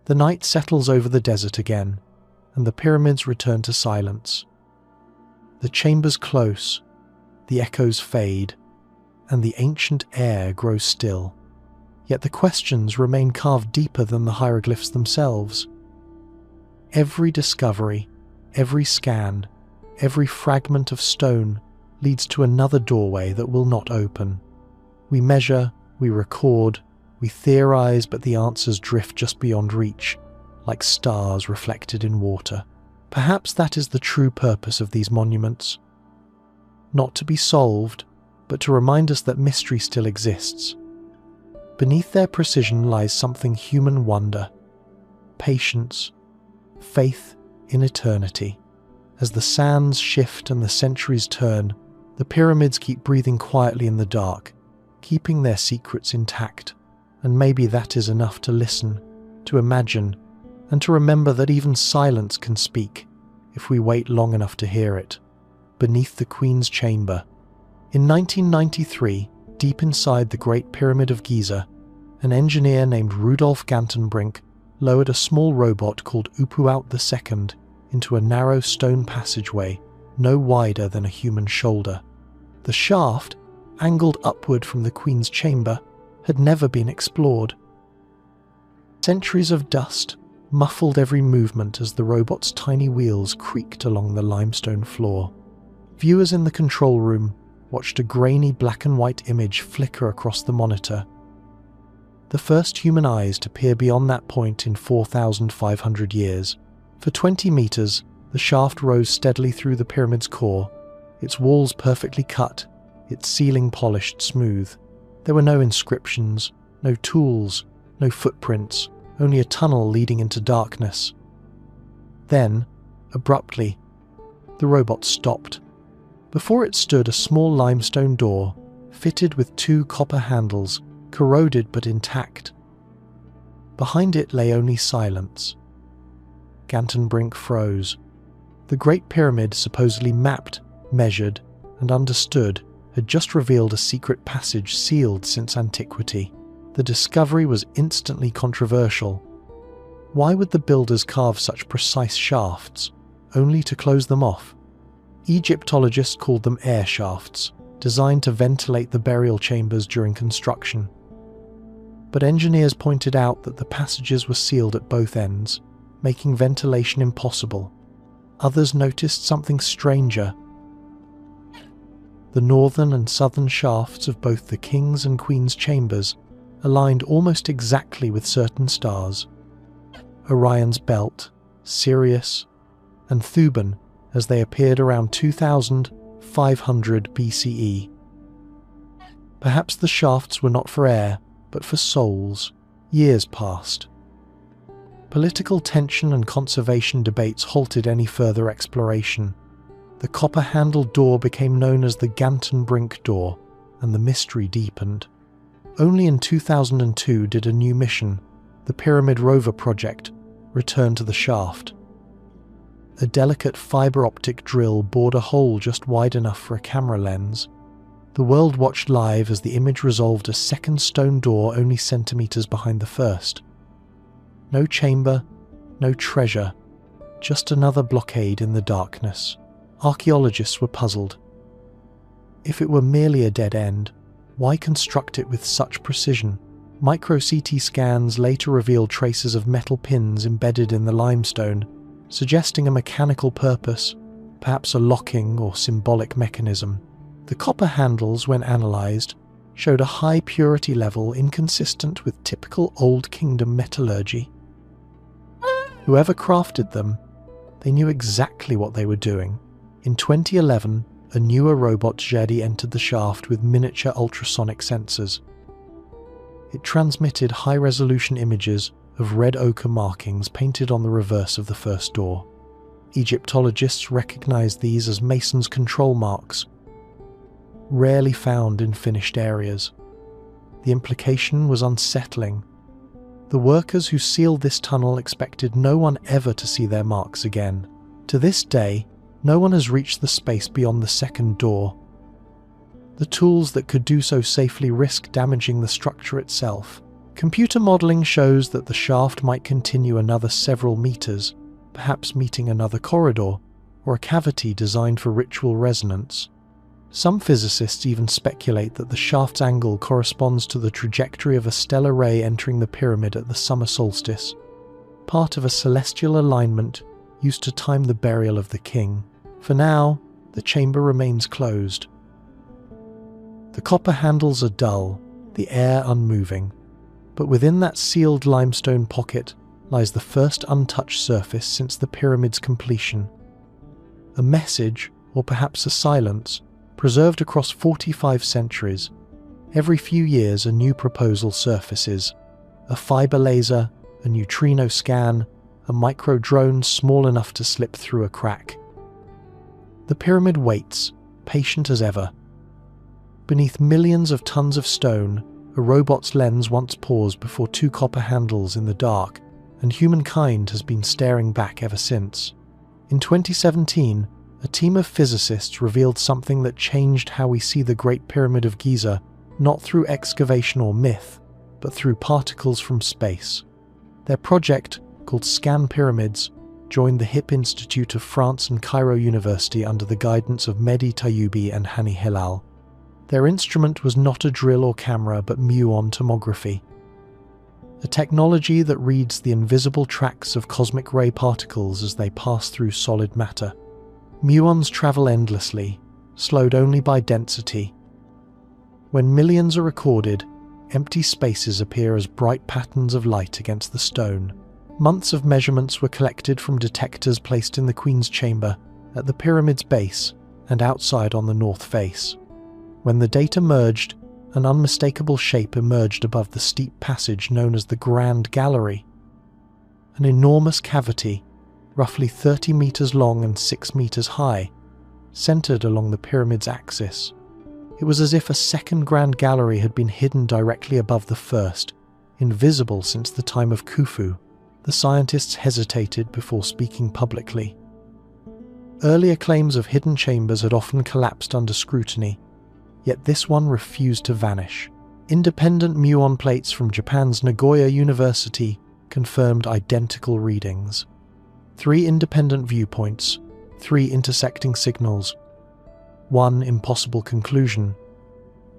The night settles over the desert again, and the pyramids return to silence. The chambers close, the echoes fade, and the ancient air grows still. Yet the questions remain carved deeper than the hieroglyphs themselves. Every discovery, every scan, every fragment of stone leads to another doorway that will not open. We measure, we record, we theorize, but the answers drift just beyond reach, like stars reflected in water. Perhaps that is the true purpose of these monuments. Not to be solved, but to remind us that mystery still exists. Beneath their precision lies something human wonder, patience, faith in eternity. As the sands shift and the centuries turn, the pyramids keep breathing quietly in the dark, keeping their secrets intact. And maybe that is enough to listen, to imagine, and to remember that even silence can speak if we wait long enough to hear it. Beneath the Queen's Chamber. In 1993, deep inside the Great Pyramid of Giza, an engineer named Rudolf Gantenbrink lowered a small robot called Upuaut II into a narrow stone passageway no wider than a human shoulder. The shaft, angled upward from the Queen's Chamber, had never been explored. Centuries of dust muffled every movement as the robot's tiny wheels creaked along the limestone floor. Viewers in the control room watched a grainy black and white image flicker across the monitor. The first human eyes to peer beyond that point in 4,500 years. For 20 meters, the shaft rose steadily through the pyramid's core, its walls perfectly cut, its ceiling polished smooth. There were no inscriptions, no tools, no footprints, only a tunnel leading into darkness. Then, abruptly, the robot stopped. Before it stood a small limestone door, fitted with 2 copper handles, corroded but intact. Behind it lay only silence. Gantenbrink froze. The Great Pyramid, supposedly mapped, measured, and understood, had just revealed a secret passage sealed since antiquity. The discovery was instantly controversial. Why would the builders carve such precise shafts, only to close them off? Egyptologists called them air shafts, designed to ventilate the burial chambers during construction. But engineers pointed out that the passages were sealed at both ends, making ventilation impossible. Others noticed something stranger. The northern and southern shafts of both the King's and Queen's chambers aligned almost exactly with certain stars. Orion's belt, Sirius, and Thuban as they appeared around 2500 BCE. Perhaps the shafts were not for air, but for souls. Years passed. Political tension and conservation debates halted any further exploration. The copper-handled door became known as the Gantenbrink door, and the mystery deepened. Only in 2002 did a new mission, the Pyramid Rover project, return to the shaft. A delicate fibre-optic drill bored a hole just wide enough for a camera lens. The world watched live as the image resolved a second stone door only centimetres behind the first. No chamber, no treasure, just another blockade in the darkness. Archaeologists were puzzled. If it were merely a dead end, why construct it with such precision? Micro-CT scans later revealed traces of metal pins embedded in the limestone, suggesting a mechanical purpose, perhaps a locking or symbolic mechanism. The copper handles, when analysed, showed a high purity level inconsistent with typical Old Kingdom metallurgy. Whoever crafted them, they knew exactly what they were doing. In 2011, a newer robot Jedi entered the shaft with miniature ultrasonic sensors. It transmitted high-resolution images of red ochre markings painted on the reverse of the first door. Egyptologists recognized these as masons' control marks, rarely found in finished areas. The implication was unsettling. The workers who sealed this tunnel expected no one ever to see their marks again. To this day, no one has reached the space beyond the second door. The tools that could do so safely risk damaging the structure itself. Computer modeling shows that the shaft might continue another several meters, perhaps meeting another corridor or a cavity designed for ritual resonance. Some physicists even speculate that the shaft's angle corresponds to the trajectory of a stellar ray entering the pyramid at the summer solstice, part of a celestial alignment used to time the burial of the king. For now, the chamber remains closed. The copper handles are dull, the air unmoving, but within that sealed limestone pocket lies the first untouched surface since the pyramid's completion. A message, or perhaps a silence, preserved across 45 centuries. Every few years a new proposal surfaces. A fiber laser, a neutrino scan, a micro drone small enough to slip through a crack. The pyramid waits, patient as ever. Beneath millions of tons of stone, a robot's lens once paused before two copper handles in the dark, and humankind has been staring back ever since. In 2017, a team of physicists revealed something that changed how we see the Great Pyramid of Giza, not through excavation or myth, but through particles from space. Their project, called Scan Pyramids, joined the HIP Institute of France and Cairo University under the guidance of Mehdi Tayyoubi and Hani Hilal. Their instrument was not a drill or camera, but muon tomography, a technology that reads the invisible tracks of cosmic ray particles as they pass through solid matter. Muons travel endlessly, slowed only by density. When millions are recorded, empty spaces appear as bright patterns of light against the stone. Months of measurements were collected from detectors placed in the Queen's chamber, at the pyramid's base, and outside on the north face. When the data merged, an unmistakable shape emerged above the steep passage known as the Grand Gallery. An enormous cavity, roughly 30 meters long and 6 meters high, centered along the pyramid's axis. It was as if a second Grand Gallery had been hidden directly above the first, invisible since the time of Khufu. The scientists hesitated before speaking publicly. Earlier claims of hidden chambers had often collapsed under scrutiny, yet this one refused to vanish. Independent muon plates from Japan's Nagoya University confirmed identical readings. 3 independent viewpoints, 3 intersecting signals, 1 impossible conclusion.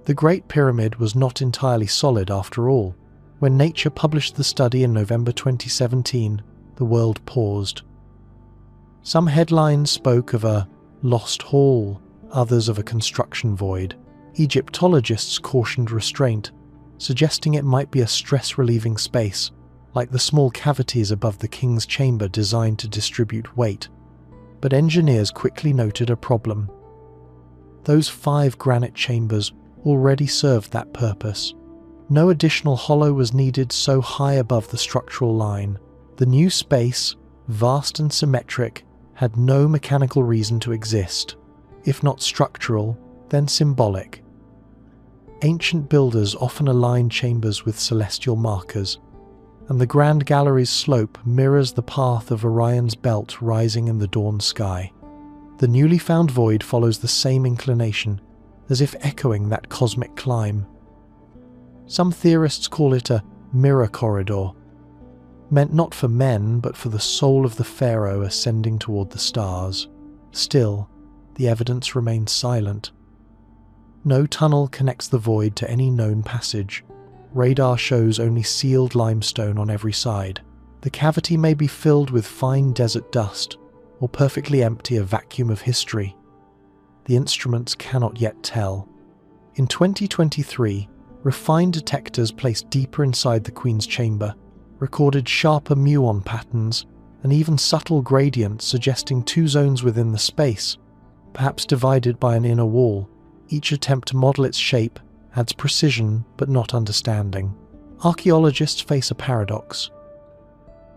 The Great Pyramid was not entirely solid after all. When Nature published the study in November 2017, the world paused. Some headlines spoke of a lost hall, others of a construction void. Egyptologists cautioned restraint, suggesting it might be a stress-relieving space, like the small cavities above the king's chamber designed to distribute weight. But engineers quickly noted a problem. Those 5 granite chambers already served that purpose. No additional hollow was needed so high above the structural line. The new space, vast and symmetric, had no mechanical reason to exist. If not structural, then symbolic. Ancient builders often aligned chambers with celestial markers, and the Grand Gallery's slope mirrors the path of Orion's belt rising in the dawn sky. The newly found void follows the same inclination, as if echoing that cosmic climb. Some theorists call it a mirror corridor, meant not for men but for the soul of the pharaoh ascending toward the stars. Still, the evidence remains silent. No tunnel connects the void to any known passage. Radar shows only sealed limestone on every side. The cavity may be filled with fine desert dust, or perfectly empty, a vacuum of history. The instruments cannot yet tell. In 2023, refined detectors placed deeper inside the Queen's chamber recorded sharper muon patterns and even subtle gradients suggesting 2 zones within the space, perhaps divided by an inner wall. Each attempt to model its shape adds precision but not understanding. Archaeologists face a paradox.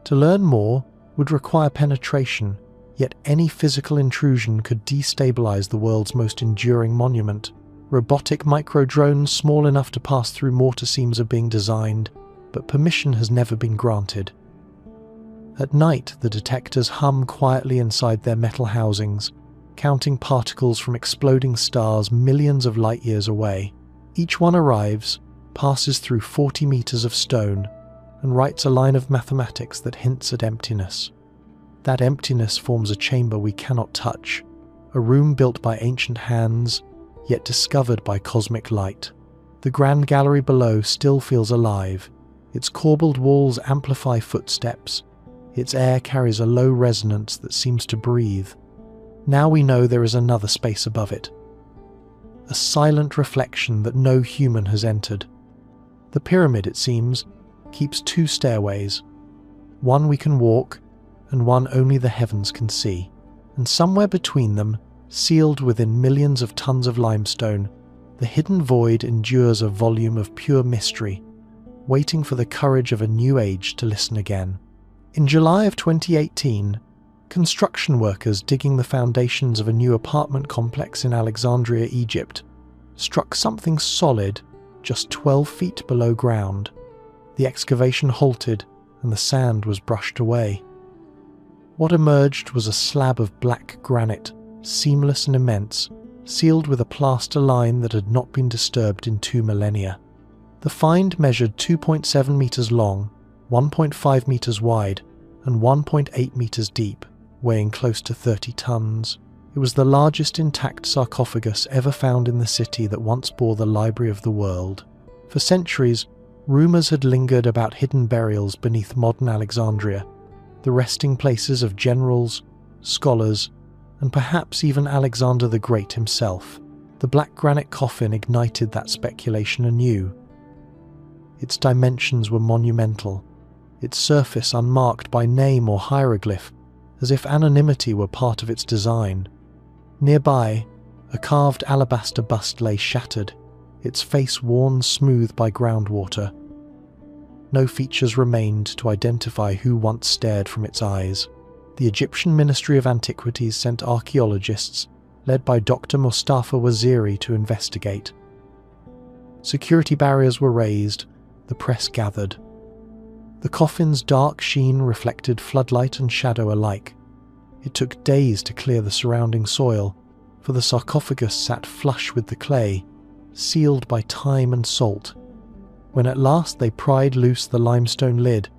To learn more would require penetration, yet any physical intrusion could destabilize the world's most enduring monument. Robotic micro-drones small enough to pass through mortar seams are being designed, but permission has never been granted. At night, the detectors hum quietly inside their metal housings, counting particles from exploding stars millions of light-years away. Each one arrives, passes through 40 meters of stone and writes a line of mathematics that hints at emptiness. That emptiness forms a chamber we cannot touch, a room built by ancient hands, yet discovered by cosmic light. The grand gallery below still feels alive. Its corbelled walls amplify footsteps. Its air carries a low resonance that seems to breathe. Now we know there is another space above it. A silent reflection that no human has entered. The pyramid, it seems, keeps two stairways. One we can walk, and one only the heavens can see. And somewhere between them, sealed within millions of tons of limestone, the hidden void endures a volume of pure mystery, waiting for the courage of a new age to listen again. In July of 2018, construction workers digging the foundations of a new apartment complex in Alexandria, Egypt, struck something solid just 12 feet below ground. The excavation halted and the sand was brushed away. What emerged was a slab of black granite, seamless and immense, sealed with a plaster line that had not been disturbed in 2 millennia. The find measured 2.7 meters long, 1.5 meters wide, and 1.8 meters deep, weighing close to 30 tons. It was the largest intact sarcophagus ever found in the city that once bore the Library of the World. For centuries, rumours had lingered about hidden burials beneath modern Alexandria, the resting places of generals, scholars, and perhaps even Alexander the Great himself. The black granite coffin ignited that speculation anew. Its dimensions were monumental, its surface unmarked by name or hieroglyph, as if anonymity were part of its design. Nearby, a carved alabaster bust lay shattered, its face worn smooth by groundwater. No features remained to identify who once stared from its eyes. The Egyptian Ministry of Antiquities sent archaeologists, led by Dr. Mustafa Waziri, to investigate. Security barriers were raised, the press gathered. The coffin's dark sheen reflected floodlight and shadow alike. It took days to clear the surrounding soil, for the sarcophagus sat flush with the clay, sealed by time and salt. When at last they pried loose the limestone lid,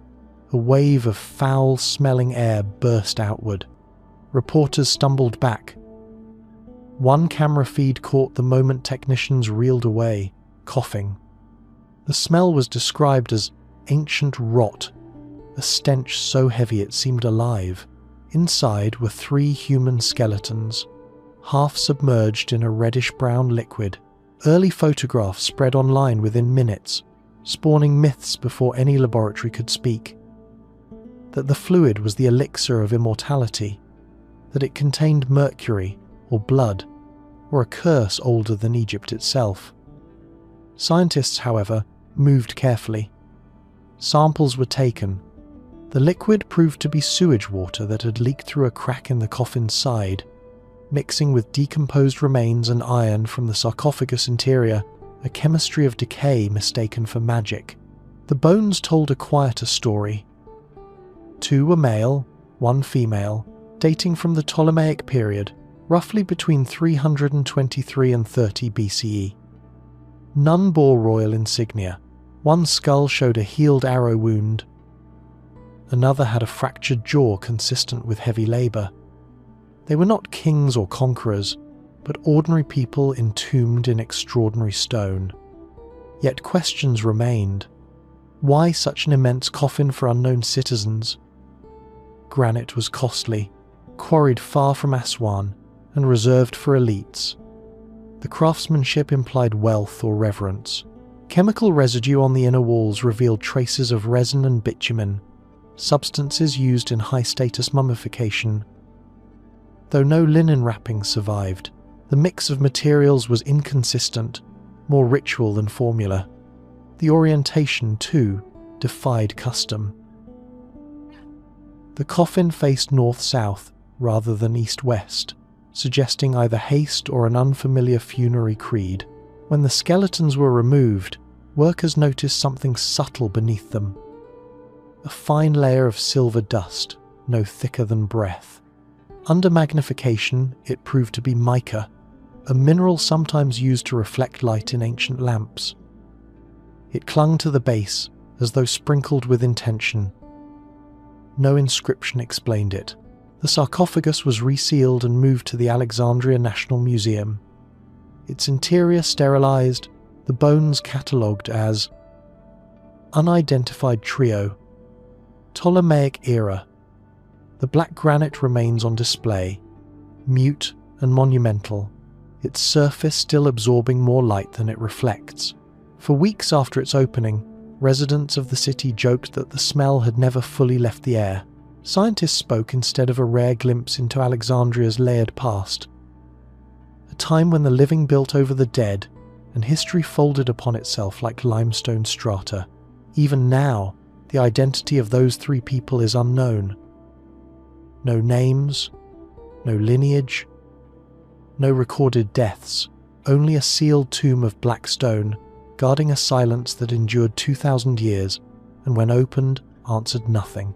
a wave of foul-smelling air burst outward. Reporters stumbled back. One camera feed caught the moment technicians reeled away, coughing. The smell was described as ancient rot, a stench so heavy it seemed alive. Inside were 3 human skeletons, half submerged in a reddish-brown liquid. Early photographs spread online within minutes, spawning myths before any laboratory could speak. That the fluid was the elixir of immortality, that it contained mercury or blood, or a curse older than Egypt itself. Scientists, however, moved carefully. Samples were taken. The liquid proved to be sewage water that had leaked through a crack in the coffin's side, mixing with decomposed remains and iron from the sarcophagus interior, a chemistry of decay mistaken for magic. The bones told a quieter story. 2 were male, 1 female, dating from the Ptolemaic period, roughly between 323 and 30 BCE. None bore royal insignia. One skull showed a healed arrow wound. Another had a fractured jaw consistent with heavy labour. They were not kings or conquerors, but ordinary people entombed in extraordinary stone. Yet questions remained. Why such an immense coffin for unknown citizens? Granite was costly, quarried far from Aswan, and reserved for elites. The craftsmanship implied wealth or reverence. Chemical residue on the inner walls revealed traces of resin and bitumen, substances used in high-status mummification. Though no linen wrappings survived, the mix of materials was inconsistent, more ritual than formula. The orientation, too, defied custom. The coffin faced north-south rather than east-west, suggesting either haste or an unfamiliar funerary creed. When the skeletons were removed, workers noticed something subtle beneath them. A fine layer of silver dust, no thicker than breath. Under magnification, it proved to be mica, a mineral sometimes used to reflect light in ancient lamps. It clung to the base as though sprinkled with intention. No inscription explained it. The sarcophagus was resealed and moved to the Alexandria National Museum. Its interior sterilized, the bones catalogued as unidentified trio, Ptolemaic era. The black granite remains on display, mute and monumental, its surface still absorbing more light than it reflects. For weeks after its opening, residents of the city joked that the smell had never fully left the air. Scientists spoke instead of a rare glimpse into Alexandria's layered past, a time when the living built over the dead and history folded upon itself like limestone strata. Even now, the identity of those three people is unknown. No names, no lineage, no recorded deaths, only a sealed tomb of black stone, guarding a silence that endured 2,000 years and when opened, answered nothing.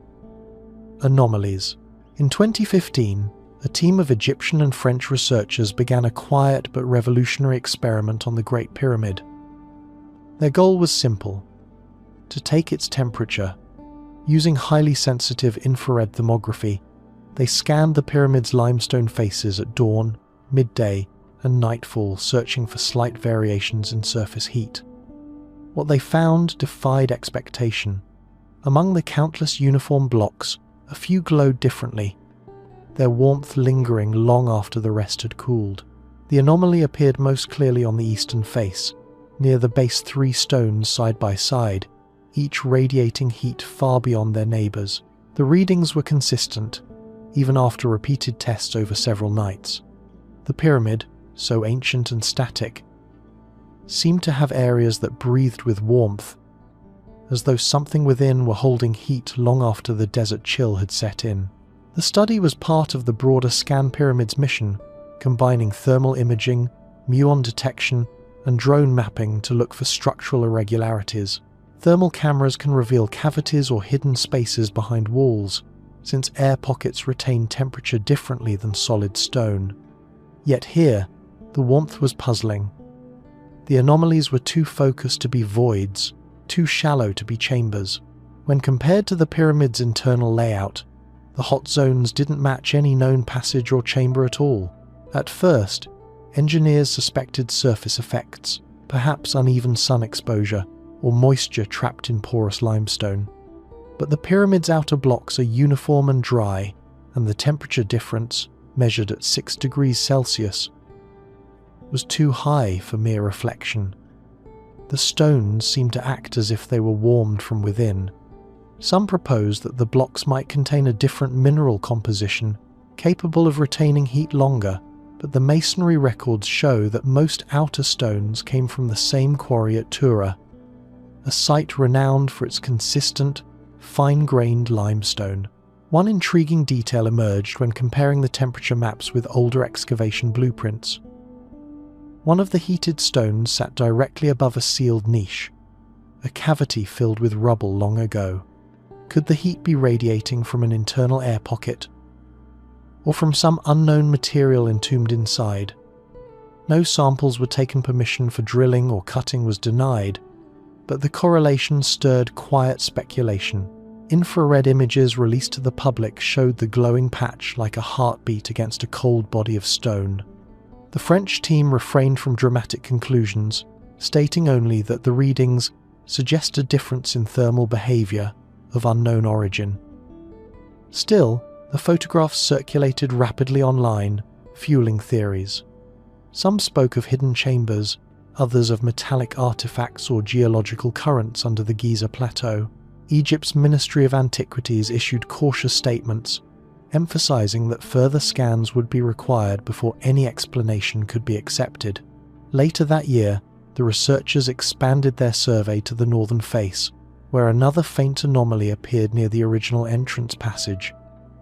Anomalies. In 2015, a team of Egyptian and French researchers began a quiet but revolutionary experiment on the Great Pyramid. Their goal was simple: to take its temperature. Using highly sensitive infrared thermography, they scanned the pyramid's limestone faces at dawn, midday, and nightfall, searching for slight variations in surface heat. What they found defied expectation. Among the countless uniform blocks, a few glowed differently, their warmth lingering long after the rest had cooled. The anomaly appeared most clearly on the eastern face, near the base 3 stones side by side, each radiating heat far beyond their neighbours. The readings were consistent, even after repeated tests over several nights. The pyramid, so ancient and static, seemed to have areas that breathed with warmth, as though something within were holding heat long after the desert chill had set in. The study was part of the broader Scan Pyramids mission, combining thermal imaging, muon detection, and drone mapping to look for structural irregularities. Thermal cameras can reveal cavities or hidden spaces behind walls, since air pockets retain temperature differently than solid stone. Yet here, the warmth was puzzling. The anomalies were too focused to be voids, too shallow to be chambers. When compared to the pyramid's internal layout, the hot zones didn't match any known passage or chamber at all. At first, engineers suspected surface effects, perhaps uneven sun exposure or moisture trapped in porous limestone. But the pyramid's outer blocks are uniform and dry, and the temperature difference, measured at 6 degrees Celsius, was too high for mere reflection. The stones seemed to act as if they were warmed from within. Some proposed that the blocks might contain a different mineral composition, capable of retaining heat longer, but the masonry records show that most outer stones came from the same quarry at Tura, a site renowned for its consistent, fine-grained limestone. One intriguing detail emerged when comparing the temperature maps with older excavation blueprints. One of the heated stones sat directly above a sealed niche, a cavity filled with rubble long ago. Could the heat be radiating from an internal air pocket, or from some unknown material entombed inside? No samples were taken, permission for drilling or cutting was denied, but the correlation stirred quiet speculation. Infrared images released to the public showed the glowing patch like a heartbeat against a cold body of stone. The French team refrained from dramatic conclusions, stating only that the readings suggest a difference in thermal behaviour of unknown origin. Still, the photographs circulated rapidly online, fueling theories. Some spoke of hidden chambers, others of metallic artifacts or geological currents under the Giza Plateau. Egypt's Ministry of Antiquities issued cautious statements, emphasizing that further scans would be required before any explanation could be accepted. Later that year, the researchers expanded their survey to the northern face, where another faint anomaly appeared near the original entrance passage.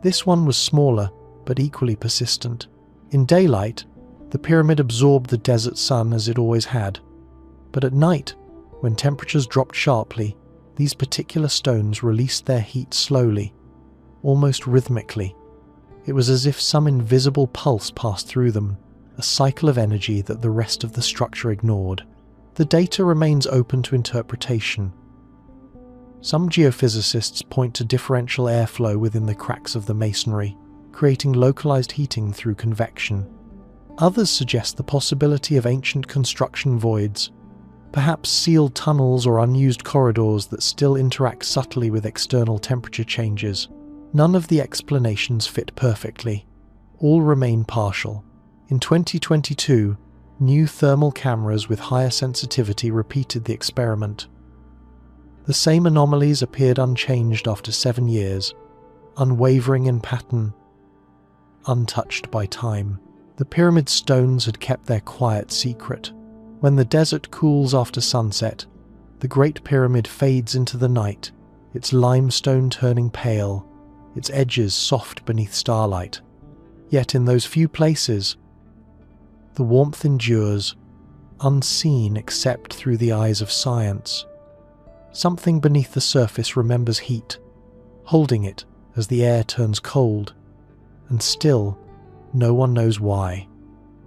This one was smaller, but equally persistent. In daylight, the pyramid absorbed the desert sun as it always had. But at night, when temperatures dropped sharply, these particular stones released their heat slowly, almost rhythmically. It was as if some invisible pulse passed through them, a cycle of energy that the rest of the structure ignored. the data remains open to interpretation. Some geophysicists point to differential airflow within the cracks of the masonry, creating localized heating through convection. Others suggest the possibility of ancient construction voids, perhaps sealed tunnels or unused corridors that still interact subtly with external temperature changes. None of the explanations fit perfectly. All remain partial. In 2022, new thermal cameras with higher sensitivity repeated the experiment. The same anomalies appeared unchanged after 7 years, unwavering in pattern, untouched by time. The pyramid stones had kept their quiet secret. When the desert cools after sunset, the Great Pyramid fades into the night, its limestone turning pale, its edges soft beneath starlight. Yet in those few places, the warmth endures, unseen except through the eyes of science. Something beneath the surface remembers heat, holding it as the air turns cold, and still, no one knows why.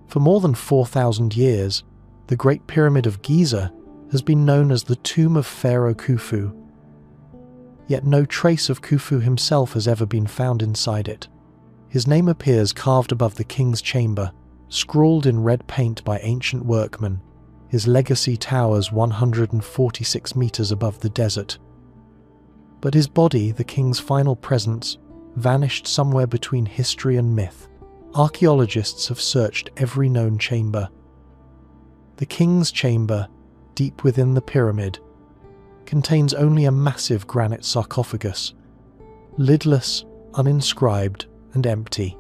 For more than 4,000 years, the Great Pyramid of Giza has been known as the tomb of Pharaoh Khufu. Yet no trace of Khufu himself has ever been found inside it. His name appears carved above the king's chamber, scrawled in red paint by ancient workmen. His legacy towers 146 meters above the desert. But his body, the king's final presence, vanished somewhere between history and myth. Archaeologists have searched every known chamber. The king's chamber, deep within the pyramid, contains only a massive granite sarcophagus, lidless, uninscribed, and empty.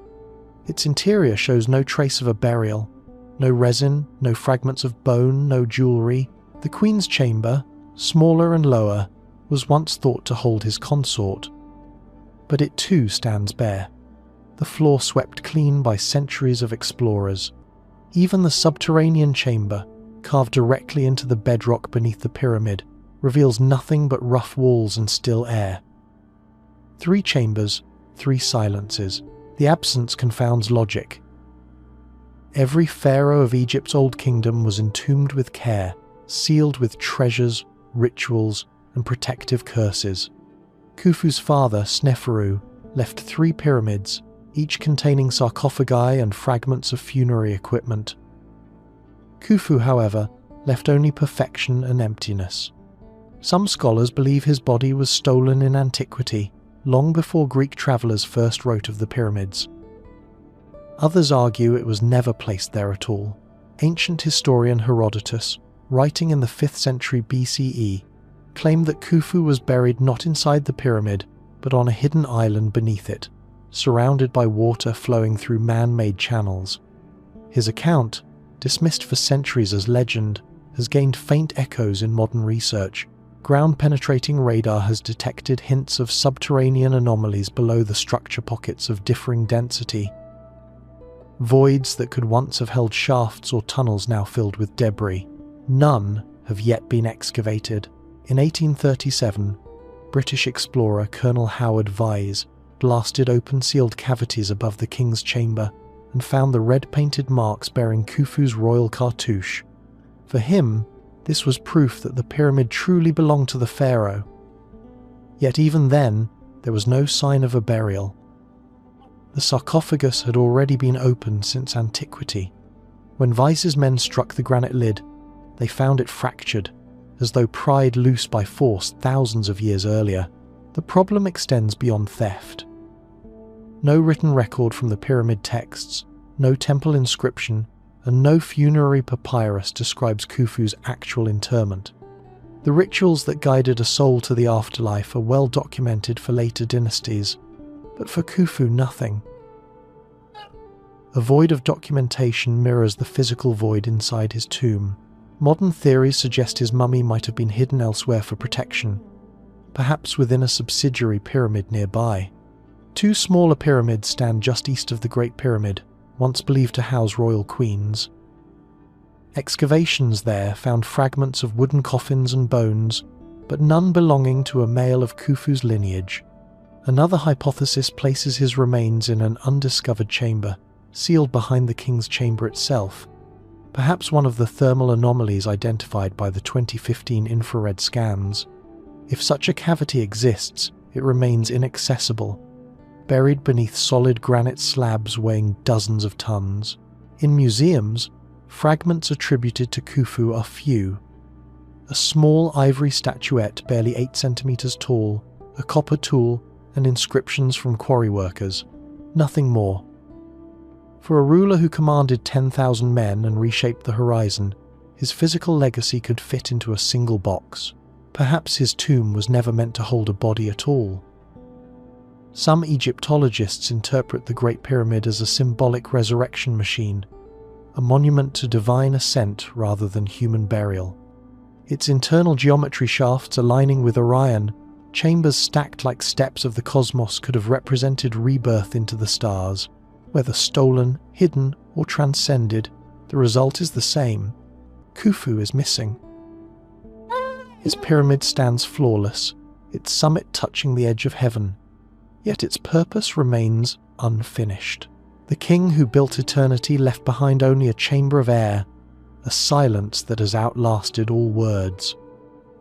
Its interior shows no trace of a burial, no resin, no fragments of bone, no jewelry. The queen's chamber, smaller and lower, was once thought to hold his consort, but it too stands bare, the floor swept clean by centuries of explorers. Even the subterranean chamber, carved directly into the bedrock beneath the pyramid, reveals nothing but rough walls and still air. 3 chambers, 3 silences. The absence confounds logic. Every pharaoh of Egypt's old kingdom was entombed with care, sealed with treasures, rituals, and protective curses. Khufu's father, Sneferu, left 3 pyramids, each containing sarcophagi and fragments of funerary equipment. Khufu, however, left only perfection and emptiness. Some scholars believe his body was stolen in antiquity, long before Greek travellers first wrote of the pyramids. Others argue it was never placed there at all. Ancient historian Herodotus, writing in the 5th century BCE, claimed that Khufu was buried not inside the pyramid, but on a hidden island beneath it, surrounded by water flowing through man-made channels. His account, dismissed for centuries as legend, has gained faint echoes in modern research. Ground-penetrating radar has detected hints of subterranean anomalies below the structure pockets of differing density. Voids that could once have held shafts or tunnels now filled with debris. None have yet been excavated. In 1837, British explorer Colonel Howard Vyse blasted open sealed cavities above the king's chamber and found the red-painted marks bearing Khufu's royal cartouche. For him, this was proof that the pyramid truly belonged to the pharaoh. Yet even then, there was no sign of a burial. The sarcophagus had already been opened since antiquity. When Vyse's men struck the granite lid, they found it fractured, as though pried loose by force thousands of years earlier. The problem extends beyond theft. No written record from the pyramid texts, no temple inscription, and no funerary papyrus describes Khufu's actual interment. The rituals that guided a soul to the afterlife are well documented for later dynasties, but for Khufu nothing. A void of documentation mirrors the physical void inside his tomb. Modern theories suggest his mummy might have been hidden elsewhere for protection, perhaps within a subsidiary pyramid nearby. 2 smaller pyramids stand just east of the Great Pyramid, once believed to house royal queens. Excavations there found fragments of wooden coffins and bones, but none belonging to a male of Khufu's lineage. Another hypothesis places his remains in an undiscovered chamber, sealed behind the king's chamber itself. perhaps one of the thermal anomalies identified by the 2015 infrared scans. If such a cavity exists, it remains inaccessible, buried beneath solid granite slabs weighing dozens of tons. In museums, fragments attributed to Khufu are few. A small ivory statuette barely 8 centimeters tall, a copper tool, and inscriptions from quarry workers. Nothing more. For a ruler who commanded 10,000 men and reshaped the horizon, his physical legacy could fit into a single box. Perhaps his tomb was never meant to hold a body at all. Some Egyptologists interpret the Great Pyramid as a symbolic resurrection machine, a monument to divine ascent rather than human burial. Its internal geometry shafts aligning with Orion, chambers stacked like steps of the cosmos, could have represented rebirth into the stars. Whether stolen, hidden, or transcended, the result is the same. Khufu is missing. Its pyramid stands flawless, its summit touching the edge of heaven. Yet its purpose remains unfinished. The king who built eternity left behind only a chamber of air, a silence that has outlasted all words.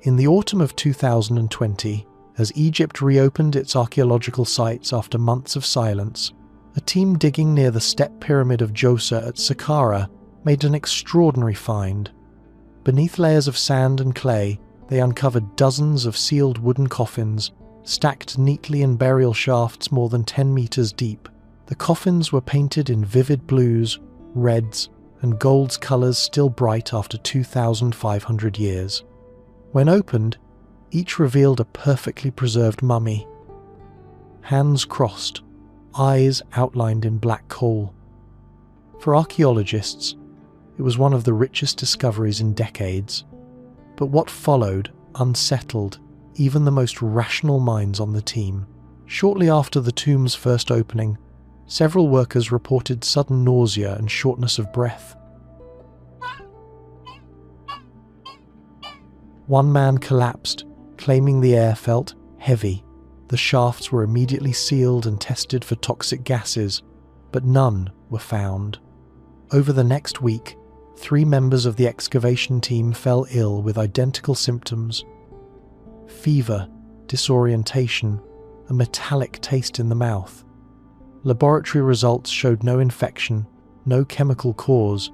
In the autumn of 2020, as Egypt reopened its archaeological sites after months of silence, a team digging near the step pyramid of Djoser at Saqqara made an extraordinary find. Beneath layers of sand and clay, they uncovered dozens of sealed wooden coffins, stacked neatly in burial shafts more than 10 meters deep. The coffins were painted in vivid blues, reds, and golds colors still bright after 2,500 years. When opened, each revealed a perfectly preserved mummy. Hands crossed, eyes outlined in black coal. For archaeologists, it was one of the richest discoveries in decades. But what followed unsettled even the most rational minds on the team. Shortly after the tomb's first opening, several workers reported sudden nausea and shortness of breath. One man collapsed, claiming the air felt heavy. The shafts were immediately sealed and tested for toxic gases, but none were found. Over the next week, 3 members of the excavation team fell ill with identical symptoms: fever, disorientation, a metallic taste in the mouth. Laboratory results showed no infection, no chemical cause.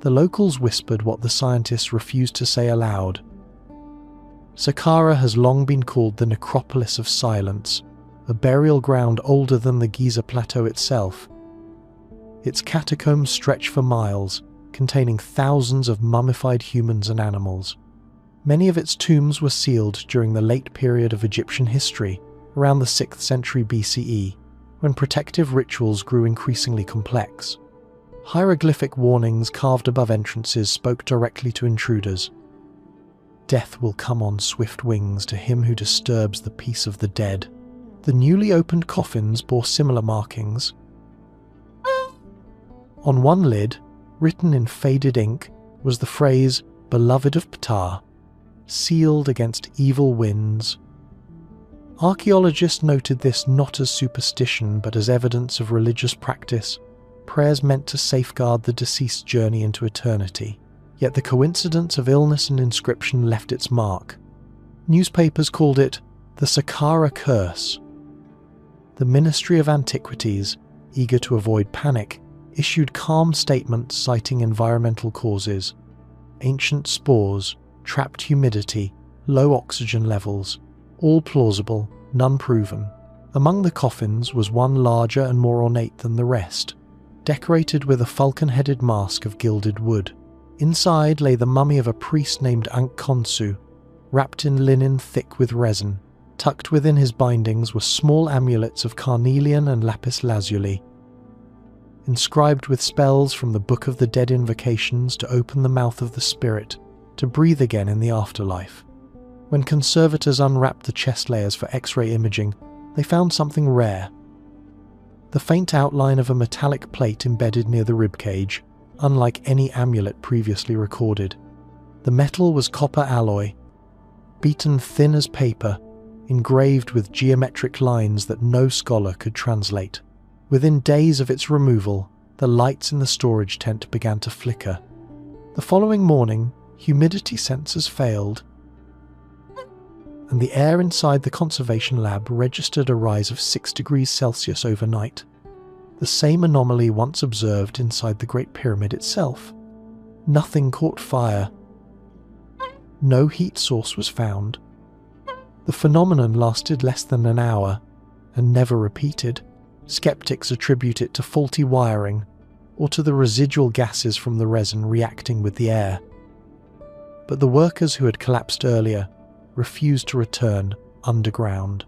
The locals whispered what the scientists refused to say aloud. Saqqara has long been called the necropolis of silence, a burial ground older than the Giza Plateau itself. Its catacombs stretch for miles, containing thousands of mummified humans and animals. Many of its tombs were sealed during the late period of Egyptian history, around the 6th century BCE, when protective rituals grew increasingly complex. Hieroglyphic warnings carved above entrances spoke directly to intruders. Death will come on swift wings to him who disturbs the peace of the dead. The newly opened coffins bore similar markings. On one lid, written in faded ink, was the phrase, "Beloved of Ptah," sealed against evil winds. Archaeologists noted this not as superstition but as evidence of religious practice, prayers meant to safeguard the deceased's journey into eternity. Yet the coincidence of illness and inscription left its mark. Newspapers called it the Saqqara Curse. The Ministry of Antiquities, eager to avoid panic, issued calm statements citing environmental causes: ancient spores, trapped humidity, low oxygen levels, all plausible, none proven. Among the coffins was one larger and more ornate than the rest, decorated with a falcon-headed mask of gilded wood. Inside lay the mummy of a priest named Ankh-Khonsu, wrapped in linen thick with resin. Tucked within his bindings were small amulets of carnelian and lapis lazuli, inscribed with spells from the Book of the Dead invocations to open the mouth of the spirit, to breathe again in the afterlife. When conservators unwrapped the chest layers for X-ray imaging, they found something rare. The faint outline of a metallic plate embedded near the ribcage, unlike any amulet previously recorded. The metal was copper alloy, beaten thin as paper, engraved with geometric lines that no scholar could translate. Within days of its removal, the lights in the storage tent began to flicker. The following morning, humidity sensors failed, and the air inside the conservation lab registered a rise of 6 degrees Celsius overnight, the same anomaly once observed inside the Great Pyramid itself. Nothing caught fire. No heat source was found. The phenomenon lasted less than an hour and never repeated. Skeptics attribute it to faulty wiring or to the residual gases from the resin reacting with the air. But the workers who had collapsed earlier refused to return underground.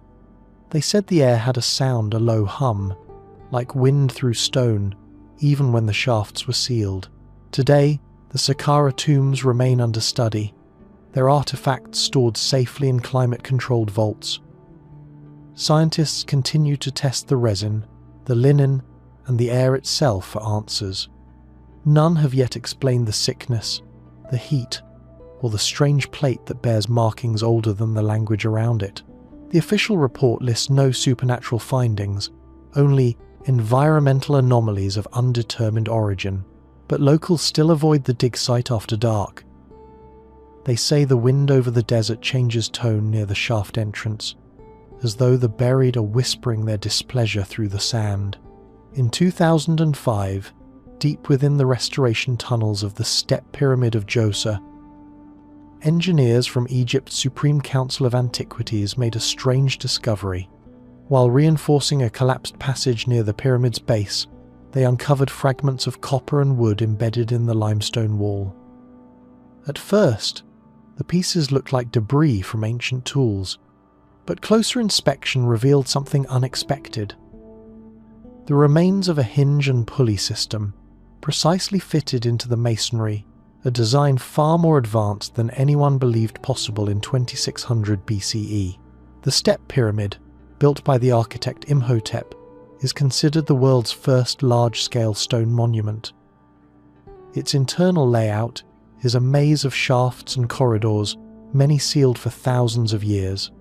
They said the air had a low hum, like wind through stone, even when the shafts were sealed. Today, the Saqqara tombs remain under study, their artifacts stored safely in climate-controlled vaults. Scientists continue to test the resin, the linen, and the air itself for answers. None have yet explained the sickness, the heat, or the strange plate that bears markings older than the language around it. The official report lists no supernatural findings, only environmental anomalies of undetermined origin, but locals still avoid the dig site after dark. They say the wind over the desert changes tone near the shaft entrance, as though the buried are whispering their displeasure through the sand. In 2005, deep within the restoration tunnels of the Step Pyramid of Djoser, engineers from Egypt's Supreme Council of Antiquities made a strange discovery. While reinforcing a collapsed passage near the pyramid's base, they uncovered fragments of copper and wood embedded in the limestone wall. At first, the pieces looked like debris from ancient tools, but closer inspection revealed something unexpected. The remains of a hinge and pulley system, precisely fitted into the masonry, a design far more advanced than anyone believed possible in 2600 BCE. The Step Pyramid, built by the architect Imhotep, is considered the world's first large-scale stone monument. Its internal layout is a maze of shafts and corridors, many sealed for thousands of years.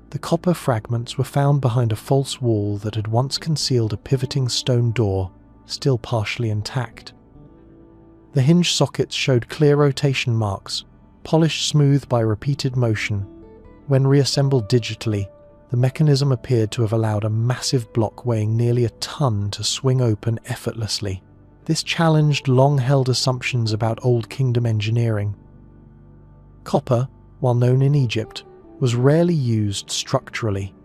The copper fragments were found behind a false wall that had once concealed a pivoting stone door, still partially intact. The hinge sockets showed clear rotation marks, polished smooth by repeated motion. When reassembled digitally, the mechanism appeared to have allowed a massive block weighing nearly a ton to swing open effortlessly. This challenged long-held assumptions about Old Kingdom engineering. Copper, while known in Egypt, was rarely used structurally.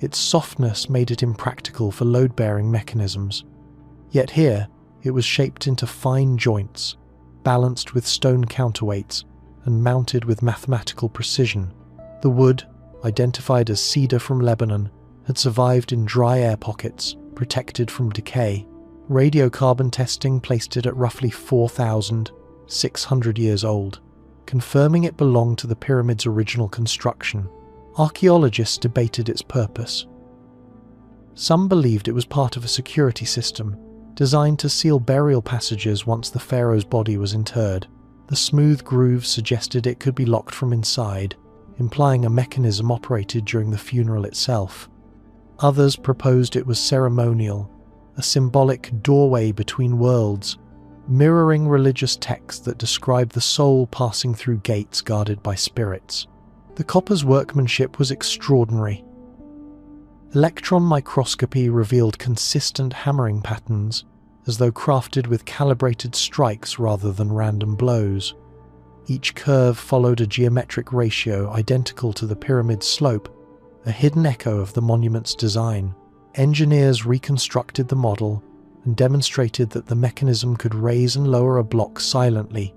Its softness made it impractical for load-bearing mechanisms. Yet here, it was shaped into fine joints, balanced with stone counterweights, and mounted with mathematical precision. The wood, identified as cedar from Lebanon, had survived in dry air pockets, protected from decay. Radiocarbon testing placed it at roughly 4,600 years old, confirming it belonged to the pyramid's original construction. Archaeologists debated its purpose. Some believed it was part of a security system, designed to seal burial passages once the pharaoh's body was interred. The smooth grooves suggested it could be locked from inside, implying a mechanism operated during the funeral itself. Others proposed it was ceremonial, a symbolic doorway between worlds, mirroring religious texts that describe the soul passing through gates guarded by spirits. The copper's workmanship was extraordinary. Electron microscopy revealed consistent hammering patterns, as though crafted with calibrated strikes rather than random blows. Each curve followed a geometric ratio identical to the pyramid's slope, a hidden echo of the monument's design. Engineers reconstructed the model and demonstrated that the mechanism could raise and lower a block silently,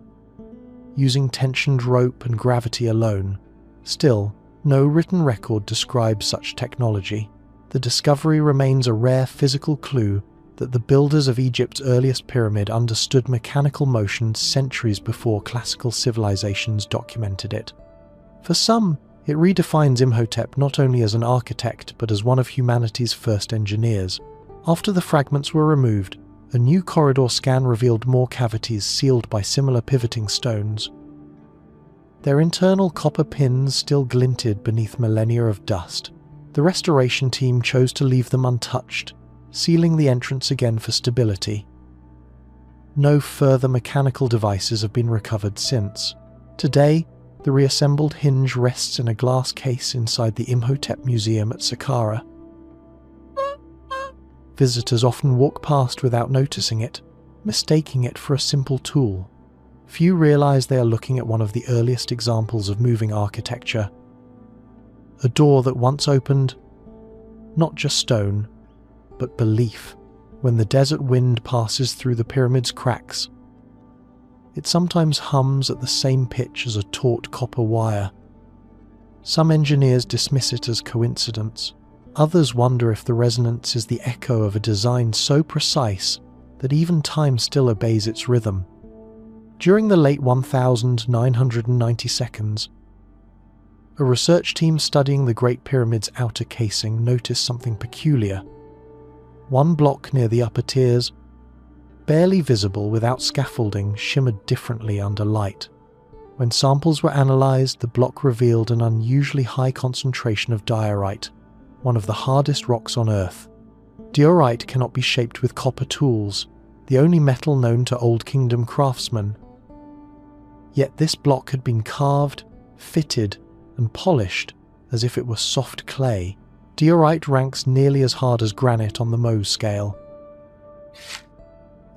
using tensioned rope and gravity alone. Still, no written record describes such technology. The discovery remains a rare physical clue that the builders of Egypt's earliest pyramid understood mechanical motion centuries before classical civilizations documented it. For some, it redefines Imhotep not only as an architect but as one of humanity's first engineers. After the fragments were removed, a new corridor scan revealed more cavities sealed by similar pivoting stones. Their internal copper pins still glinted beneath millennia of dust. The restoration team chose to leave them untouched, sealing the entrance again for stability. No further mechanical devices have been recovered since. Today, the reassembled hinge rests in a glass case inside the Imhotep Museum at Saqqara. Visitors often walk past without noticing it, mistaking it for a simple tool. Few realize they are looking at one of the earliest examples of moving architecture. A door that once opened, not just stone, but belief. When the desert wind passes through the pyramid's cracks, it sometimes hums at the same pitch as a taut copper wire. Some engineers dismiss it as coincidence. Others wonder if the resonance is the echo of a design so precise that even time still obeys its rhythm. During the late 1990 seconds, a research team studying the Great Pyramid's outer casing noticed something peculiar. One block near the upper tiers, barely visible without scaffolding, shimmered differently under light. When samples were analysed, the block revealed an unusually high concentration of diorite, one of the hardest rocks on Earth. Diorite cannot be shaped with copper tools, the only metal known to Old Kingdom craftsmen. Yet this block had been carved, fitted, and polished as if it were soft clay. Diorite ranks nearly as hard as granite on the Mohs scale.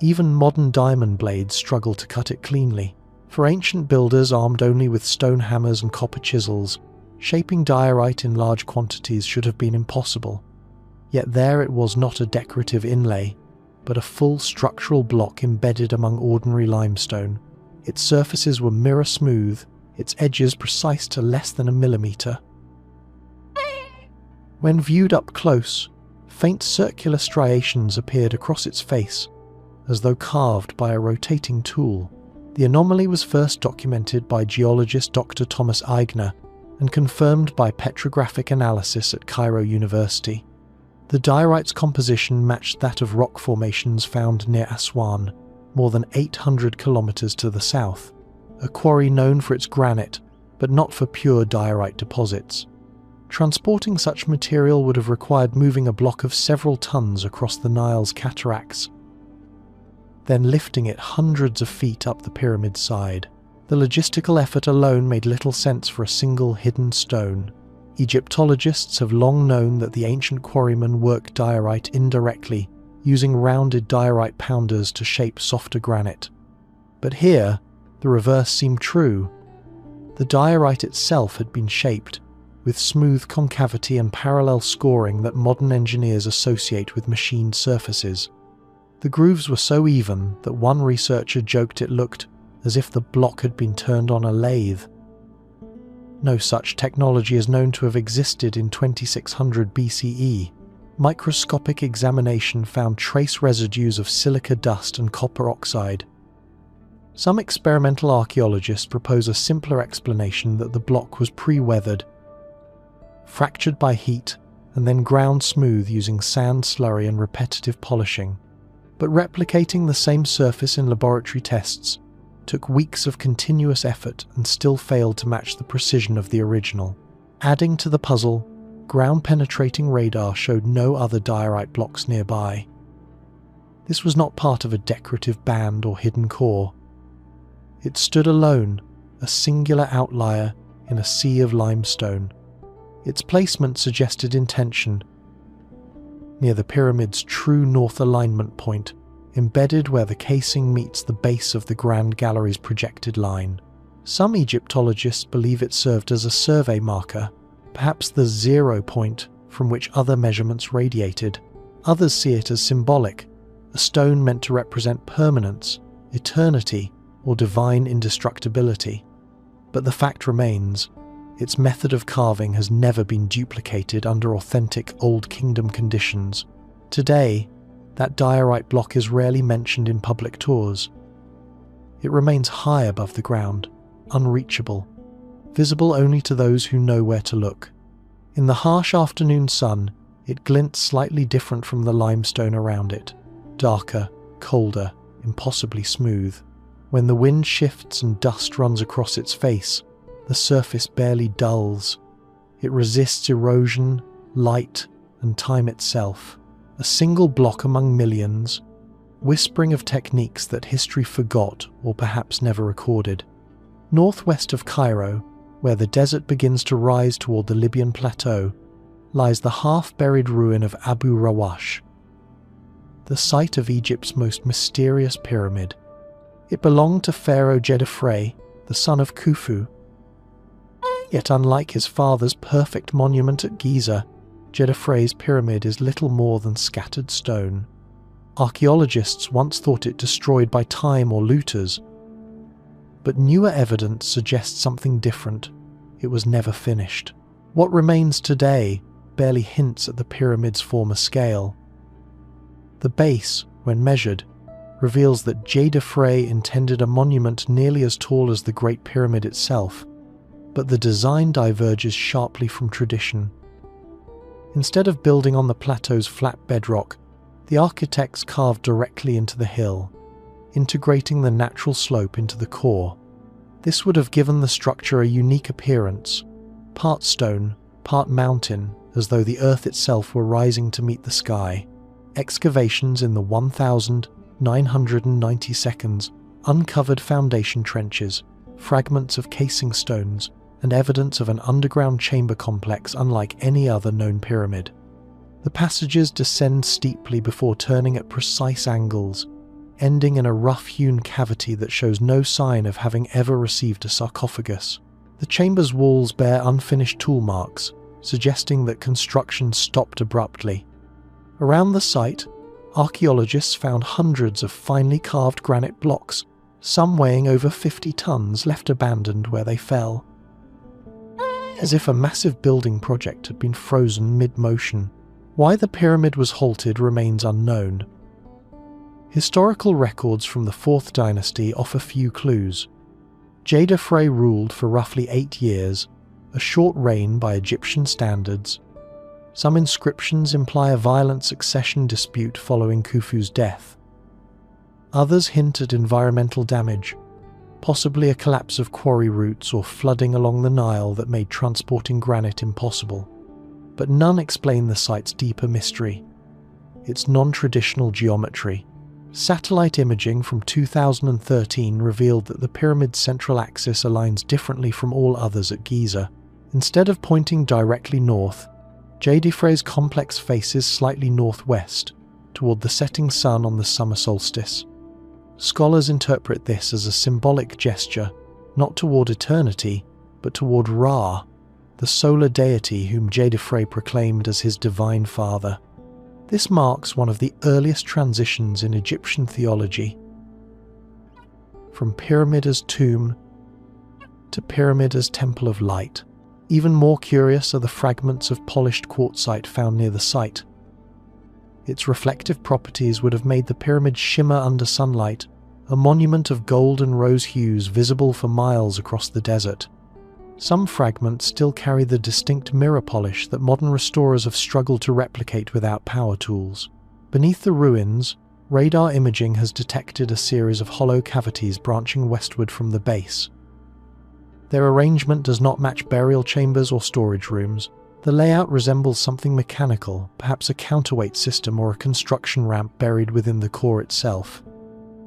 Even modern diamond blades struggle to cut it cleanly. For ancient builders armed only with stone hammers and copper chisels, shaping diorite in large quantities should have been impossible. Yet there it was, not a decorative inlay, but a full structural block embedded among ordinary limestone. Its surfaces were mirror smooth, its edges precise to less than a millimetre. When viewed up close, faint circular striations appeared across its face, as though carved by a rotating tool. The anomaly was first documented by geologist Dr. Thomas Eigner and confirmed by petrographic analysis at Cairo University. The diorite's composition matched that of rock formations found near Aswan, more than 800 kilometers to the south, a quarry known for its granite, but not for pure diorite deposits. Transporting such material would have required moving a block of several tons across the Nile's cataracts, then lifting it hundreds of feet up the pyramid's side. The logistical effort alone made little sense for a single hidden stone. Egyptologists have long known that the ancient quarrymen worked diorite indirectly, using rounded diorite pounders to shape softer granite. But here, the reverse seemed true. The diorite itself had been shaped, with smooth concavity and parallel scoring that modern engineers associate with machined surfaces. The grooves were so even that one researcher joked it looked as if the block had been turned on a lathe. No such technology is known to have existed in 2600 BCE. Microscopic examination found trace residues of silica dust and copper oxide. Some experimental archaeologists propose a simpler explanation that the block was pre-weathered, fractured by heat, and then ground smooth using sand slurry and repetitive polishing. But replicating the same surface in laboratory tests took weeks of continuous effort and still failed to match the precision of the original. Adding to the puzzle, ground-penetrating radar showed no other diorite blocks nearby. This was not part of a decorative band or hidden core. It stood alone, a singular outlier in a sea of limestone. Its placement suggested intention. Near the pyramid's true north alignment point, embedded where the casing meets the base of the Grand Gallery's projected line. Some Egyptologists believe it served as a survey marker, perhaps the 0 point from which other measurements radiated. Others see it as symbolic, a stone meant to represent permanence, eternity, or divine indestructibility. But the fact remains, its method of carving has never been duplicated under authentic Old Kingdom conditions. Today, that diorite block is rarely mentioned in public tours. It remains high above the ground, unreachable, visible only to those who know where to look. In the harsh afternoon sun, it glints slightly different from the limestone around it, darker, colder, impossibly smooth. When the wind shifts and dust runs across its face, the surface barely dulls. It resists erosion, light, and time itself. A single block among millions, whispering of techniques that history forgot or perhaps never recorded. Northwest of Cairo, where the desert begins to rise toward the Libyan plateau, lies the half-buried ruin of Abu Rawash, the site of Egypt's most mysterious pyramid. It belonged to Pharaoh Djedefre, the son of Khufu. Yet unlike his father's perfect monument at Giza, Djedefre's pyramid is little more than scattered stone. Archaeologists once thought it destroyed by time or looters, but newer evidence suggests something different. It was never finished. What remains today barely hints at the pyramid's former scale. The base, when measured, reveals that Djedefre intended a monument nearly as tall as the Great Pyramid itself, but the design diverges sharply from tradition. Instead of building on the plateau's flat bedrock, the architects carved directly into the hill, integrating the natural slope into the core. This would have given the structure a unique appearance, part stone, part mountain, as though the earth itself were rising to meet the sky. Excavations in the 1,990 seconds uncovered foundation trenches, fragments of casing stones, and evidence of an underground chamber complex unlike any other known pyramid. The passages descend steeply before turning at precise angles, ending in a rough-hewn cavity that shows no sign of having ever received a sarcophagus. The chamber's walls bear unfinished tool marks, suggesting that construction stopped abruptly. Around the site, archaeologists found hundreds of finely carved granite blocks, some weighing over 50 tons, left abandoned where they fell, as if a massive building project had been frozen mid-motion. Why the pyramid was halted remains unknown. Historical records from the 4th dynasty offer few clues. Djedefre ruled for roughly 8 years, a short reign by Egyptian standards. Some inscriptions imply a violent succession dispute following Khufu's death. Others hint at environmental damage, possibly a collapse of quarry routes or flooding along the Nile that made transporting granite impossible. But none explain the site's deeper mystery, its non-traditional geometry. Satellite imaging from 2013 revealed that the pyramid's central axis aligns differently from all others at Giza. Instead of pointing directly north, Djedefre's complex faces slightly northwest, toward the setting sun on the summer solstice. Scholars interpret this as a symbolic gesture, not toward eternity, but toward Ra, the solar deity whom Djedefre proclaimed as his divine father. This marks one of the earliest transitions in Egyptian theology, from pyramid as tomb to pyramid as temple of light. Even more curious are the fragments of polished quartzite found near the site. Its reflective properties would have made the pyramid shimmer under sunlight, a monument of gold and rose hues visible for miles across the desert. Some fragments still carry the distinct mirror polish that modern restorers have struggled to replicate without power tools. Beneath the ruins, radar imaging has detected a series of hollow cavities branching westward from the base. Their arrangement does not match burial chambers or storage rooms. The layout resembles something mechanical, perhaps a counterweight system or a construction ramp buried within the core itself.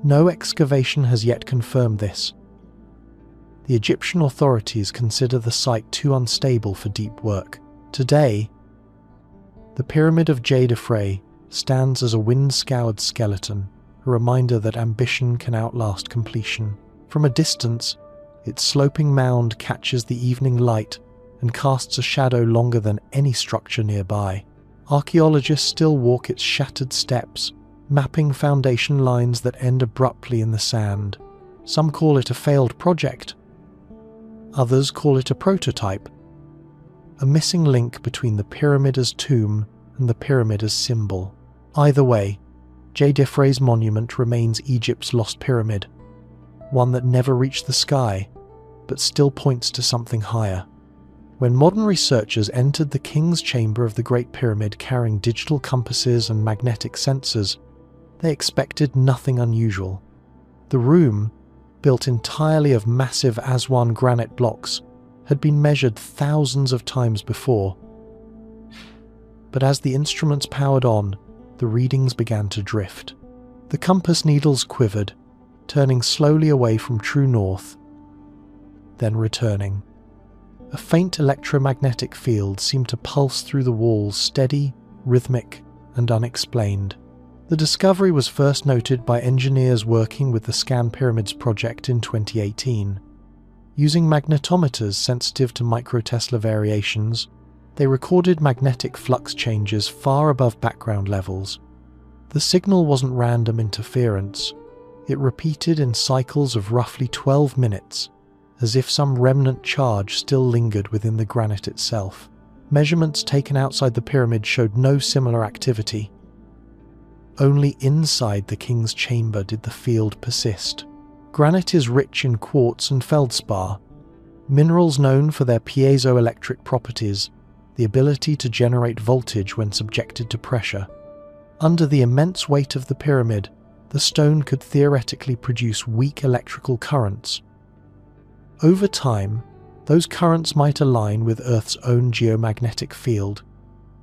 No excavation has yet confirmed this. The Egyptian authorities consider the site too unstable for deep work. Today, the Pyramid of Djedefre stands as a wind-scoured skeleton, a reminder that ambition can outlast completion. From a distance, its sloping mound catches the evening light and casts a shadow longer than any structure nearby. Archaeologists still walk its shattered steps, mapping foundation lines that end abruptly in the sand. Some call it a failed project. Others call it a prototype, a missing link between the pyramid as tomb and the pyramid as symbol. Either way, Djedefre's monument remains Egypt's lost pyramid, one that never reached the sky, but still points to something higher. When modern researchers entered the king's chamber of the Great Pyramid carrying digital compasses and magnetic sensors, they expected nothing unusual. The room, built entirely of massive Aswan granite blocks, had been measured thousands of times before. But as the instruments powered on, the readings began to drift. The compass needles quivered, turning slowly away from true north, then returning. A faint electromagnetic field seemed to pulse through the walls, steady, rhythmic, and unexplained. The discovery was first noted by engineers working with the Scan Pyramids project in 2018. Using magnetometers sensitive to microtesla variations, they recorded magnetic flux changes far above background levels. The signal wasn't random interference. It repeated in cycles of roughly 12 minutes, as if some remnant charge still lingered within the granite itself. Measurements taken outside the pyramid showed no similar activity. Only inside the king's chamber did the field persist. Granite is rich in quartz and feldspar, minerals known for their piezoelectric properties, the ability to generate voltage when subjected to pressure. Under the immense weight of the pyramid, the stone could theoretically produce weak electrical currents. Over time, those currents might align with Earth's own geomagnetic field,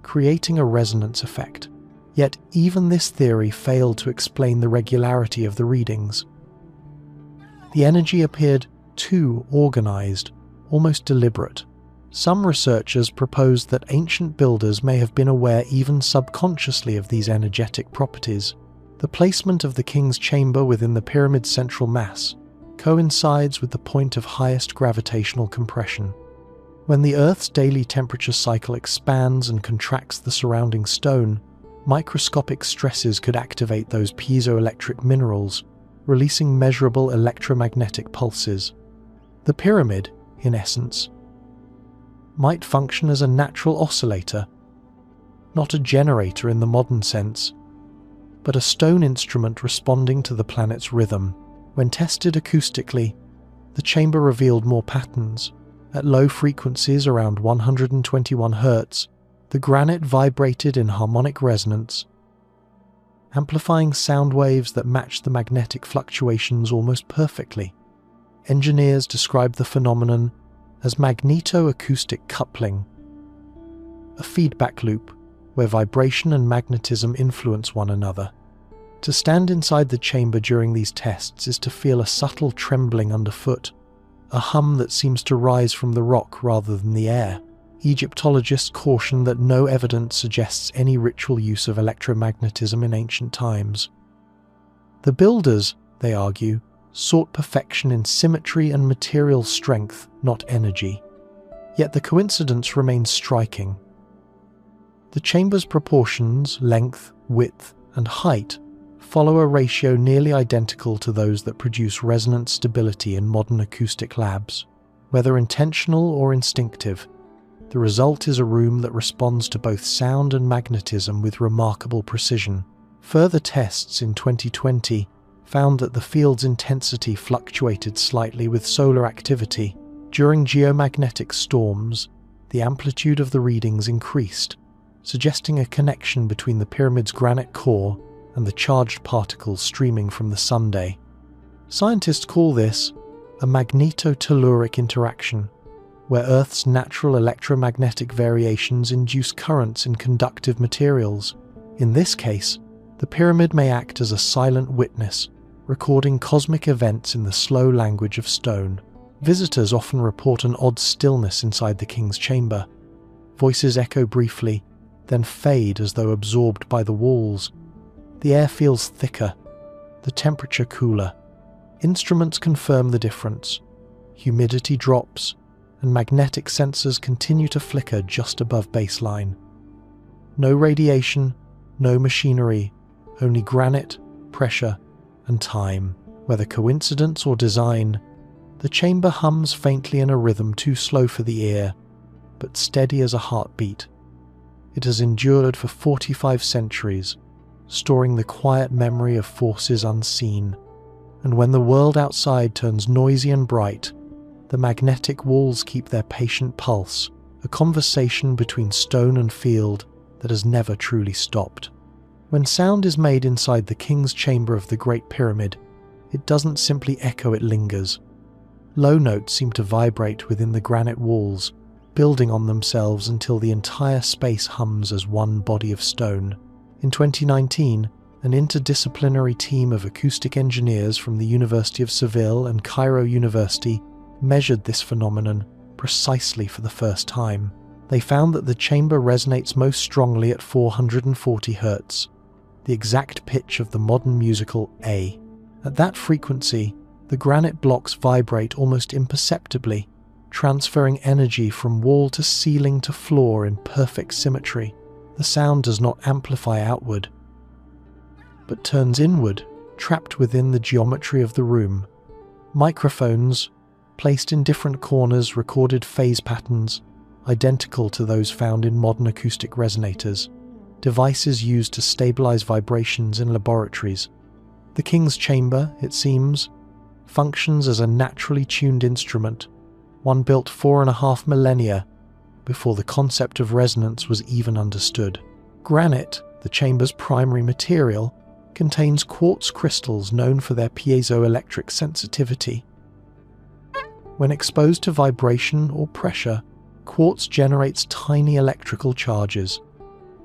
creating a resonance effect. Yet even this theory failed to explain the regularity of the readings. The energy appeared too organized, almost deliberate. Some researchers proposed that ancient builders may have been aware even subconsciously of these energetic properties. The placement of the king's chamber within the pyramid's central mass coincides with the point of highest gravitational compression. When the Earth's daily temperature cycle expands and contracts the surrounding stone, microscopic stresses could activate those piezoelectric minerals, releasing measurable electromagnetic pulses. The pyramid, in essence, might function as a natural oscillator, not a generator in the modern sense, but a stone instrument responding to the planet's rhythm. When tested acoustically, the chamber revealed more patterns. At low frequencies around 121 Hz, the granite vibrated in harmonic resonance, amplifying sound waves that matched the magnetic fluctuations almost perfectly. Engineers described the phenomenon as magneto-acoustic coupling, a feedback loop where vibration and magnetism influence one another. To stand inside the chamber during these tests is to feel a subtle trembling underfoot, a hum that seems to rise from the rock rather than the air. Egyptologists caution that no evidence suggests any ritual use of electromagnetism in ancient times. The builders, they argue, sought perfection in symmetry and material strength, not energy. Yet the coincidence remains striking. The chamber's proportions, length, width, and height follow a ratio nearly identical to those that produce resonant stability in modern acoustic labs. Whether intentional or instinctive, the result is a room that responds to both sound and magnetism with remarkable precision. Further tests in 2020 found that the field's intensity fluctuated slightly with solar activity. During geomagnetic storms, the amplitude of the readings increased, suggesting a connection between the pyramid's granite core and the charged particles streaming from the sunday. Scientists call this a magneto-telluric interaction, where Earth's natural electromagnetic variations induce currents in conductive materials. In this case, the pyramid may act as a silent witness, recording cosmic events in the slow language of stone. Visitors often report an odd stillness inside the king's chamber. Voices echo briefly, then fade as though absorbed by the walls. The air feels thicker, the temperature cooler. Instruments confirm the difference. Humidity drops, and magnetic sensors continue to flicker just above baseline. No radiation, no machinery, only granite, pressure, and time. Whether coincidence or design, the chamber hums faintly in a rhythm too slow for the ear, but steady as a heartbeat. It has endured for 45 centuries, storing the quiet memory of forces unseen. And when the world outside turns noisy and bright, the magnetic walls keep their patient pulse, a conversation between stone and field that has never truly stopped. When sound is made inside the king's chamber of the Great Pyramid, it doesn't simply echo, it lingers. Low notes seem to vibrate within the granite walls, building on themselves until the entire space hums as one body of stone. In 2019, an interdisciplinary team of acoustic engineers from the University of Seville and Cairo University measured this phenomenon precisely for the first time. They found that the chamber resonates most strongly at 440 Hz, the exact pitch of the modern musical A. At that frequency, the granite blocks vibrate almost imperceptibly, transferring energy from wall to ceiling to floor in perfect symmetry. The sound does not amplify outward, but turns inward, trapped within the geometry of the room. Microphones, placed in different corners, recorded phase patterns, identical to those found in modern acoustic resonators, devices used to stabilize vibrations in laboratories. The King's Chamber, it seems, functions as a naturally tuned instrument, one built 4.5 millennia before the concept of resonance was even understood. Granite, the chamber's primary material, contains quartz crystals known for their piezoelectric sensitivity. When exposed to vibration or pressure, quartz generates tiny electrical charges.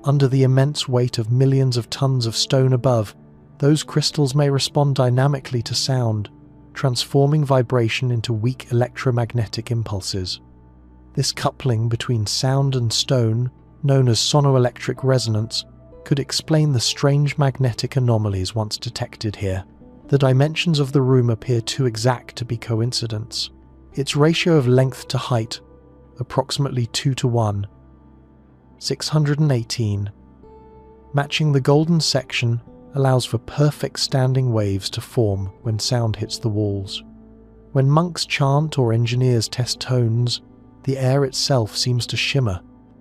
Under the immense weight of millions of tons of stone above, those crystals may respond dynamically to sound, transforming vibration into weak electromagnetic impulses. This coupling between sound and stone, known as sonoelectric resonance, could explain the strange magnetic anomalies once detected here. The dimensions of the room appear too exact to be coincidence. Its ratio of length to height, approximately 2:1, 618, matching the golden section, allows for perfect standing waves to form when sound hits the walls. When monks chant or engineers test tones, the air itself seems to shimmer.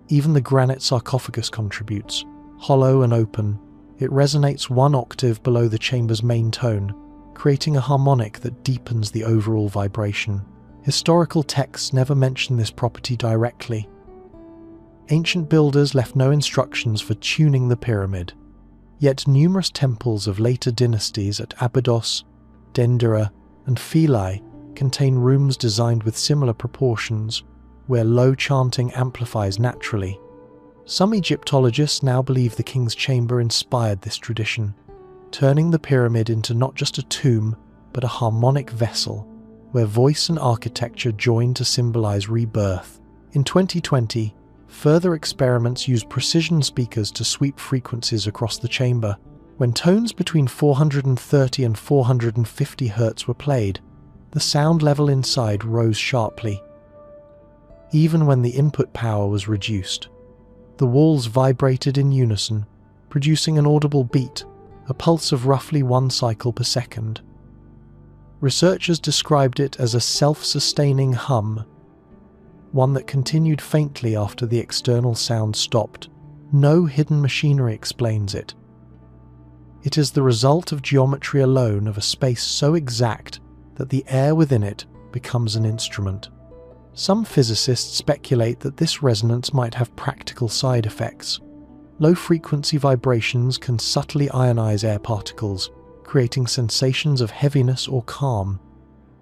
Even the granite sarcophagus contributes. Hollow and open, it resonates 1 octave below the chamber's main tone, creating a harmonic that deepens the overall vibration. Historical texts never mention this property directly. Ancient builders left no instructions for tuning the pyramid, yet numerous temples of later dynasties at Abydos, Dendera, and Philae contain rooms designed with similar proportions, where low chanting amplifies naturally. Some Egyptologists now believe the King's Chamber inspired this tradition, turning the pyramid into not just a tomb, but a harmonic vessel, where voice and architecture join to symbolize rebirth. In 2020, further experiments used precision speakers to sweep frequencies across the chamber. When tones between 430 and 450 Hz were played, the sound level inside rose sharply. Even when the input power was reduced, the walls vibrated in unison, producing an audible beat, a pulse of roughly 1 cycle per second. Researchers described it as a self-sustaining hum, one that continued faintly after the external sound stopped. No hidden machinery explains it. It is the result of geometry alone, of a space so exact that the air within it becomes an instrument. Some physicists speculate that this resonance might have practical side effects. Low-frequency vibrations can subtly ionize air particles, creating sensations of heaviness or calm.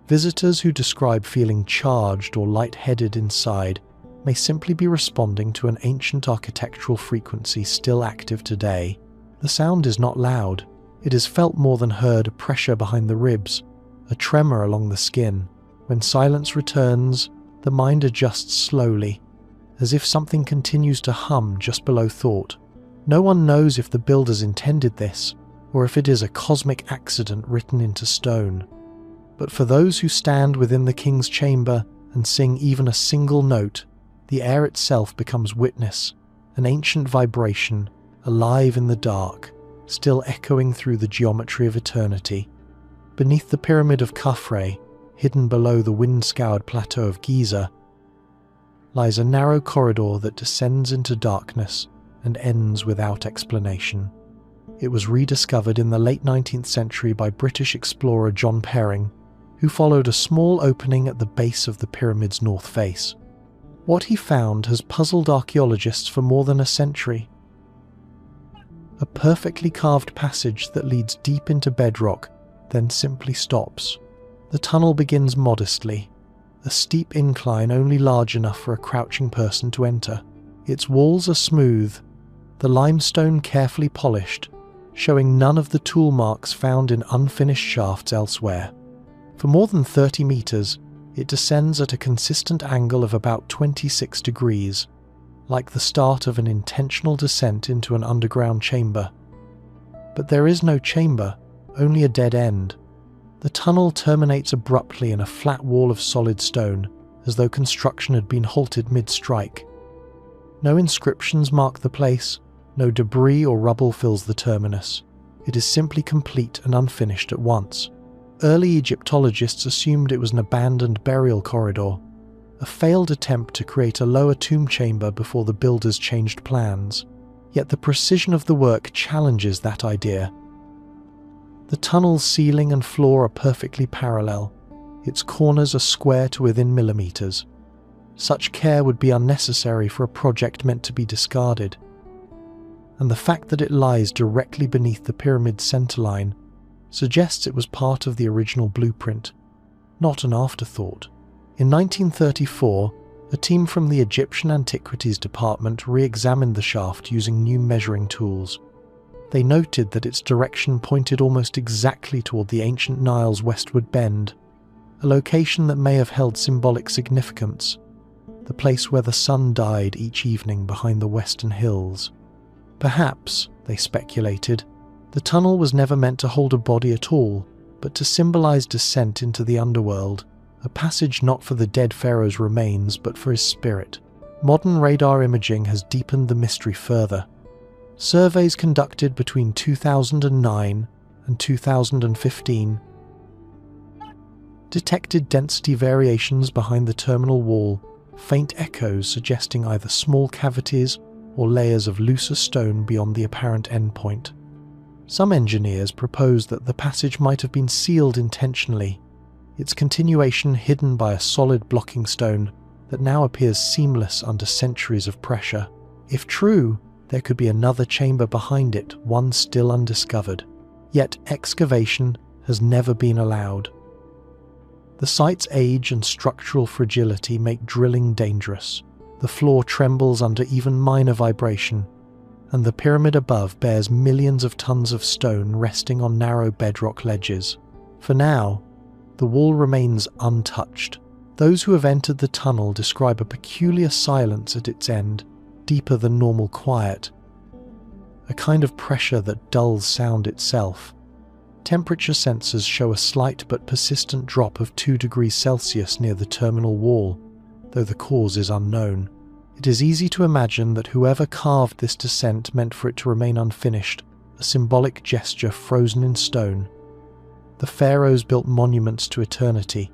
Visitors who describe feeling charged or lightheaded inside may simply be responding to an ancient architectural frequency still active today. The sound is not loud. It is felt more than heard: a pressure behind the ribs, a tremor along the skin. When silence returns, the mind adjusts slowly, as if something continues to hum just below thought. No one knows if the builders intended this, or if it is a cosmic accident written into stone. But for those who stand within the King's Chamber and sing even a single note, the air itself becomes witness, an ancient vibration, alive in the dark, still echoing through the geometry of eternity. Beneath the Pyramid of Khafre, hidden below the wind-scoured plateau of Giza, lies a narrow corridor that descends into darkness and ends without explanation. It was rediscovered in the late 19th century by British explorer John Perring, who followed a small opening at the base of the pyramid's north face. What he found has puzzled archaeologists for more than a century. A perfectly carved passage that leads deep into bedrock, then simply stops. The tunnel begins modestly, a steep incline only large enough for a crouching person to enter. Its walls are smooth, the limestone carefully polished, showing none of the tool marks found in unfinished shafts elsewhere. For more than 30 meters, it descends at a consistent angle of about 26 degrees, like the start of an intentional descent into an underground chamber. But there is no chamber, only a dead end. The tunnel terminates abruptly in a flat wall of solid stone, as though construction had been halted mid-strike. No inscriptions mark the place, no debris or rubble fills the terminus. It is simply complete and unfinished at once. Early Egyptologists assumed it was an abandoned burial corridor, a failed attempt to create a lower tomb chamber before the builders changed plans. Yet the precision of the work challenges that idea. The tunnel's ceiling and floor are perfectly parallel. Its corners are square to within millimeters. Such care would be unnecessary for a project meant to be discarded. And the fact that it lies directly beneath the pyramid's centerline suggests it was part of the original blueprint, not an afterthought. In 1934, a team from the Egyptian Antiquities Department re-examined the shaft using new measuring tools. They noted that its direction pointed almost exactly toward the ancient Nile's westward bend, a location that may have held symbolic significance, the place where the sun died each evening behind the western hills. Perhaps, they speculated, the tunnel was never meant to hold a body at all, but to symbolize descent into the underworld, a passage not for the dead pharaoh's remains but for his spirit. Modern radar imaging has deepened the mystery further. Surveys conducted between 2009 and 2015 detected density variations behind the terminal wall, faint echoes suggesting either small cavities or layers of looser stone beyond the apparent endpoint. Some engineers proposed that the passage might have been sealed intentionally, its continuation hidden by a solid blocking stone that now appears seamless under centuries of pressure. If true, there could be another chamber behind it, one still undiscovered. Yet excavation has never been allowed. The site's age and structural fragility make drilling dangerous. The floor trembles under even minor vibration, and the pyramid above bears millions of tons of stone resting on narrow bedrock ledges. For now, the wall remains untouched. Those who have entered the tunnel describe a peculiar silence at its end, deeper than normal quiet, a kind of pressure that dulls sound itself. Temperature sensors show a slight but persistent drop of 2 degrees Celsius near the terminal wall, though the cause is unknown. It is easy to imagine that whoever carved this descent meant for it to remain unfinished, a symbolic gesture frozen in stone. The pharaohs built monuments to eternity.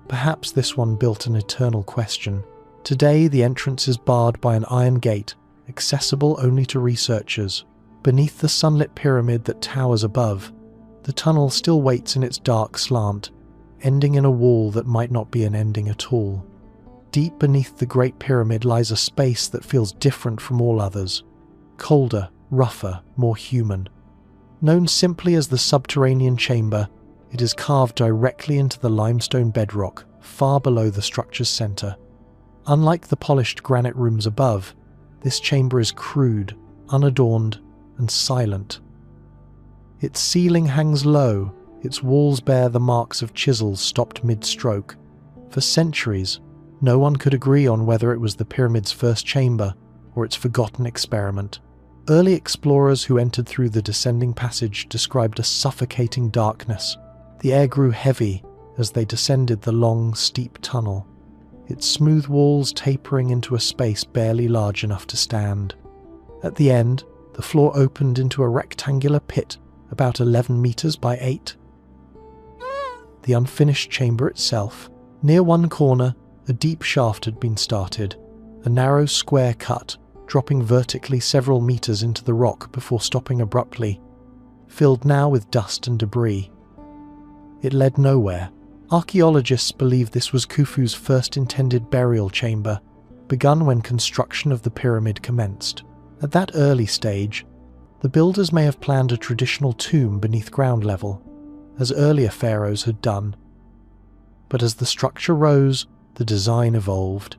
Perhaps this one built an eternal question. Today, the entrance is barred by an iron gate, accessible only to researchers. Beneath the sunlit pyramid that towers above, the tunnel still waits in its dark slant, ending in a wall that might not be an ending at all. Deep beneath the Great Pyramid lies a space that feels different from all others, colder, rougher, more human. Known simply as the subterranean chamber, it is carved directly into the limestone bedrock, far below the structure's center. Unlike the polished granite rooms above, this chamber is crude, unadorned, and silent. Its ceiling hangs low, its walls bear the marks of chisels stopped mid-stroke. For centuries, no one could agree on whether it was the pyramid's first chamber or its forgotten experiment. Early explorers who entered through the descending passage described a suffocating darkness. The air grew heavy as they descended the long, steep tunnel, its smooth walls tapering into a space barely large enough to stand. At the end, the floor opened into a rectangular pit about 11 meters by 8. The unfinished chamber itself. Near one corner, a deep shaft had been started, a narrow square cut, dropping vertically several meters into the rock before stopping abruptly, filled now with dust and debris. It led nowhere. Archaeologists believe this was Khufu's first intended burial chamber, begun when construction of the pyramid commenced. At that early stage, the builders may have planned a traditional tomb beneath ground level, as earlier pharaohs had done. But as the structure rose, the design evolved.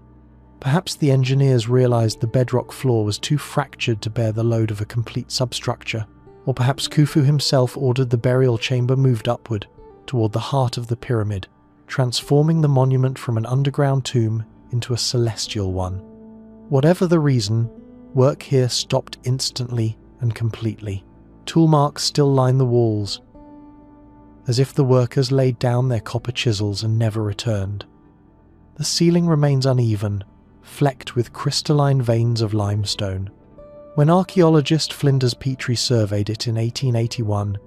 Perhaps the engineers realized the bedrock floor was too fractured to bear the load of a complete substructure. Or perhaps Khufu himself ordered the burial chamber moved upward toward the heart of the pyramid, transforming the monument from an underground tomb into a celestial one. Whatever the reason, work here stopped instantly and completely. Tool marks still line the walls, as if the workers laid down their copper chisels and never returned. The ceiling remains uneven, flecked with crystalline veins of limestone. When archaeologist Flinders Petrie surveyed it in 1881,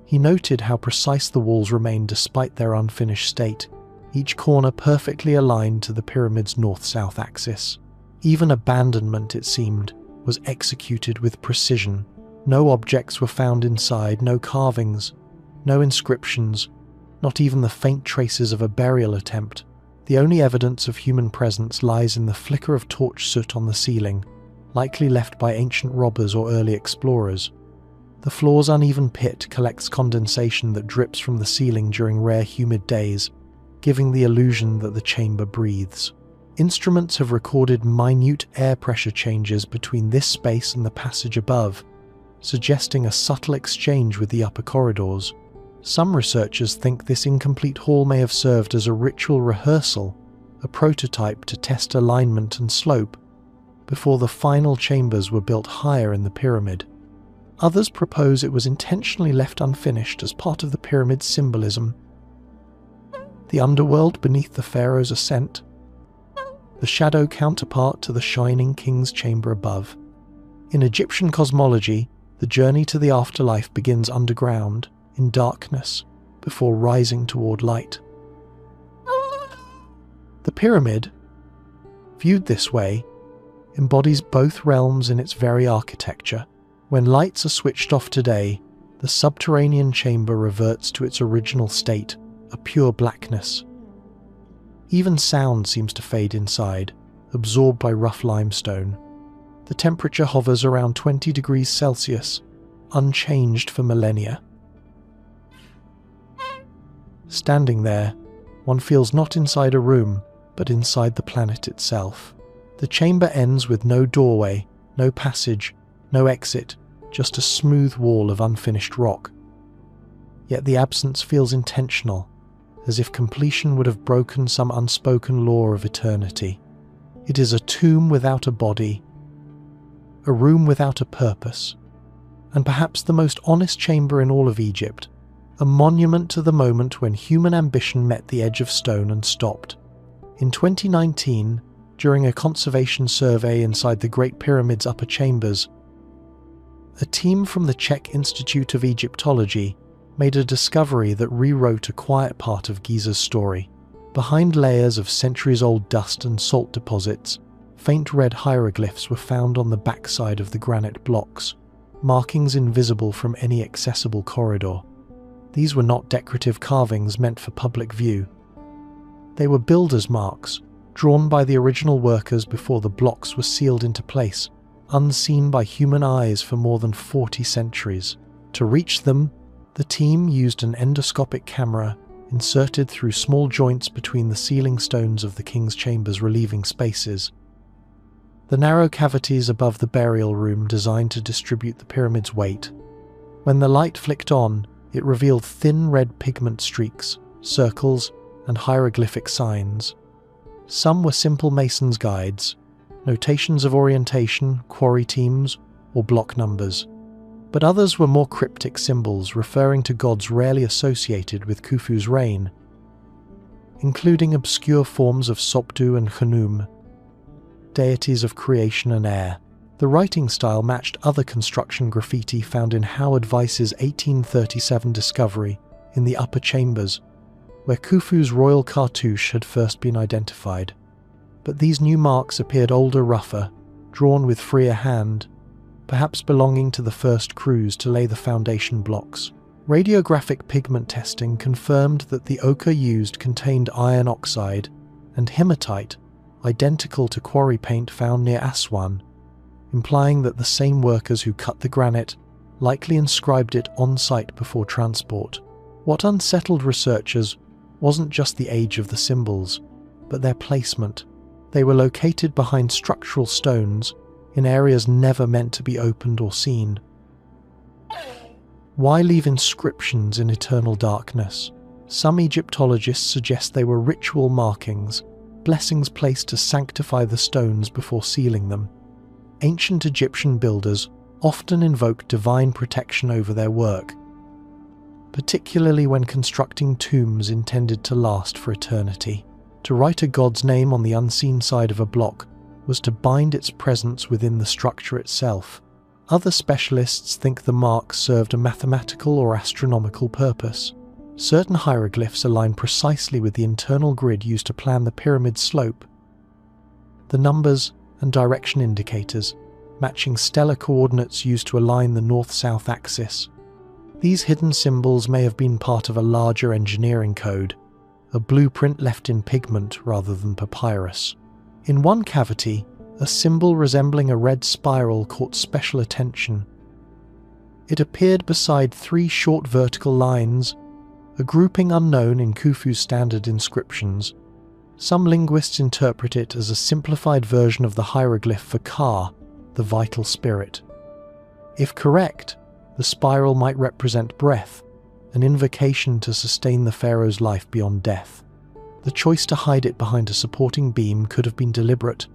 he noted how precise the walls remained despite their unfinished state, each corner perfectly aligned to the pyramid's north-south axis. Even abandonment, it seemed, was executed with precision. No objects were found inside, no carvings, no inscriptions, not even the faint traces of a burial attempt. The only evidence of human presence lies in the flicker of torch soot on the ceiling, likely left by ancient robbers or early explorers. The floor's uneven pit collects condensation that drips from the ceiling during rare humid days, giving the illusion that the chamber breathes. Instruments have recorded minute air pressure changes between this space and the passage above, suggesting a subtle exchange with the upper corridors. Some researchers think this incomplete hall may have served as a ritual rehearsal, a prototype to test alignment and slope, before the final chambers were built higher in the pyramid. Others propose it was intentionally left unfinished as part of the pyramid's symbolism. The underworld beneath the pharaoh's ascent, the shadow counterpart to the shining king's chamber above. In Egyptian cosmology, the journey to the afterlife begins underground, in darkness, before rising toward light. The pyramid, viewed this way, embodies both realms in its very architecture. When lights are switched off today, the subterranean chamber reverts to its original state, a pure blackness. Even sound seems to fade inside, absorbed by rough limestone. The temperature hovers around 20 degrees Celsius, unchanged for millennia. Standing there, one feels not inside a room, but inside the planet itself. The chamber ends with no doorway, no passage, no exit, just a smooth wall of unfinished rock. Yet the absence feels intentional, as if completion would have broken some unspoken law of eternity. It is a tomb without a body, a room without a purpose, and perhaps the most honest chamber in all of Egypt, a monument to the moment when human ambition met the edge of stone and stopped. In 2019, during a conservation survey inside the Great Pyramid's upper chambers, a team from the Czech Institute of Egyptology made a discovery that rewrote a quiet part of Giza's story. Behind layers of centuries-old dust and salt deposits, faint red hieroglyphs were found on the backside of the granite blocks, markings invisible from any accessible corridor. These were not decorative carvings meant for public view. They were builders' marks, drawn by the original workers before the blocks were sealed into place, unseen by human eyes for more than 40 centuries. To reach them, the team used an endoscopic camera inserted through small joints between the ceiling stones of the king's chambers, relieving spaces. The narrow cavities above the burial room designed to distribute the pyramid's weight. When the light flicked on, it revealed thin red pigment streaks, circles, and hieroglyphic signs. Some were simple mason's guides, notations of orientation, quarry teams, or block numbers. But others were more cryptic symbols referring to gods rarely associated with Khufu's reign, including obscure forms of Sopdu and Khnum, deities of creation and air. The writing style matched other construction graffiti found in Howard Weiss's 1837 discovery in the upper chambers, where Khufu's royal cartouche had first been identified. But these new marks appeared older, rougher, drawn with freer hand, perhaps belonging to the first crews to lay the foundation blocks. Radiographic pigment testing confirmed that the ochre used contained iron oxide and hematite, identical to quarry paint found near Aswan, implying that the same workers who cut the granite likely inscribed it on-site before transport. What unsettled researchers wasn't just the age of the symbols, but their placement. They were located behind structural stones in areas never meant to be opened or seen. Why leave inscriptions in eternal darkness? Some Egyptologists suggest they were ritual markings, blessings placed to sanctify the stones before sealing them. Ancient Egyptian builders often invoke divine protection over their work, particularly when constructing tombs intended to last for eternity. To write a god's name on the unseen side of a block was to bind its presence within the structure itself. Other specialists think the mark served a mathematical or astronomical purpose. Certain hieroglyphs align precisely with the internal grid used to plan the pyramid's slope. The numbers and direction indicators matching stellar coordinates used to align the north-south axis. These hidden symbols may have been part of a larger engineering code, a blueprint left in pigment rather than papyrus. In one cavity, a symbol resembling a red spiral caught special attention. It appeared beside 3 short vertical lines, a grouping unknown in Khufu's standard inscriptions. Some linguists interpret it as a simplified version of the hieroglyph for Ka, the vital spirit. If correct, the spiral might represent breath, an invocation to sustain the pharaoh's life beyond death. The choice to hide it behind a supporting beam could have been deliberate,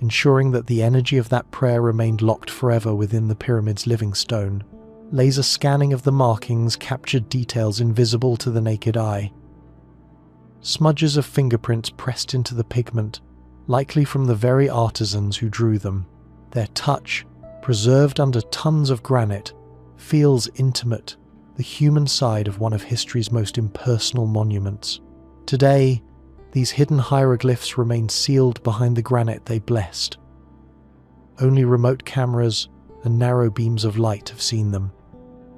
ensuring that the energy of that prayer remained locked forever within the pyramid's living stone. Laser scanning of the markings captured details invisible to the naked eye. Smudges of fingerprints pressed into the pigment, likely from the very artisans who drew them. Their touch, preserved under tons of granite, feels intimate, the human side of one of history's most impersonal monuments. Today, these hidden hieroglyphs remain sealed behind the granite they blessed. Only remote cameras and narrow beams of light have seen them.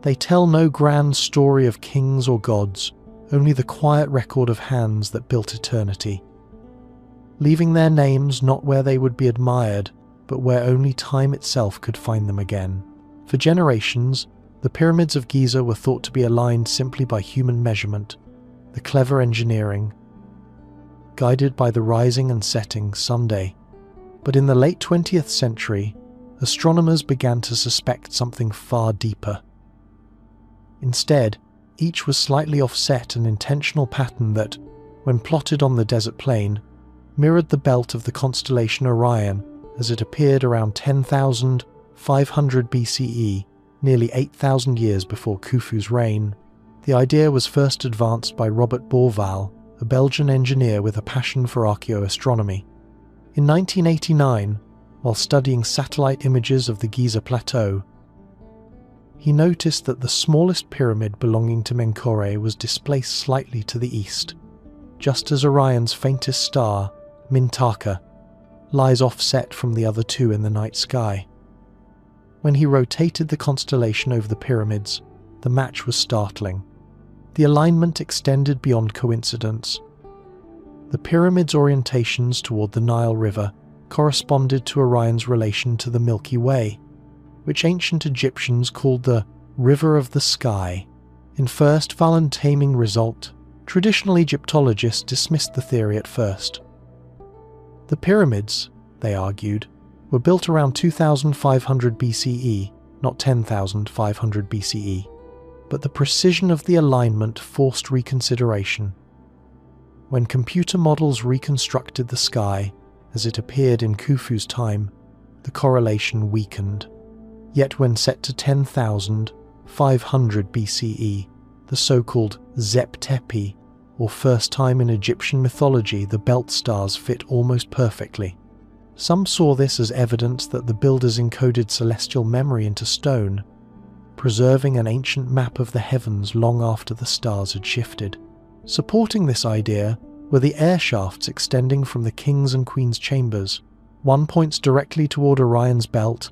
They tell no grand story of kings or gods, only the quiet record of hands that built eternity, leaving their names not where they would be admired, but where only time itself could find them again. For generations, the pyramids of Giza were thought to be aligned simply by human measurement, the clever engineering, guided by the rising and setting Sunday. But in the late 20th century, astronomers began to suspect something far deeper. Instead, each was slightly offset, an intentional pattern that, when plotted on the desert plain, mirrored the belt of the constellation Orion as it appeared around 10,500 BCE, nearly 8,000 years before Khufu's reign. The idea was first advanced by Robert Borval, a Belgian engineer with a passion for archaeoastronomy. In 1989, while studying satellite images of the Giza Plateau, he noticed that the smallest pyramid belonging to Menkore was displaced slightly to the east, just as Orion's faintest star, Mintaka, lies offset from the other two in the night sky. When he rotated the constellation over the pyramids, the match was startling. The alignment extended beyond coincidence. The pyramid's orientations toward the Nile River corresponded to Orion's relation to the Milky Way, which ancient Egyptians called the River of the Sky. In first Valentaming result, traditional Egyptologists dismissed the theory at first. The pyramids, they argued, were built around 2500 BCE, not 10,500 BCE, but the precision of the alignment forced reconsideration. When computer models reconstructed the sky as it appeared in Khufu's time, the correlation weakened. Yet when set to 10,500 BCE, the so-called Zep Tepi, or first time in Egyptian mythology, the belt stars fit almost perfectly. Some saw this as evidence that the builders encoded celestial memory into stone, preserving an ancient map of the heavens long after the stars had shifted. Supporting this idea were the air shafts extending from the king's and queen's chambers. One points directly toward Orion's belt,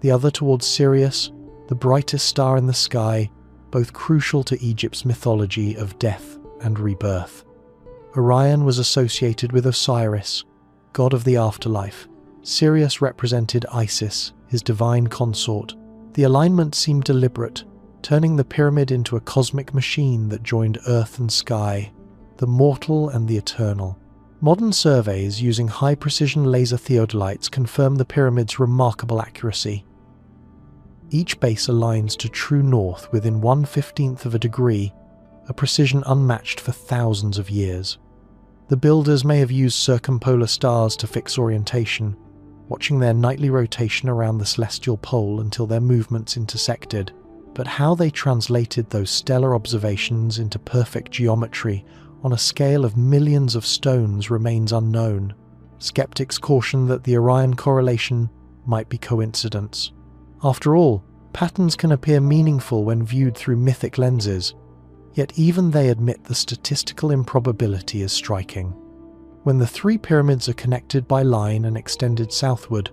the other towards Sirius, the brightest star in the sky, both crucial to Egypt's mythology of death and rebirth. Orion was associated with Osiris, god of the afterlife. Sirius represented Isis, his divine consort. The alignment seemed deliberate, turning the pyramid into a cosmic machine that joined earth and sky, the mortal and the eternal. Modern surveys using high-precision laser theodolites confirm the pyramid's remarkable accuracy. Each base aligns to true north within 1/15 of a degree, a precision unmatched for thousands of years. The builders may have used circumpolar stars to fix orientation, watching their nightly rotation around the celestial pole until their movements intersected. But how they translated those stellar observations into perfect geometry on a scale of millions of stones remains unknown. Skeptics caution that the Orion correlation might be coincidence. After all, patterns can appear meaningful when viewed through mythic lenses, yet even they admit the statistical improbability is striking. When the three pyramids are connected by line and extended southward,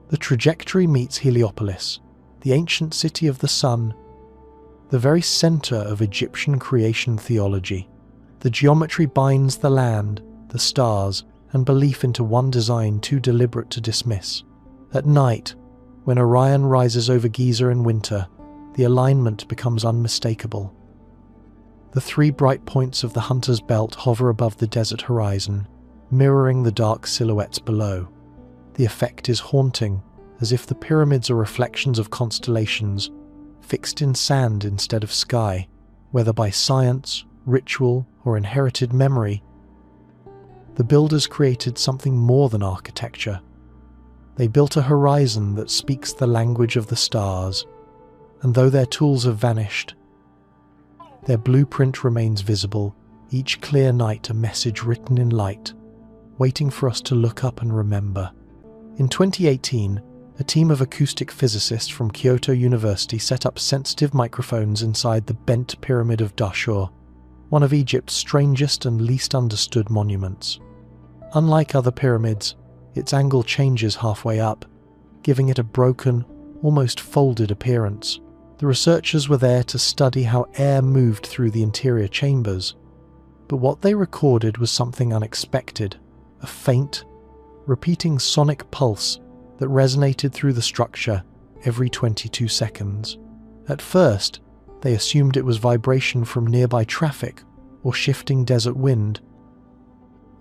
the trajectory meets Heliopolis, the ancient city of the sun, the very center of Egyptian creation theology. The geometry binds the land, the stars, and belief into one design too deliberate to dismiss. At night, when Orion rises over Giza in winter, the alignment becomes unmistakable. The three bright points of the Hunter's Belt hover above the desert horizon, mirroring the dark silhouettes below. The effect is haunting, as if the pyramids are reflections of constellations, fixed in sand instead of sky. Whether by science, ritual, or inherited memory, the builders created something more than architecture. They built a horizon that speaks the language of the stars, and though their tools have vanished, their blueprint remains visible, each clear night a message written in light, waiting for us to look up and remember. In 2018, a team of acoustic physicists from Kyoto University set up sensitive microphones inside the Bent Pyramid of Dashur, one of Egypt's strangest and least understood monuments. Unlike other pyramids, its angle changes halfway up, giving it a broken, almost folded appearance. The researchers were there to study how air moved through the interior chambers, but what they recorded was something unexpected, a faint, repeating sonic pulse that resonated through the structure every 22 seconds. At first, they assumed it was vibration from nearby traffic or shifting desert wind.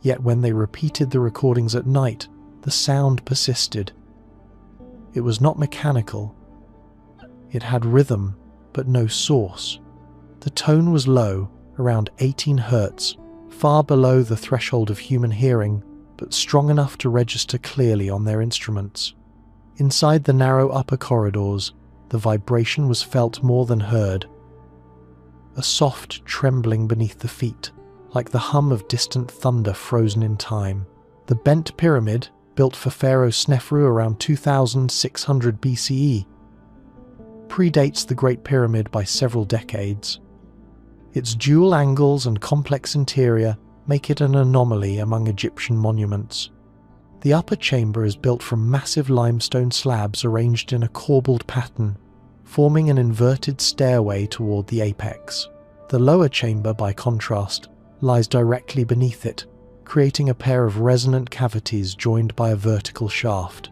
Yet when they repeated the recordings at night, the sound persisted. It was not mechanical. It had rhythm, but no source. The tone was low, around 18 Hz, far below the threshold of human hearing, but strong enough to register clearly on their instruments. Inside the narrow upper corridors, the vibration was felt more than heard. A soft trembling beneath the feet, like the hum of distant thunder frozen in time. The Bent Pyramid, built for Pharaoh Snefru around 2600 BCE, predates the Great Pyramid by several decades. Its dual angles and complex interior make it an anomaly among Egyptian monuments. The upper chamber is built from massive limestone slabs arranged in a corbelled pattern, forming an inverted stairway toward the apex. The lower chamber, by contrast, lies directly beneath it, creating a pair of resonant cavities joined by a vertical shaft.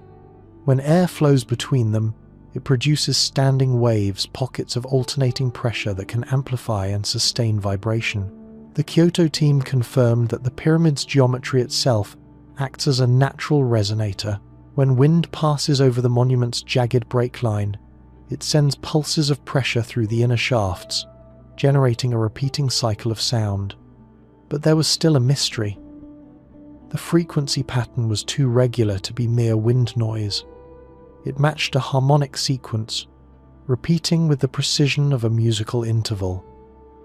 When air flows between them, it produces standing waves, pockets of alternating pressure that can amplify and sustain vibration. The Kyoto team confirmed that the pyramid's geometry itself acts as a natural resonator. When wind passes over the monument's jagged break line, it sends pulses of pressure through the inner shafts, generating a repeating cycle of sound. But there was still a mystery. The frequency pattern was too regular to be mere wind noise. It matched a harmonic sequence, repeating with the precision of a musical interval.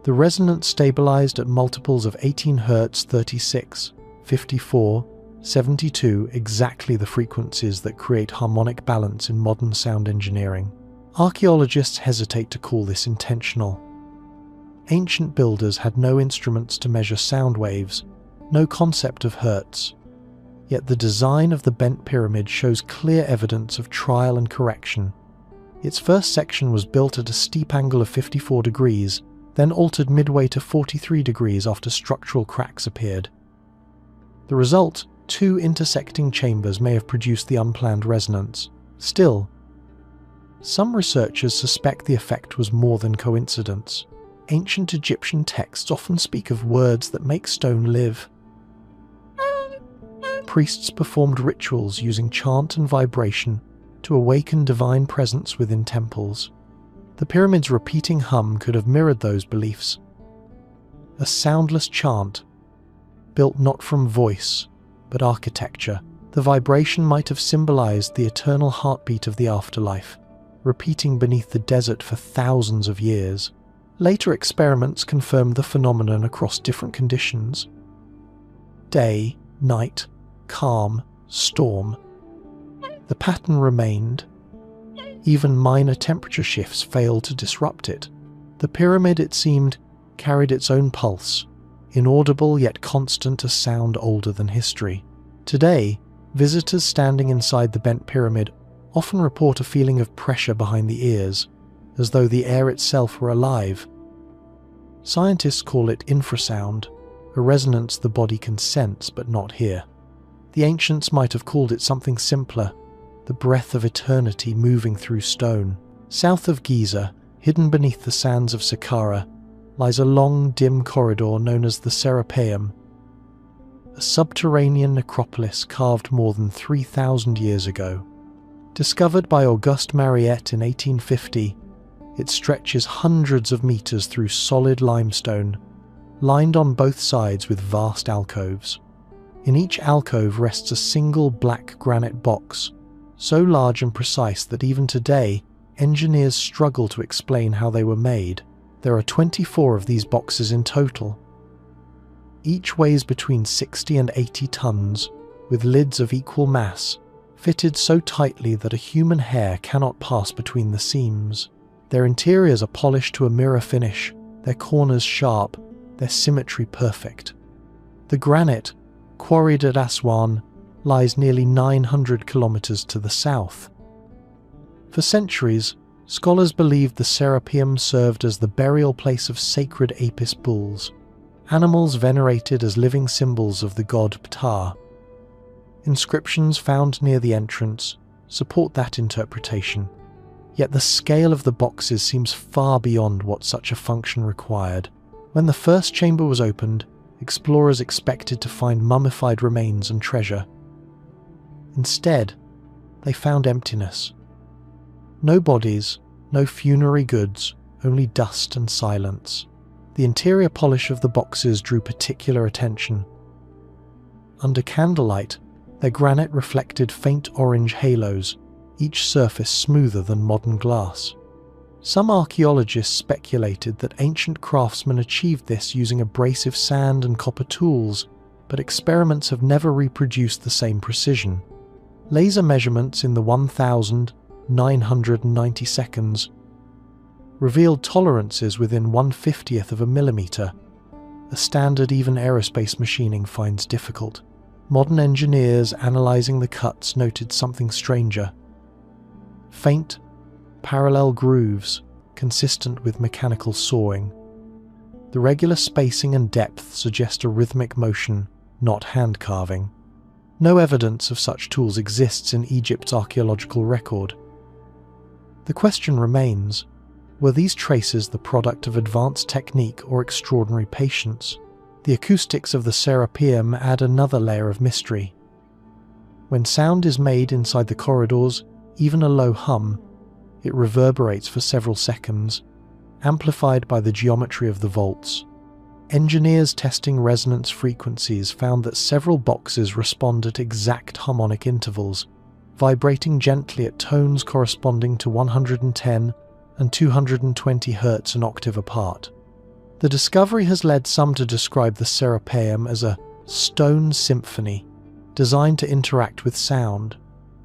The resonance stabilized at multiples of 18 Hz, 36, 54, 72, exactly the frequencies that create harmonic balance in modern sound engineering. Archaeologists hesitate to call this intentional. Ancient builders had no instruments to measure sound waves, no concept of hertz. Yet the design of the Bent Pyramid shows clear evidence of trial and correction. Its first section was built at a steep angle of 54 degrees, then altered midway to 43 degrees after structural cracks appeared. The result, two intersecting chambers, may have produced the unplanned resonance. Still, some researchers suspect the effect was more than coincidence. Ancient Egyptian texts often speak of words that make stone live. Priests performed rituals using chant and vibration, to awaken divine presence within temples. The pyramid's repeating hum could have mirrored those beliefs. A soundless chant, built not from voice, but architecture. The vibration might have symbolized the eternal heartbeat of the afterlife, repeating beneath the desert for thousands of years. Later experiments confirmed the phenomenon across different conditions: day, night, calm, storm. The pattern remained. Even minor temperature shifts failed to disrupt it. The pyramid, it seemed, carried its own pulse, inaudible yet constant, a sound older than history. Today, visitors standing inside the bent pyramid often report a feeling of pressure behind the ears, as though the air itself were alive. Scientists call it infrasound, a resonance the body can sense but not hear. The ancients might have called it something simpler: the breath of eternity moving through stone. South of Giza, hidden beneath the sands of Saqqara, lies a long, dim corridor known as the Serapeum, a subterranean necropolis carved more than 3,000 years ago. Discovered by Auguste Mariette in 1850, it stretches hundreds of meters through solid limestone, lined on both sides with vast alcoves. In each alcove rests a single black granite box, so large and precise that even today, engineers struggle to explain how they were made. There are 24 of these boxes in total. Each weighs between 60 and 80 tons, with lids of equal mass, fitted so tightly that a human hair cannot pass between the seams. Their interiors are polished to a mirror finish, their corners sharp, their symmetry perfect. The granite, quarried at Aswan, lies nearly 900 kilometers to the south. For centuries, scholars believed the Serapeum served as the burial place of sacred Apis bulls, animals venerated as living symbols of the god Ptah. Inscriptions found near the entrance support that interpretation, yet the scale of the boxes seems far beyond what such a function required. When the first chamber was opened, explorers expected to find mummified remains and treasure. Instead, they found emptiness. No bodies, no funerary goods, only dust and silence. The interior polish of the boxes drew particular attention. Under candlelight, their granite reflected faint orange halos, each surface smoother than modern glass. Some archaeologists speculated that ancient craftsmen achieved this using abrasive sand and copper tools, but experiments have never reproduced the same precision. Laser measurements in the 1,990 seconds revealed tolerances within 1/50th of a millimeter, a standard even aerospace machining finds difficult. Modern engineers analyzing the cuts noted something stranger: faint, parallel grooves consistent with mechanical sawing. The regular spacing and depth suggest a rhythmic motion, not hand carving. No evidence of such tools exists in Egypt's archaeological record. The question remains, were these traces the product of advanced technique or extraordinary patience? The acoustics of the Serapeum add another layer of mystery. When sound is made inside the corridors, even a low hum, it reverberates for several seconds, amplified by the geometry of the vaults. Engineers testing resonance frequencies found that several boxes respond at exact harmonic intervals, vibrating gently at tones corresponding to 110 and 220 Hz an octave apart. The discovery has led some to describe the Serapeum as a stone symphony, designed to interact with sound.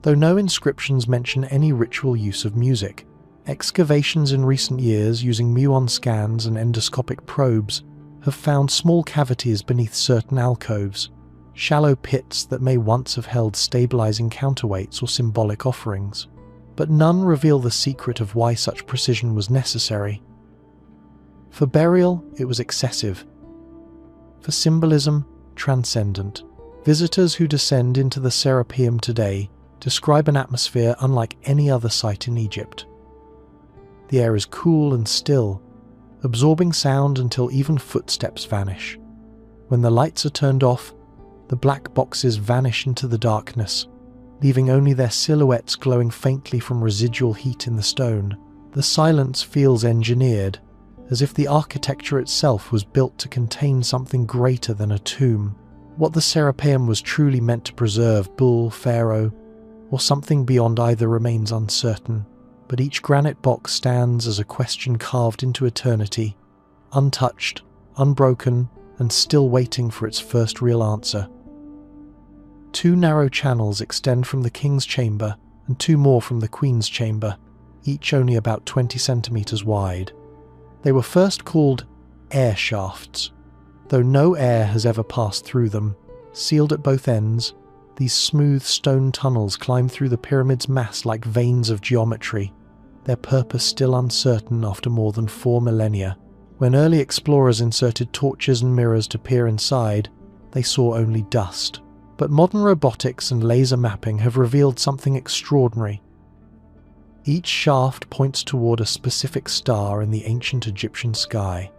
Though no inscriptions mention any ritual use of music, excavations in recent years using muon scans and endoscopic probes have found small cavities beneath certain alcoves, shallow pits that may once have held stabilizing counterweights or symbolic offerings. But none reveal the secret of why such precision was necessary. For burial, it was excessive. For symbolism, transcendent. Visitors who descend into the Serapeum today describe an atmosphere unlike any other site in Egypt. The air is cool and still, absorbing sound until even footsteps vanish. When the lights are turned off, the black boxes vanish into the darkness, leaving only their silhouettes glowing faintly from residual heat in the stone. The silence feels engineered, as if the architecture itself was built to contain something greater than a tomb. What the Serapeum was truly meant to preserve, bull, pharaoh, or something beyond either, remains uncertain. But each granite box stands as a question carved into eternity, untouched, unbroken, and still waiting for its first real answer. 2 narrow channels extend from the king's chamber and 2 more from the queen's chamber, each only about 20 centimeters wide. They were first called air shafts, though no air has ever passed through them. Sealed at both ends, these smooth stone tunnels climb through the pyramid's mass like veins of geometry, their purpose still uncertain after more than 4 millennia. When early explorers inserted torches and mirrors to peer inside, they saw only dust. But modern robotics and laser mapping have revealed something extraordinary. Each shaft points toward a specific star in the ancient Egyptian sky.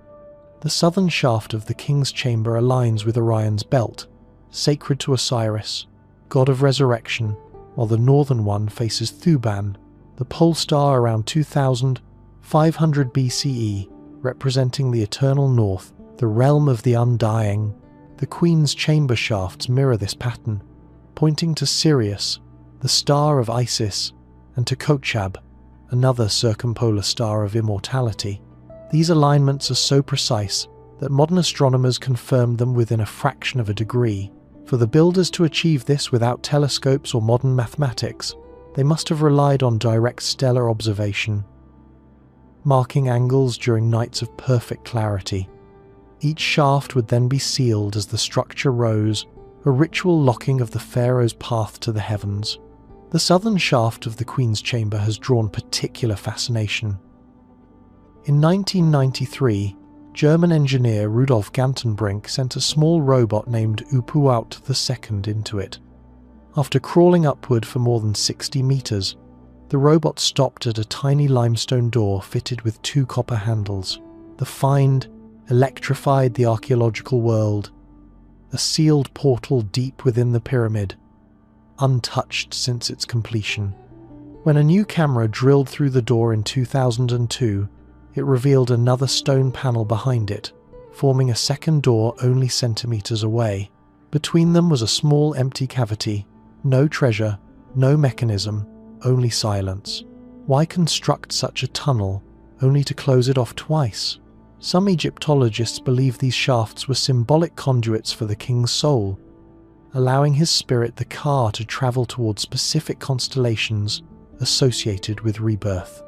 The southern shaft of the king's chamber aligns with Orion's belt, sacred to Osiris, god of resurrection, while the northern one faces Thuban, the pole star around 2500 BCE, representing the eternal north, the realm of the undying. The queen's chamber shafts mirror this pattern, pointing to Sirius, the star of Isis, and to Kochab, another circumpolar star of immortality. These alignments are so precise that modern astronomers confirmed them within a fraction of a degree. For the builders to achieve this without telescopes or modern mathematics, they must have relied on direct stellar observation, marking angles during nights of perfect clarity. Each shaft would then be sealed as the structure rose, a ritual locking of the pharaoh's path to the heavens. The southern shaft of the queen's chamber has drawn particular fascination. In 1993, German engineer Rudolf Gantenbrink sent a small robot named Upuaut II into it. After crawling upward for more than 60 meters, the robot stopped at a tiny limestone door fitted with 2 copper handles. The find electrified the archaeological world, a sealed portal deep within the pyramid, untouched since its completion. When a new camera drilled through the door in 2002, it revealed another stone panel behind it, forming a second door only centimeters away. Between them was a small empty cavity, no treasure, no mechanism, only silence. Why construct such a tunnel only to close it off twice? Some Egyptologists believe these shafts were symbolic conduits for the king's soul, allowing his spirit the car to travel towards specific constellations associated with rebirth.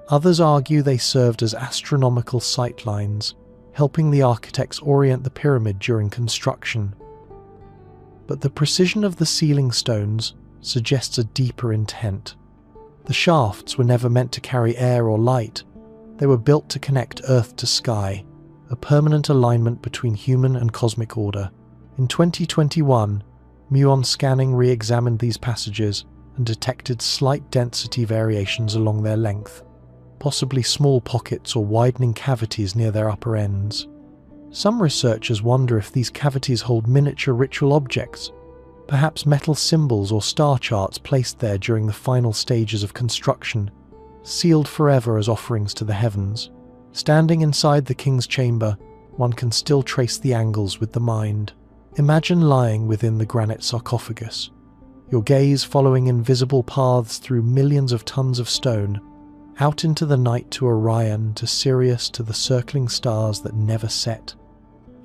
Others argue they served as astronomical sightlines, helping the architects orient the pyramid during construction. But the precision of the sealing stones suggests a deeper intent. The shafts were never meant to carry air or light. They were built to connect Earth to sky, a permanent alignment between human and cosmic order. In 2021, muon scanning re-examined these passages and detected slight density variations along their length, possibly small pockets or widening cavities near their upper ends. Some researchers wonder if these cavities hold miniature ritual objects, perhaps metal symbols or star charts placed there during the final stages of construction, sealed forever as offerings to the heavens. Standing inside the king's chamber, one can still trace the angles with the mind. Imagine lying within the granite sarcophagus, your gaze following invisible paths through millions of tons of stone, out into the night to Orion, to Sirius, to the circling stars that never set.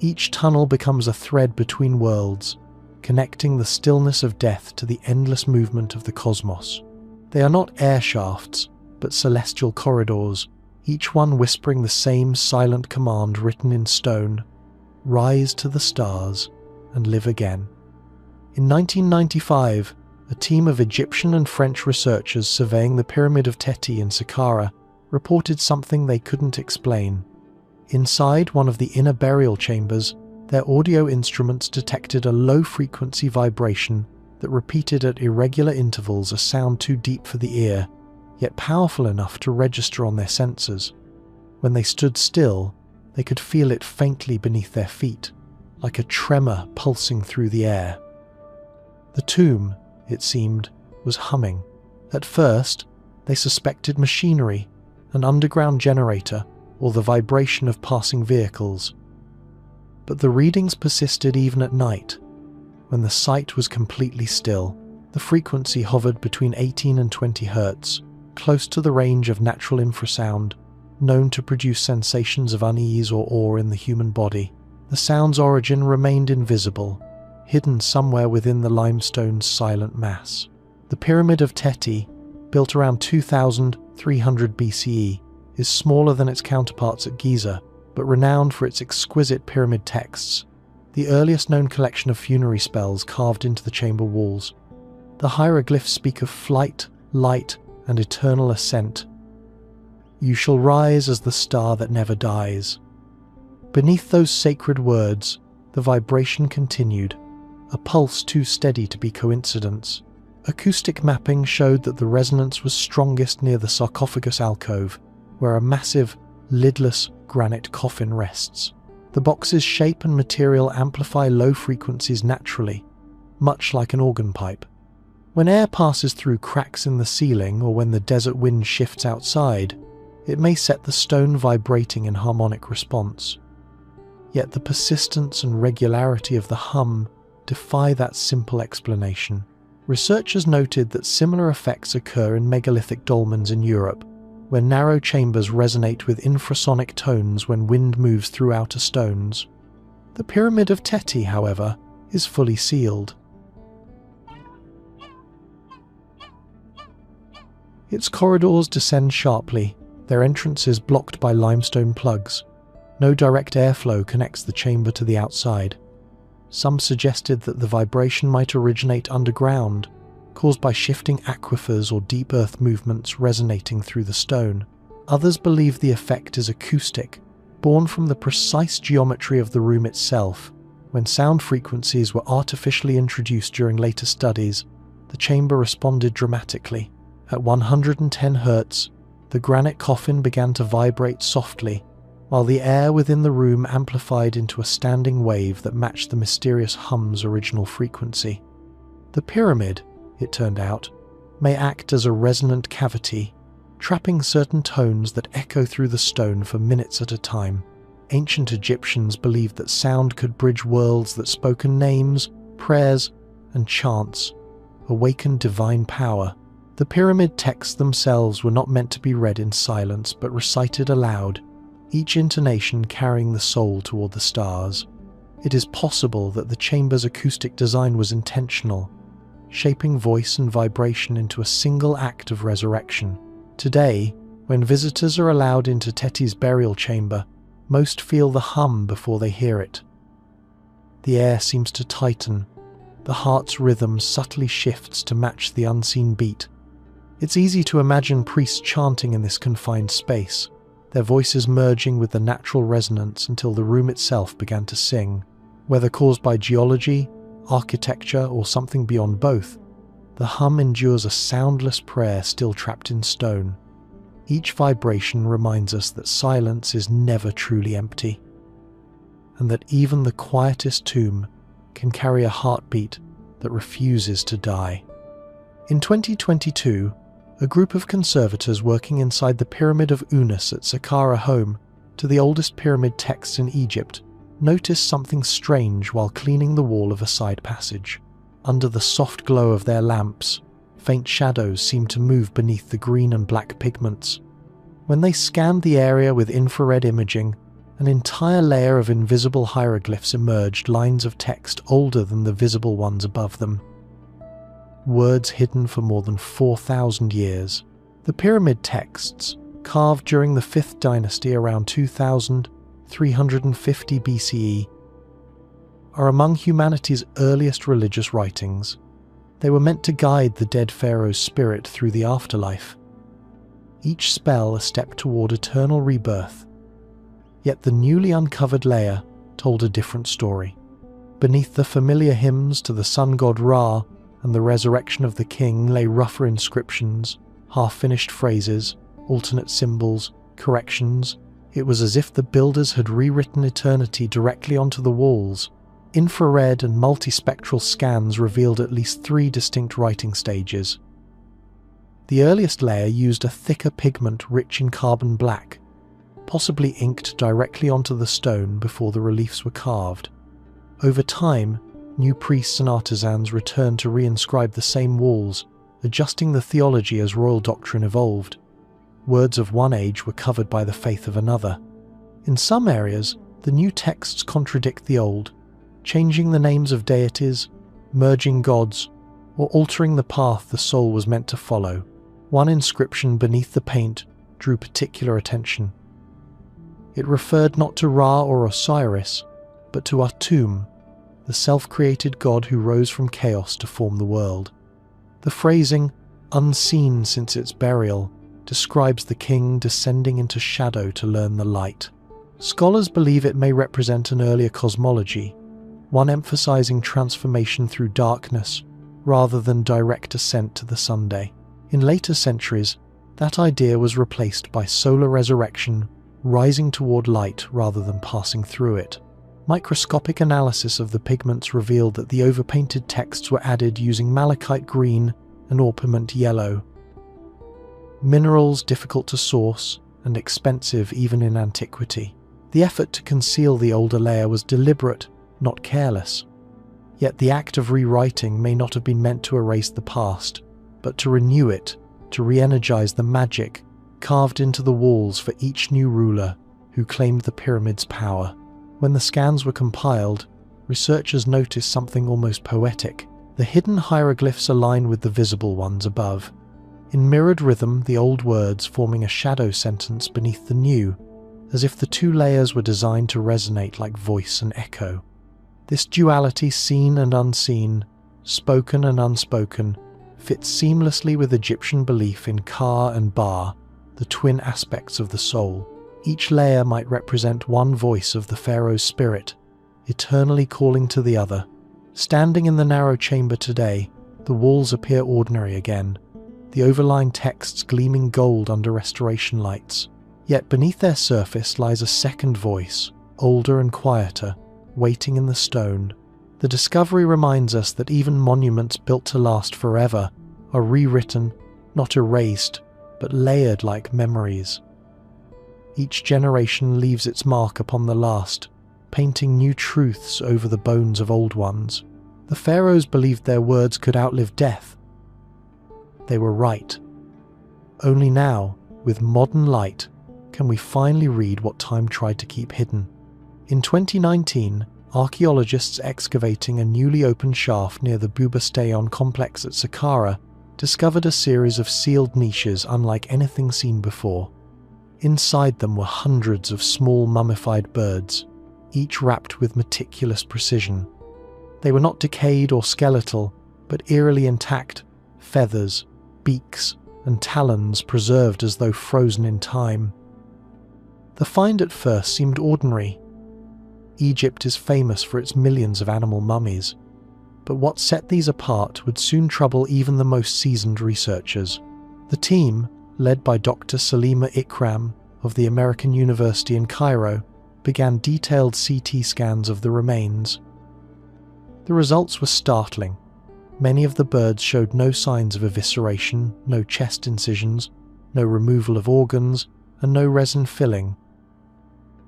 Each tunnel becomes a thread between worlds, connecting the stillness of death to the endless movement of the cosmos. They are not air shafts, but celestial corridors, each one whispering the same silent command written in stone: rise to the stars and live again. In 1995, a team of Egyptian and French researchers surveying the Pyramid of Teti in Saqqara reported something they couldn't explain. Inside one of the inner burial chambers, their audio instruments detected a low-frequency vibration that repeated at irregular intervals, a sound too deep for the ear, yet powerful enough to register on their sensors. When they stood still, they could feel it faintly beneath their feet, like a tremor pulsing through the air. The tomb, it seemed, was humming. At first, they suspected machinery, an underground generator, or the vibration of passing vehicles. But the readings persisted even at night. When the site was completely still, the frequency hovered between 18 and 20 Hz, close to the range of natural infrasound, known to produce sensations of unease or awe in the human body. The sound's origin remained invisible, hidden somewhere within the limestone's silent mass. The Pyramid of Teti, built around 2300 BCE, is smaller than its counterparts at Giza, but renowned for its exquisite pyramid texts, the earliest known collection of funerary spells carved into the chamber walls. The hieroglyphs speak of flight, light, and eternal ascent. "You shall rise as the star that never dies." Beneath those sacred words, the vibration continued, a pulse too steady to be coincidence. Acoustic mapping showed that the resonance was strongest near the sarcophagus alcove, where a massive, lidless granite coffin rests. The box's shape and material amplify low frequencies naturally, much like an organ pipe. When air passes through cracks in the ceiling or when the desert wind shifts outside, it may set the stone vibrating in harmonic response. Yet the persistence and regularity of the hum defy that simple explanation. Researchers noted that similar effects occur in megalithic dolmens in Europe, where narrow chambers resonate with infrasonic tones when wind moves through outer stones. The Pyramid of Teti, however, is fully sealed. Its corridors descend sharply, their entrances blocked by limestone plugs. No direct airflow connects the chamber to the outside. Some suggested that the vibration might originate underground, caused by shifting aquifers or deep earth movements resonating through the stone. Others believe the effect is acoustic, born from the precise geometry of the room itself. When sound frequencies were artificially introduced during later studies, the chamber responded dramatically. At 110 Hz, the granite coffin began to vibrate softly, while the air within the room amplified into a standing wave that matched the mysterious hum's original frequency. The pyramid, it turned out, may act as a resonant cavity, trapping certain tones that echo through the stone for minutes at a time. Ancient Egyptians believed that sound could bridge worlds that spoken names, prayers, and chants awakened divine power. The pyramid texts themselves were not meant to be read in silence but recited aloud, each intonation carrying the soul toward the stars. It is possible that the chamber's acoustic design was intentional, shaping voice and vibration into a single act of resurrection. Today, when visitors are allowed into Teti's burial chamber, most feel the hum before they hear it. The air seems to tighten. The heart's rhythm subtly shifts to match the unseen beat. It's easy to imagine priests chanting in this confined space, their voices merging with the natural resonance until the room itself began to sing. Whether caused by geology, architecture, or something beyond both, the hum endures a soundless prayer still trapped in stone. Each vibration reminds us that silence is never truly empty, and that even the quietest tomb can carry a heartbeat that refuses to die. In 2022, a group of conservators working inside the Pyramid of Unas at Saqqara, home to the oldest pyramid texts in Egypt, noticed something strange while cleaning the wall of a side passage. Under the soft glow of their lamps, faint shadows seemed to move beneath the green and black pigments. When they scanned the area with infrared imaging, an entire layer of invisible hieroglyphs emerged, lines of text older than the visible ones above them. Words hidden for more than 4,000 years. The pyramid texts, carved during the 5th dynasty around 2350 BCE, are among humanity's earliest religious writings. They were meant to guide the dead pharaoh's spirit through the afterlife, each spell a step toward eternal rebirth. Yet the newly uncovered layer told a different story. Beneath the familiar hymns to the sun god Ra and the resurrection of the king lay rougher inscriptions, half-finished phrases, alternate symbols, corrections. It was as if the builders had rewritten eternity directly onto the walls. Infrared and multispectral scans revealed at least 3 distinct writing stages. The earliest layer used a thicker pigment rich in carbon black, possibly inked directly onto the stone before the reliefs were carved. Over time, new priests and artisans returned to reinscribe the same walls, adjusting the theology as royal doctrine evolved. Words of one age were covered by the faith of another. In some areas, the new texts contradict the old, changing the names of deities, merging gods, or altering the path the soul was meant to follow. One inscription beneath the paint drew particular attention. It referred not to Ra or Osiris, but to Atum, the self-created god who rose from chaos to form the world. The phrasing, unseen since its burial, describes the king descending into shadow to learn the light. Scholars believe it may represent an earlier cosmology, one emphasizing transformation through darkness rather than direct ascent to the Sunday. In later centuries, that idea was replaced by solar resurrection, rising toward light rather than passing through it. Microscopic analysis of the pigments revealed that the overpainted texts were added using malachite green and orpiment yellow. Minerals difficult to source and expensive even in antiquity. The effort to conceal the older layer was deliberate, not careless. Yet the act of rewriting may not have been meant to erase the past, but to renew it, to re-energize the magic carved into the walls for each new ruler who claimed the pyramid's power. When the scans were compiled, researchers noticed something almost poetic. The hidden hieroglyphs align with the visible ones above. In mirrored rhythm, the old words forming a shadow sentence beneath the new, as if the 2 layers were designed to resonate like voice and echo. This duality, seen and unseen, spoken and unspoken, fits seamlessly with Egyptian belief in Ka and Ba, the twin aspects of the soul. Each layer might represent one voice of the pharaoh's spirit, eternally calling to the other. Standing in the narrow chamber today, the walls appear ordinary again, the overlying texts gleaming gold under restoration lights. Yet beneath their surface lies a second voice, older and quieter, waiting in the stone. The discovery reminds us that even monuments built to last forever are rewritten, not erased, but layered like memories. Each generation leaves its mark upon the last, painting new truths over the bones of old ones. The pharaohs believed their words could outlive death. They were right. Only now, with modern light, can we finally read what time tried to keep hidden. In 2019, archaeologists excavating a newly opened shaft near the Bubasteyon complex at Saqqara discovered a series of sealed niches unlike anything seen before. Inside them were hundreds of small mummified birds, each wrapped with meticulous precision. They were not decayed or skeletal, but eerily intact, feathers, beaks, and talons preserved as though frozen in time. The find at first seemed ordinary. Egypt is famous for its millions of animal mummies, but what set these apart would soon trouble even the most seasoned researchers. The team, led by Dr. Salima Ikram of the American University in Cairo, began detailed CT scans of the remains. The results were startling. Many of the birds showed no signs of evisceration, no chest incisions, no removal of organs, and no resin filling.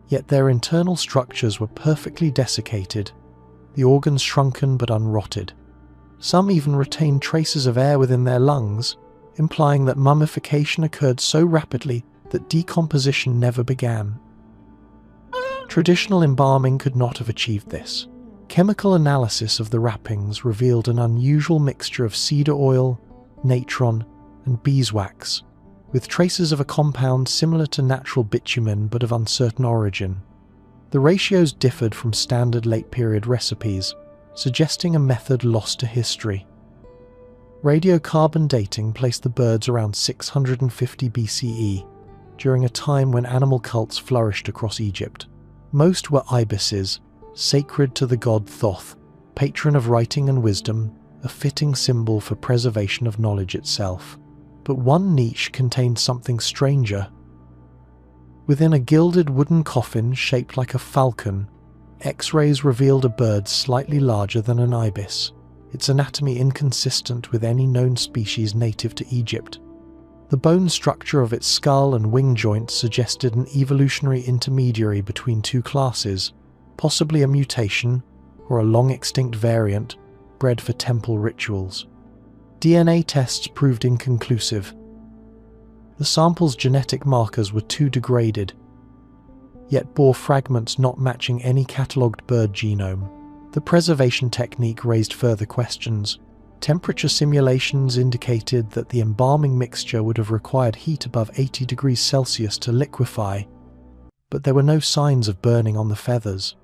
Yet their internal structures were perfectly desiccated, the organs shrunken but unrotted. Some even retained traces of air within their lungs, implying that mummification occurred so rapidly that decomposition never began. Traditional embalming could not have achieved this. Chemical analysis of the wrappings revealed an unusual mixture of cedar oil, natron, and beeswax, with traces of a compound similar to natural bitumen but of uncertain origin. The ratios differed from standard late-period recipes, suggesting a method lost to history. Radiocarbon dating placed the birds around 650 BCE, during a time when animal cults flourished across Egypt. Most were ibises, sacred to the god Thoth, patron of writing and wisdom, a fitting symbol for preservation of knowledge itself. But one niche contained something stranger. Within a gilded wooden coffin shaped like a falcon, X-rays revealed a bird slightly larger than an ibis, its anatomy inconsistent with any known species native to Egypt. The bone structure of its skull and wing joints suggested an evolutionary intermediary between two classes, possibly a mutation or a long-extinct variant bred for temple rituals. DNA tests proved inconclusive. The sample's genetic markers were too degraded, yet bore fragments not matching any catalogued bird genome. The preservation technique raised further questions. Temperature simulations indicated that the embalming mixture would have required heat above 80 degrees Celsius to liquefy, but there were no signs of burning on the feathers.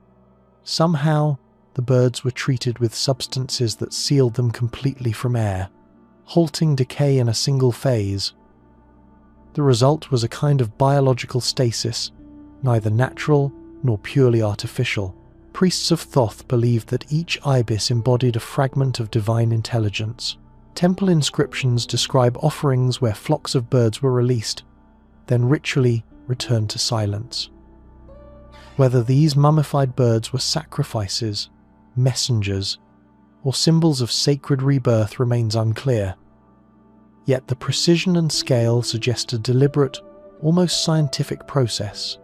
Somehow, the birds were treated with substances that sealed them completely from air, halting decay in a single phase. The result was a kind of biological stasis, neither natural nor purely artificial. Priests of Thoth believed that each ibis embodied a fragment of divine intelligence. Temple inscriptions describe offerings where flocks of birds were released, then ritually returned to silence. Whether these mummified birds were sacrifices, messengers, or symbols of sacred rebirth remains unclear. Yet the precision and scale suggest a deliberate, almost scientific process,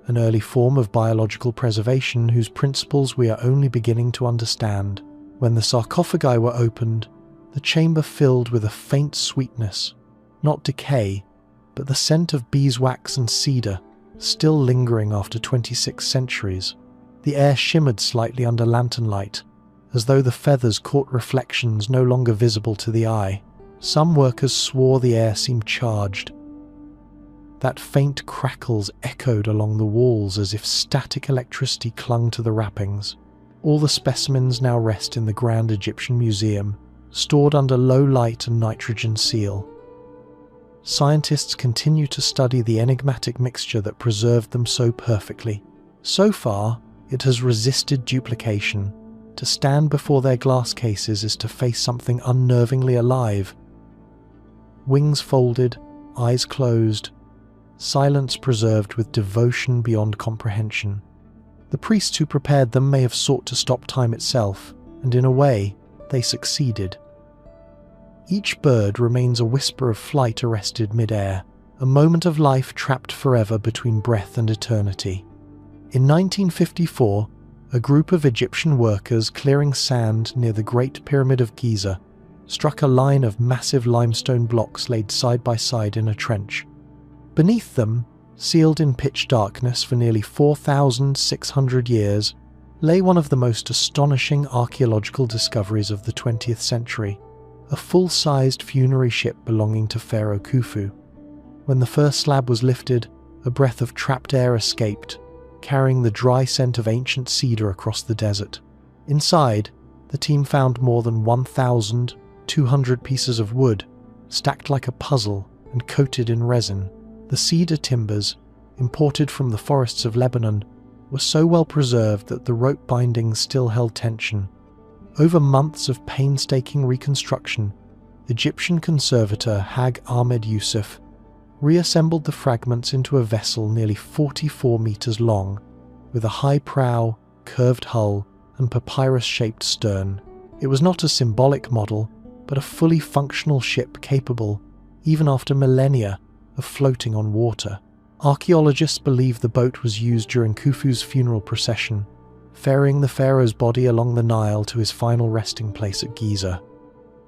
an early form of biological preservation whose principles we are only beginning to understand. When the sarcophagi were opened, the chamber filled with a faint sweetness, not decay, but the scent of beeswax and cedar, still lingering after 26 centuries. The air shimmered slightly under lantern light, as though the feathers caught reflections no longer visible to the eye. Some workers swore the air seemed charged. That faint crackles echoed along the walls as if static electricity clung to the wrappings. All the specimens now rest in the Grand Egyptian Museum, stored under low light and nitrogen seal. Scientists continue to study the enigmatic mixture that preserved them so perfectly. So far, it has resisted duplication. To stand before their glass cases is to face something unnervingly alive. Wings folded, eyes closed, silence preserved with devotion beyond comprehension. The priests who prepared them may have sought to stop time itself, and in a way, they succeeded. Each bird remains a whisper of flight arrested mid-air, a moment of life trapped forever between breath and eternity. In 1954, a group of Egyptian workers clearing sand near the Great Pyramid of Giza struck a line of massive limestone blocks laid side by side in a trench. Beneath them, sealed in pitch darkness for nearly 4,600 years, lay one of the most astonishing archaeological discoveries of the 20th century, a full-sized funerary ship belonging to Pharaoh Khufu. When the first slab was lifted, a breath of trapped air escaped, carrying the dry scent of ancient cedar across the desert. Inside, the team found more than 1,200 pieces of wood, stacked like a puzzle and coated in resin. The cedar timbers, imported from the forests of Lebanon, were so well preserved that the rope bindings still held tension. Over months of painstaking reconstruction, Egyptian conservator Hag Ahmed Yusuf reassembled the fragments into a vessel nearly 44 meters long, with a high prow, curved hull, and papyrus-shaped stern. It was not a symbolic model, but a fully functional ship capable, even after millennia, of floating on water. Archaeologists believe the boat was used during Khufu's funeral procession, ferrying the pharaoh's body along the Nile to his final resting place at Giza.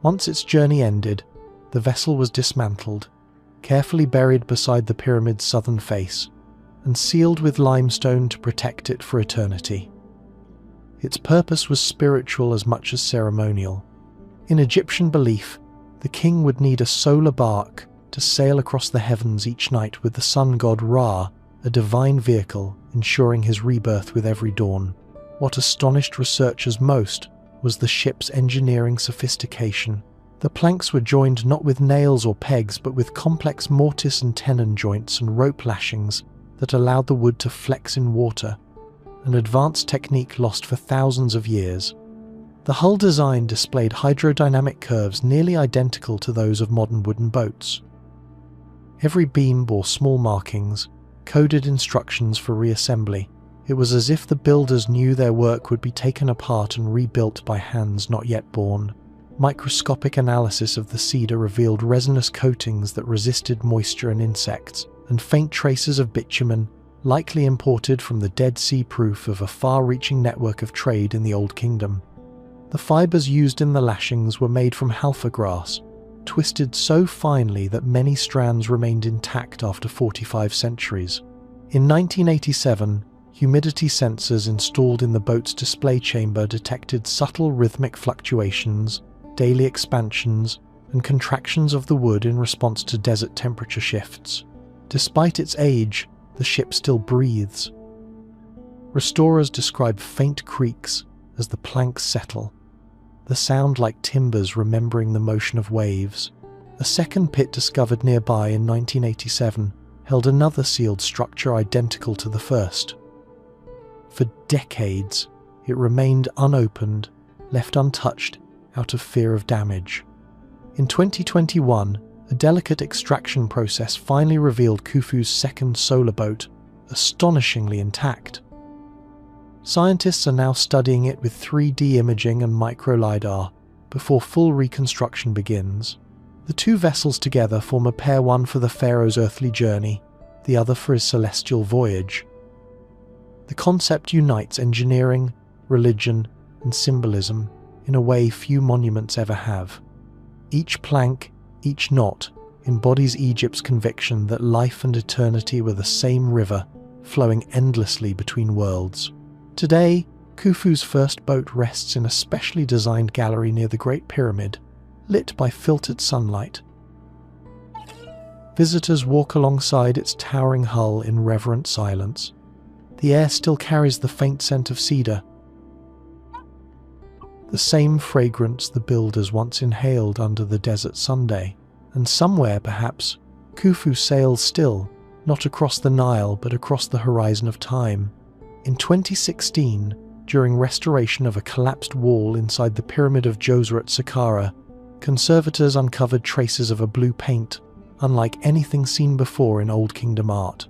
Once its journey ended, the vessel was dismantled, carefully buried beside the pyramid's southern face, and sealed with limestone to protect it for eternity. Its purpose was spiritual as much as ceremonial. In Egyptian belief, the king would need a solar bark to sail across the heavens each night with the sun god Ra, a divine vehicle ensuring his rebirth with every dawn. What astonished researchers most was the ship's engineering sophistication. The planks were joined not with nails or pegs, but with complex mortise and tenon joints and rope lashings that allowed the wood to flex in water, an advanced technique lost for thousands of years. The hull design displayed hydrodynamic curves nearly identical to those of modern wooden boats. Every beam bore small markings, coded instructions for reassembly. It was as if the builders knew their work would be taken apart and rebuilt by hands not yet born. Microscopic analysis of the cedar revealed resinous coatings that resisted moisture and insects, and faint traces of bitumen, likely imported from the Dead Sea, proof of a far-reaching network of trade in the Old Kingdom. The fibers used in the lashings were made from halfa grass, twisted so finely that many strands remained intact after 45 centuries. In 1987, humidity sensors installed in the boat's display chamber detected subtle rhythmic fluctuations, daily expansions, and contractions of the wood in response to desert temperature shifts. Despite its age, the ship still breathes. Restorers describe faint creaks as the planks settle, the sound like timbers remembering the motion of waves. A second pit discovered nearby in 1987 held another sealed structure identical to the first. For decades, it remained unopened, left untouched out of fear of damage. In 2021, a delicate extraction process finally revealed Khufu's second solar boat, astonishingly intact. Scientists are now studying it with 3D imaging and micro-LiDAR before full reconstruction begins. The two vessels together form a pair, one for the pharaoh's earthly journey, the other for his celestial voyage. The concept unites engineering, religion, and symbolism in a way few monuments ever have. Each plank, each knot, embodies Egypt's conviction that life and eternity were the same river, flowing endlessly between worlds. Today, Khufu's first boat rests in a specially designed gallery near the Great Pyramid, lit by filtered sunlight. Visitors walk alongside its towering hull in reverent silence. The air still carries the faint scent of cedar, the same fragrance the builders once inhaled under the desert Sunday. And somewhere, perhaps, Khufu sails still, not across the Nile but across the horizon of time. In 2016, during restoration of a collapsed wall inside the Pyramid of Djoser at Saqqara, conservators uncovered traces of a blue paint, unlike anything seen before in Old Kingdom art.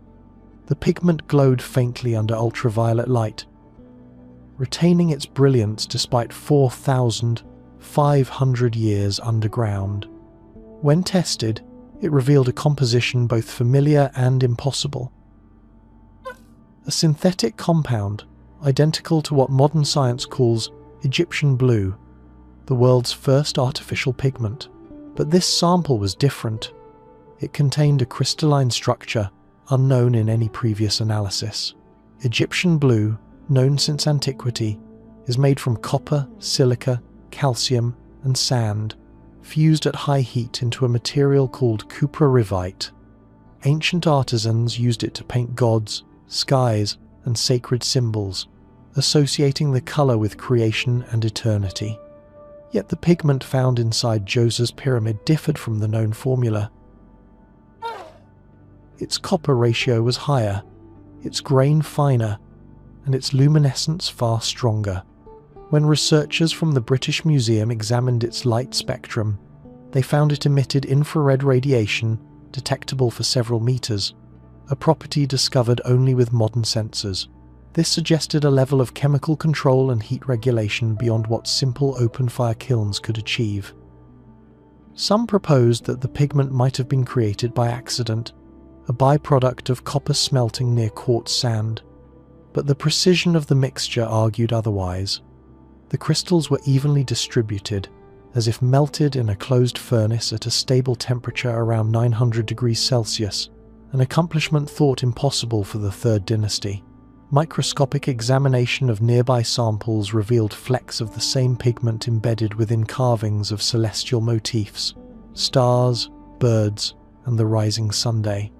The pigment glowed faintly under ultraviolet light, retaining its brilliance despite 4,500 years underground. When tested, it revealed a composition both familiar and impossible. A synthetic compound, identical to what modern science calls Egyptian blue, the world's first artificial pigment. But this sample was different. It contained a crystalline structure unknown in any previous analysis. Egyptian blue, known since antiquity, is made from copper, silica, calcium, and sand, fused at high heat into a material called cuprorivite. Ancient artisans used it to paint gods, skies, and sacred symbols, associating the color with creation and eternity. Yet the pigment found inside Djoser's pyramid differed from the known formula. Its copper ratio was higher, its grain finer, and its luminescence far stronger. When researchers from the British Museum examined its light spectrum, they found it emitted infrared radiation detectable for several meters, a property discovered only with modern sensors. This suggested a level of chemical control and heat regulation beyond what simple open-fire kilns could achieve. Some proposed that the pigment might have been created by accident, a byproduct of copper smelting near quartz sand, but the precision of the mixture argued otherwise. The crystals were evenly distributed, as if melted in a closed furnace at a stable temperature around 900 degrees Celsius, an accomplishment thought impossible for the Third Dynasty. Microscopic examination of nearby samples revealed flecks of the same pigment embedded within carvings of celestial motifs, stars, birds, and the rising Sunday.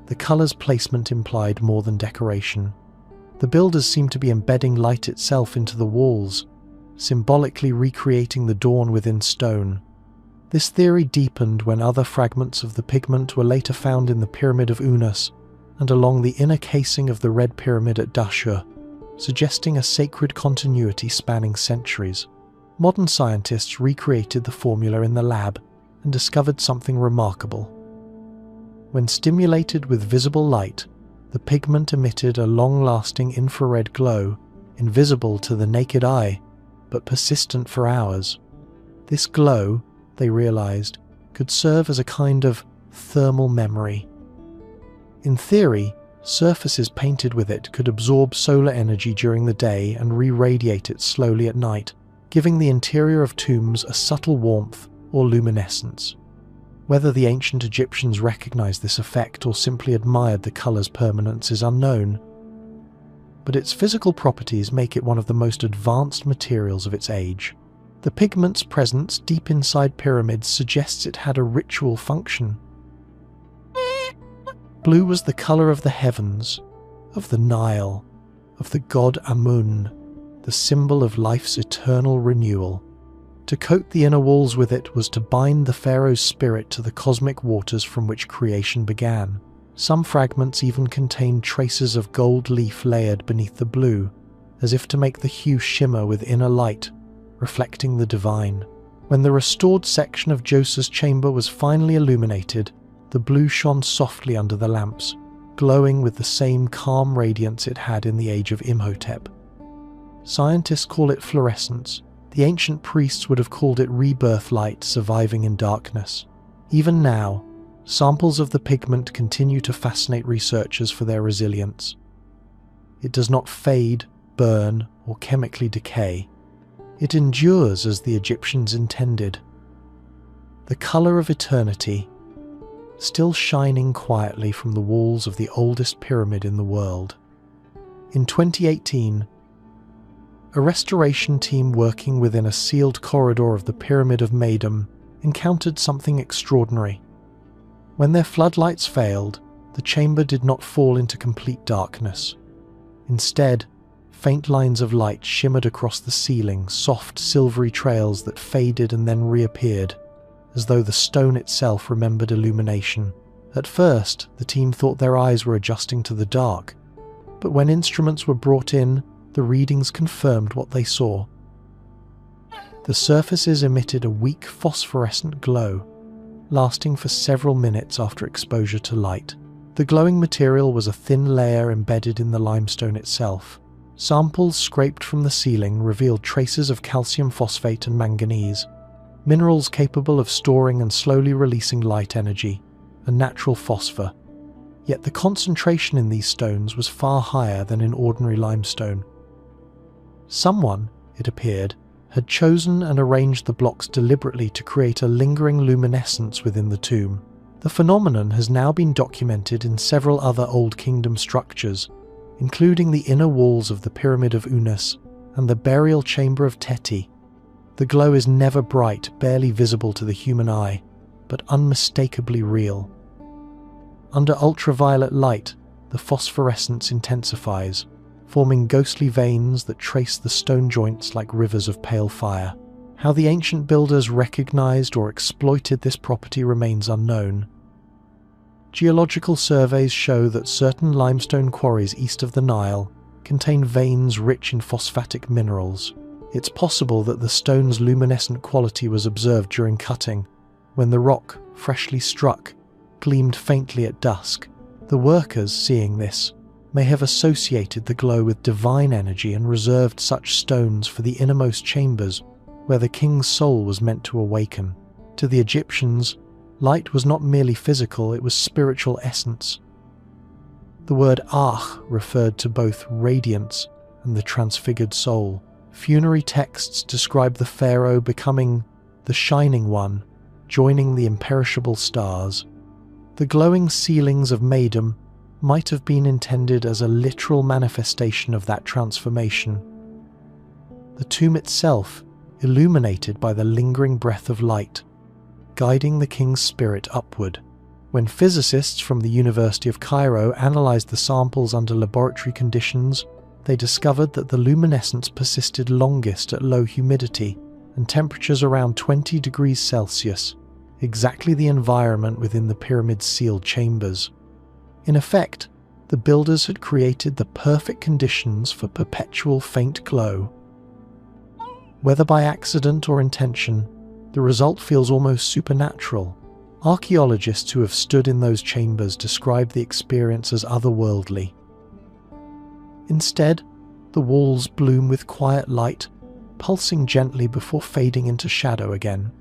The color's placement implied more than decoration. The builders seemed to be embedding light itself into the walls, symbolically recreating the dawn within stone. This theory deepened when other fragments of the pigment were later found in the Pyramid of Unas and along the inner casing of the Red Pyramid at Dashur, suggesting a sacred continuity spanning centuries. Modern scientists recreated the formula in the lab and discovered something remarkable. When stimulated with visible light, The pigment emitted a long-lasting infrared glow, invisible to the naked eye, but persistent for hours. This glow, they realized, could serve as a kind of thermal memory. In theory, surfaces painted with it could absorb solar energy during the day and re-radiate it slowly at night, giving the interior of tombs a subtle warmth or luminescence. Whether the ancient Egyptians recognized this effect or simply admired the color's permanence is unknown, but its physical properties make it one of the most advanced materials of its age. The pigment's presence deep inside pyramids suggests it had a ritual function. Blue was the color of the heavens, of the Nile, of the god Amun, the symbol of life's eternal renewal. To coat the inner walls with it was to bind the pharaoh's spirit to the cosmic waters from which creation began. Some fragments even contained traces of gold leaf layered beneath the blue, as if to make the hue shimmer with inner light, reflecting the divine. When the restored section of Djoser's chamber was finally illuminated, the blue shone softly under the lamps, glowing with the same calm radiance it had in the age of Imhotep. Scientists call it fluorescence. The ancient priests would have called it rebirth light surviving in darkness. Even now, samples of the pigment continue to fascinate researchers for their resilience. It does not fade, burn, or chemically decay. It endures as the Egyptians intended. The color of eternity, still shining quietly from the walls of the oldest pyramid in the world. In 2018, a restoration team working within a sealed corridor of the Pyramid of Meidum encountered something extraordinary. When their floodlights failed, the chamber did not fall into complete darkness. Instead, faint lines of light shimmered across the ceiling, soft silvery trails that faded and then reappeared, as though the stone itself remembered illumination. At first, the team thought their eyes were adjusting to the dark, but when instruments were brought in, the readings confirmed what they saw. The surfaces emitted a weak phosphorescent glow, lasting for several minutes after exposure to light. The glowing material was a thin layer embedded in the limestone itself. Samples scraped from the ceiling revealed traces of calcium phosphate and manganese, minerals capable of storing and slowly releasing light energy, a natural phosphor. Yet the concentration in these stones was far higher than in ordinary limestone. Someone, it appeared, had chosen and arranged the blocks deliberately to create a lingering luminescence within the tomb. The phenomenon has now been documented in several other Old Kingdom structures, including the inner walls of the Pyramid of Unas and the burial chamber of Teti. The glow is never bright, barely visible to the human eye, but unmistakably real. Under ultraviolet light, the phosphorescence intensifies, forming ghostly veins that trace the stone joints like rivers of pale fire. How the ancient builders recognized or exploited this property remains unknown. Geological surveys show that certain limestone quarries east of the Nile contain veins rich in phosphatic minerals. It's possible that the stone's luminescent quality was observed during cutting, when the rock, freshly struck, gleamed faintly at dusk. The workers, seeing this, may have associated the glow with divine energy and reserved such stones for the innermost chambers where the king's soul was meant to awaken. To the Egyptians, light was not merely physical, it was spiritual essence. The word Ach referred to both radiance and the transfigured soul. Funerary texts describe the pharaoh becoming the Shining One, joining the imperishable stars. The glowing ceilings of Meidum might have been intended as a literal manifestation of that transformation. The tomb itself, illuminated by the lingering breath of light, guiding the king's spirit upward. When physicists from the University of Cairo analyzed the samples under laboratory conditions, they discovered that the luminescence persisted longest at low humidity and temperatures around 20 degrees Celsius, exactly the environment within the pyramid's sealed chambers. In effect, the builders had created the perfect conditions for perpetual faint glow. Whether by accident or intention, the result feels almost supernatural, Archaeologists who have stood in those chambers describe the experience as otherworldly. Instead, the walls bloom with quiet light, pulsing gently before fading into shadow again.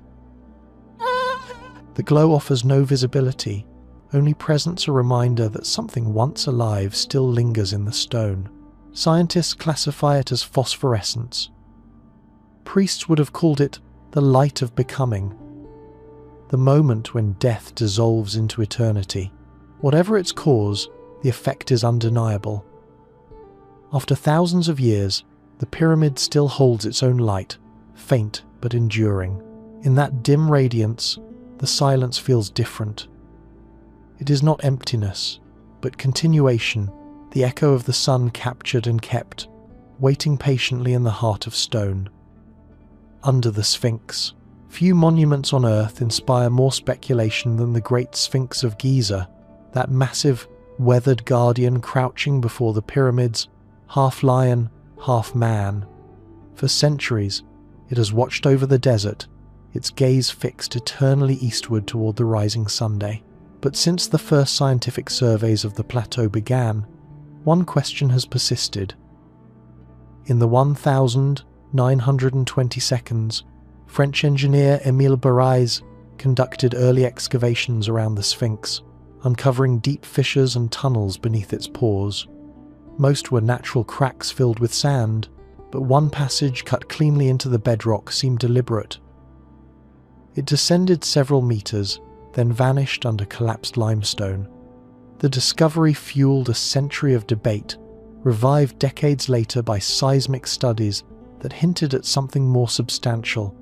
The glow offers no visibility, only presence a reminder that something once alive still lingers in the stone. Scientists classify it as phosphorescence. Priests would have called it the light of becoming, the moment when death dissolves into eternity. Whatever its cause, the effect is undeniable. After thousands of years, the pyramid still holds its own light, faint but enduring. In that dim radiance, the silence feels different. It is not emptiness, but continuation, the echo of the sun captured and kept, waiting patiently in the heart of stone. Under the Sphinx, few monuments on Earth inspire more speculation than the Great Sphinx of Giza, that massive, weathered guardian crouching before the pyramids, half lion, half man. For centuries, it has watched over the desert, its gaze fixed eternally eastward toward the rising Sunday. But since the first scientific surveys of the plateau began, one question has persisted. In the 1,920 seconds, French engineer Émile Baraïs conducted early excavations around the Sphinx, uncovering deep fissures and tunnels beneath its pores. Most were natural cracks filled with sand, but one passage cut cleanly into the bedrock seemed deliberate. It descended several meters, then vanished under collapsed limestone. The discovery fueled a century of debate, revived decades later by seismic studies that hinted at something more substantial.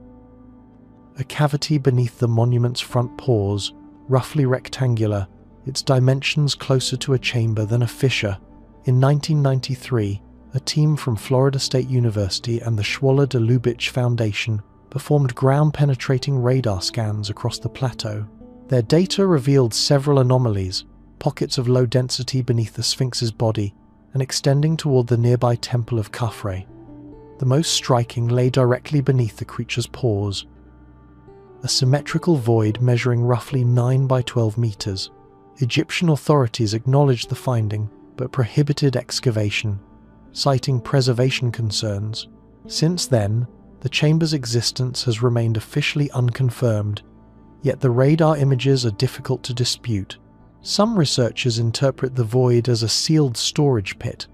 A cavity beneath the monument's front pores, roughly rectangular, its dimensions closer to a chamber than a fissure. In 1993, a team from Florida State University and the Schwaller de Lubitsch Foundation performed ground-penetrating radar scans across the plateau. Their data revealed several anomalies, pockets of low density beneath the Sphinx's body and extending toward the nearby temple of Khafre. The most striking lay directly beneath the creature's paws, a symmetrical void measuring roughly 9 by 12 meters. Egyptian authorities acknowledged the finding but prohibited excavation, citing preservation concerns. Since then, the chamber's existence has remained officially unconfirmed, yet the radar images are difficult to dispute. Some researchers interpret the void as a sealed storage pit,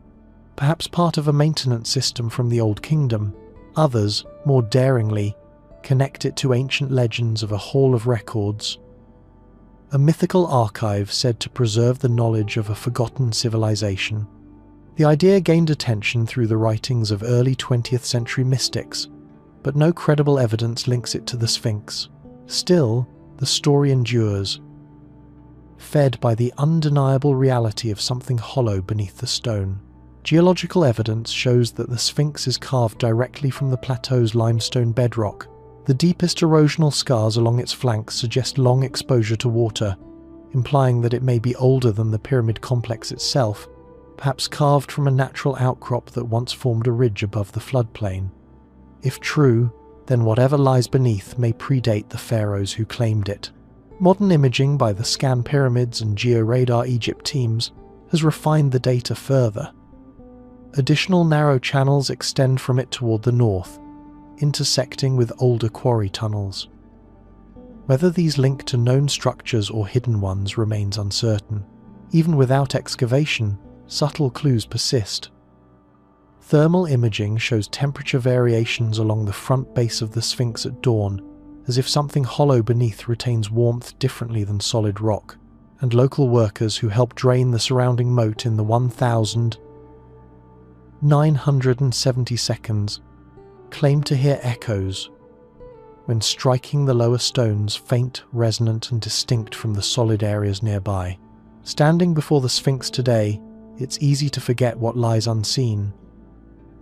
perhaps part of a maintenance system from the Old Kingdom. Others, more daringly, connect it to ancient legends of a hall of records, a mythical archive said to preserve the knowledge of a forgotten civilization. The idea gained attention through the writings of early 20th century mystics, but no credible evidence links it to the Sphinx. Still, the story endures, fed by the undeniable reality of something hollow beneath the stone. Geological evidence shows that the Sphinx is carved directly from the plateau's limestone bedrock. The deepest erosional scars along its flanks suggest long exposure to water, implying that it may be older than the pyramid complex itself, perhaps carved from a natural outcrop that once formed a ridge above the floodplain. If true, then whatever lies beneath may predate the pharaohs who claimed it. Modern imaging by the Scan Pyramids and GeoRadar Egypt teams has refined the data further. Additional narrow channels extend from it toward the north, intersecting with older quarry tunnels. Whether these link to known structures or hidden ones remains uncertain. Even without excavation, subtle clues persist. Thermal imaging shows temperature variations along the front base of the Sphinx at dawn, as if something hollow beneath retains warmth differently than solid rock, and local workers who help drain the surrounding moat in the 1,970 seconds claim to hear echoes when striking the lower stones, faint, resonant and distinct from the solid areas nearby. Standing before the Sphinx today, it's easy to forget what lies unseen.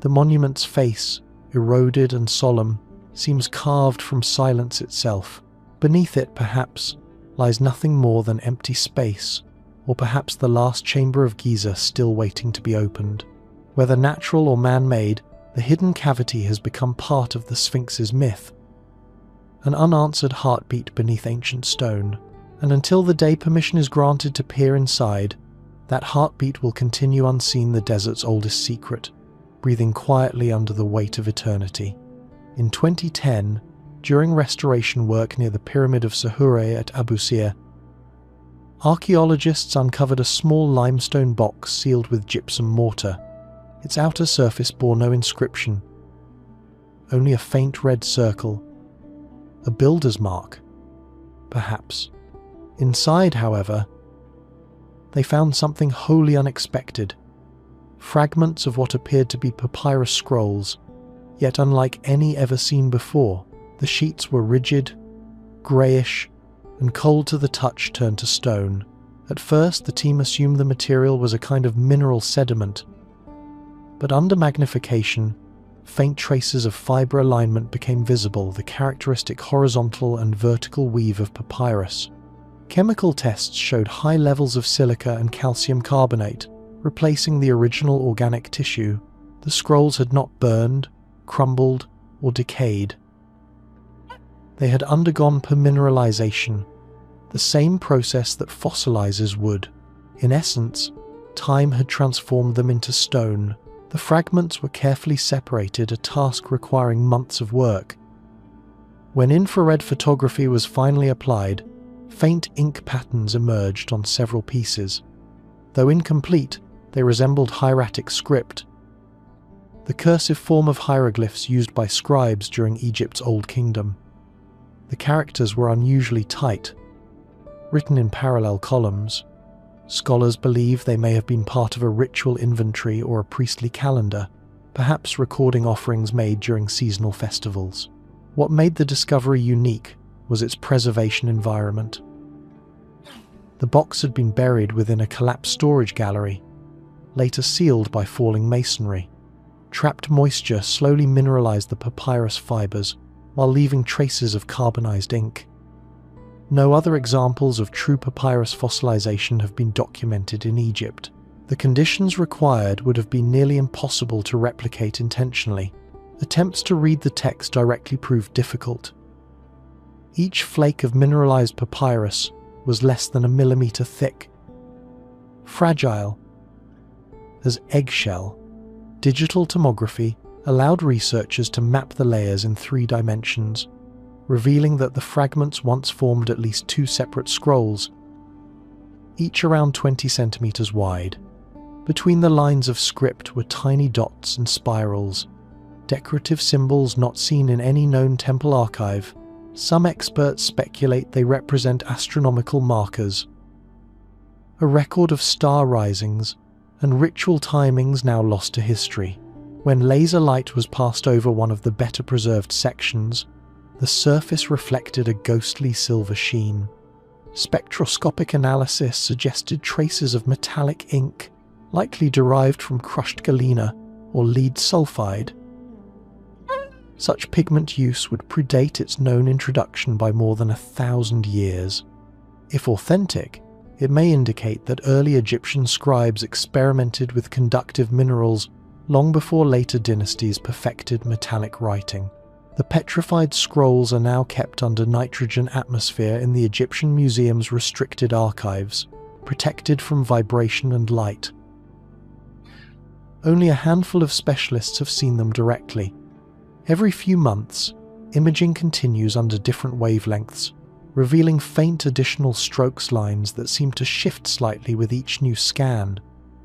The monument's face, eroded and solemn, seems carved from silence itself. Beneath it, perhaps, lies nothing more than empty space, or perhaps the last chamber of Giza still waiting to be opened. Whether natural or man-made, the hidden cavity has become part of the Sphinx's myth, an unanswered heartbeat beneath ancient stone. And until the day permission is granted to peer inside, that heartbeat will continue unseen, the desert's oldest secret, breathing quietly under the weight of eternity. In 2010, during restoration work near the Pyramid of Sahure at Abu Sir, archaeologists uncovered a small limestone box sealed with gypsum mortar. Its outer surface bore no inscription, only a faint red circle, a builder's mark, perhaps. Inside, however, they found something wholly unexpected. Fragments of what appeared to be papyrus scrolls, yet unlike any ever seen before. The sheets were rigid, greyish, and cold to the touch, turned to stone. At first, the team assumed the material was a kind of mineral sediment, but under magnification, faint traces of fibre alignment became visible, the characteristic horizontal and vertical weave of papyrus. Chemical tests showed high levels of silica and calcium carbonate, replacing the original organic tissue. The scrolls had not burned, crumbled, or decayed. They had undergone permineralization, the same process that fossilizes wood. In essence, time had transformed them into stone. The fragments were carefully separated, a task requiring months of work. When infrared photography was finally applied, faint ink patterns emerged on several pieces. Though incomplete, they resembled hieratic script, the cursive form of hieroglyphs used by scribes during Egypt's Old Kingdom. The characters were unusually tight, written in parallel columns. Scholars believe they may have been part of a ritual inventory or a priestly calendar, perhaps recording offerings made during seasonal festivals. What made the discovery unique was its preservation environment. The box had been buried within a collapsed storage gallery, later sealed by falling masonry. Trapped moisture slowly mineralized the papyrus fibers while leaving traces of carbonized ink. No other examples of true papyrus fossilization have been documented in Egypt. The conditions required would have been nearly impossible to replicate intentionally. Attempts to read the text directly proved difficult. Each flake of mineralized papyrus was less than a millimeter thick, fragile as eggshell. Digital tomography allowed researchers to map the layers in 3 dimensions, revealing that the fragments once formed at least 2 separate scrolls, each around 20 centimeters wide. Between the lines of script were tiny dots and spirals, decorative symbols not seen in any known temple archive. Some experts speculate they represent astronomical markers, a record of star risings and ritual timings now lost to history. When laser light was passed over one of the better preserved sections, the surface reflected a ghostly silver sheen. Spectroscopic analysis suggested traces of metallic ink, likely derived from crushed galena or lead sulfide. Such pigment use would predate its known introduction by more than 1,000 years. If authentic, it may indicate that early Egyptian scribes experimented with conductive minerals long before later dynasties perfected metallic writing. The petrified scrolls are now kept under nitrogen atmosphere in the Egyptian Museum's restricted archives, protected from vibration and light. Only a handful of specialists have seen them directly. Every few months, imaging continues under different wavelengths, revealing faint additional strokes lines that seem to shift slightly with each new scan,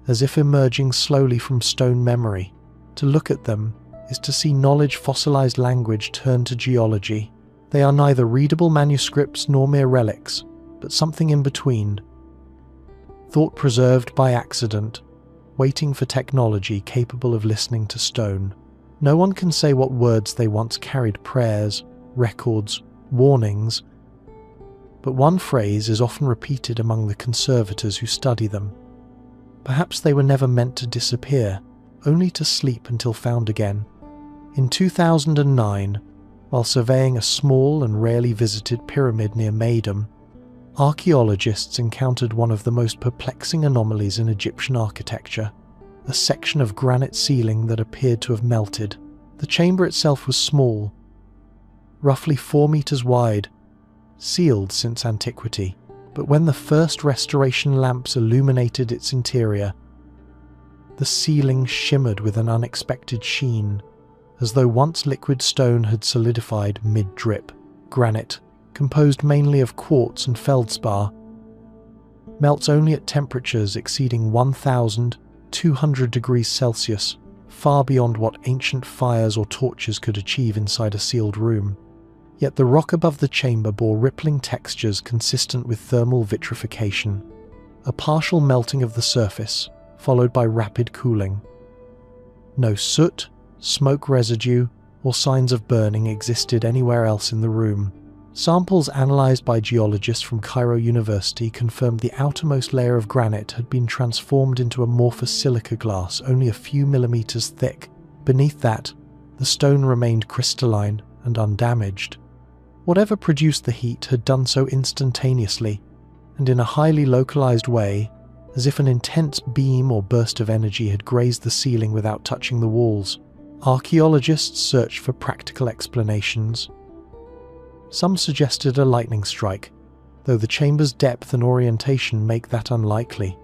as if emerging slowly from stone memory. To look at them is to see knowledge fossilized language turn to geology. They are neither readable manuscripts nor mere relics, but something in between. Thought preserved by accident, waiting for technology capable of listening to stone. No one can say what words they once carried: prayers, records, warnings. But one phrase is often repeated among the conservators who study them. Perhaps they were never meant to disappear, only to sleep until found again. In 2009, while surveying a small and rarely visited pyramid near Maydam, archaeologists encountered one of the most perplexing anomalies in Egyptian architecture: a section of granite ceiling that appeared to have melted. The chamber itself was small, roughly 4 meters wide, sealed since antiquity. But when the first restoration lamps illuminated its interior, the ceiling shimmered with an unexpected sheen, as though once liquid stone had solidified mid-drip. Granite, composed mainly of quartz and feldspar, melts only at temperatures exceeding 1,200 degrees Celsius, far beyond what ancient fires or torches could achieve inside a sealed room. Yet the rock above the chamber bore rippling textures consistent with thermal vitrification, a partial melting of the surface, followed by rapid cooling. No soot, smoke residue, or signs of burning existed anywhere else in the room. Samples analysed by geologists from Cairo University confirmed the outermost layer of granite had been transformed into amorphous silica glass only a few millimeters thick. Beneath that, the stone remained crystalline and undamaged. Whatever produced the heat had done so instantaneously, and in a highly localized way, as if an intense beam or burst of energy had grazed the ceiling without touching the walls. Archaeologists searched for practical explanations. Some suggested a lightning strike, though the chamber's depth and orientation make that unlikely.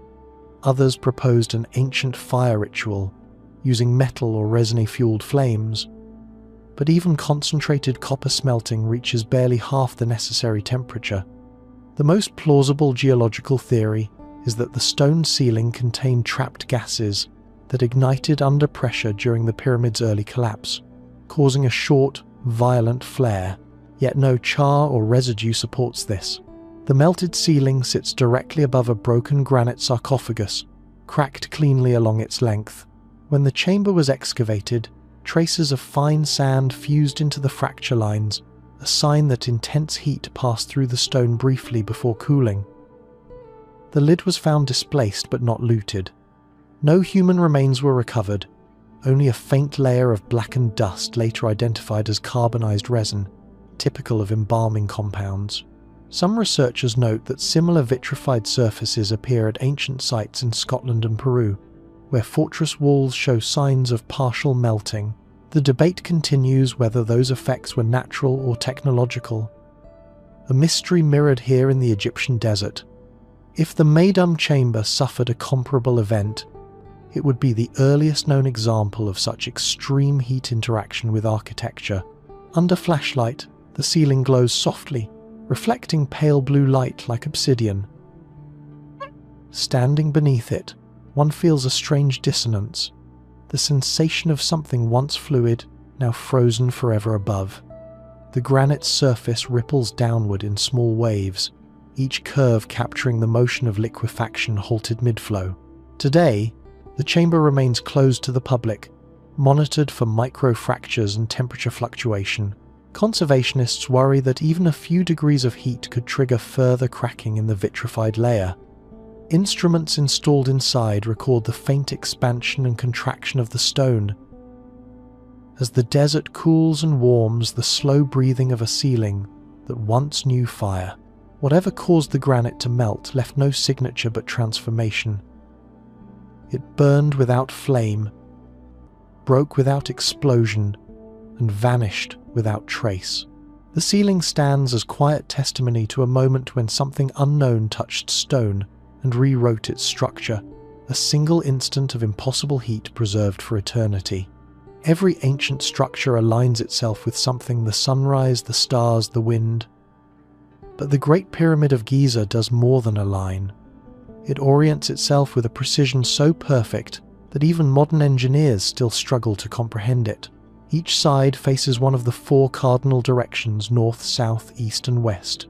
Others proposed an ancient fire ritual, using metal or resiny-fueled flames. But even concentrated copper smelting reaches barely half the necessary temperature. The most plausible geological theory is that the stone ceiling contained trapped gases that ignited under pressure during the pyramid's early collapse, causing a short, violent flare. Yet no char or residue supports this. The melted ceiling sits directly above a broken granite sarcophagus, cracked cleanly along its length. When the chamber was excavated, traces of fine sand fused into the fracture lines, a sign that intense heat passed through the stone briefly before cooling. The lid was found displaced but not looted. No human remains were recovered, only a faint layer of blackened dust later identified as carbonized resin, typical of embalming compounds. Some researchers note that similar vitrified surfaces appear at ancient sites in Scotland and Peru, where fortress walls show signs of partial melting. The debate continues whether those effects were natural or technological. A mystery mirrored here in the Egyptian desert. If the Meidum chamber suffered a comparable event, it would be the earliest known example of such extreme heat interaction with architecture. Under flashlight, the ceiling glows softly, reflecting pale blue light like obsidian. Standing beneath it, one feels a strange dissonance, the sensation of something once fluid, now frozen forever above. The granite's surface ripples downward in small waves, each curve capturing the motion of liquefaction halted mid-flow. Today, the chamber remains closed to the public, monitored for microfractures and temperature fluctuation. Conservationists worry that even a few degrees of heat could trigger further cracking in the vitrified layer. Instruments installed inside record the faint expansion and contraction of the stone. As the desert cools and warms, the slow breathing of a ceiling that once knew fire. Whatever caused the granite to melt left no signature but transformation. It burned without flame, broke without explosion, and vanished without trace. The ceiling stands as quiet testimony to a moment when something unknown touched stone and rewrote its structure, a single instant of impossible heat preserved for eternity. Every ancient structure aligns itself with something: the sunrise, the stars, the wind. But the Great Pyramid of Giza does more than align. It orients itself with a precision so perfect that even modern engineers still struggle to comprehend it. Each side faces one of the four cardinal directions: north, south, east, and west,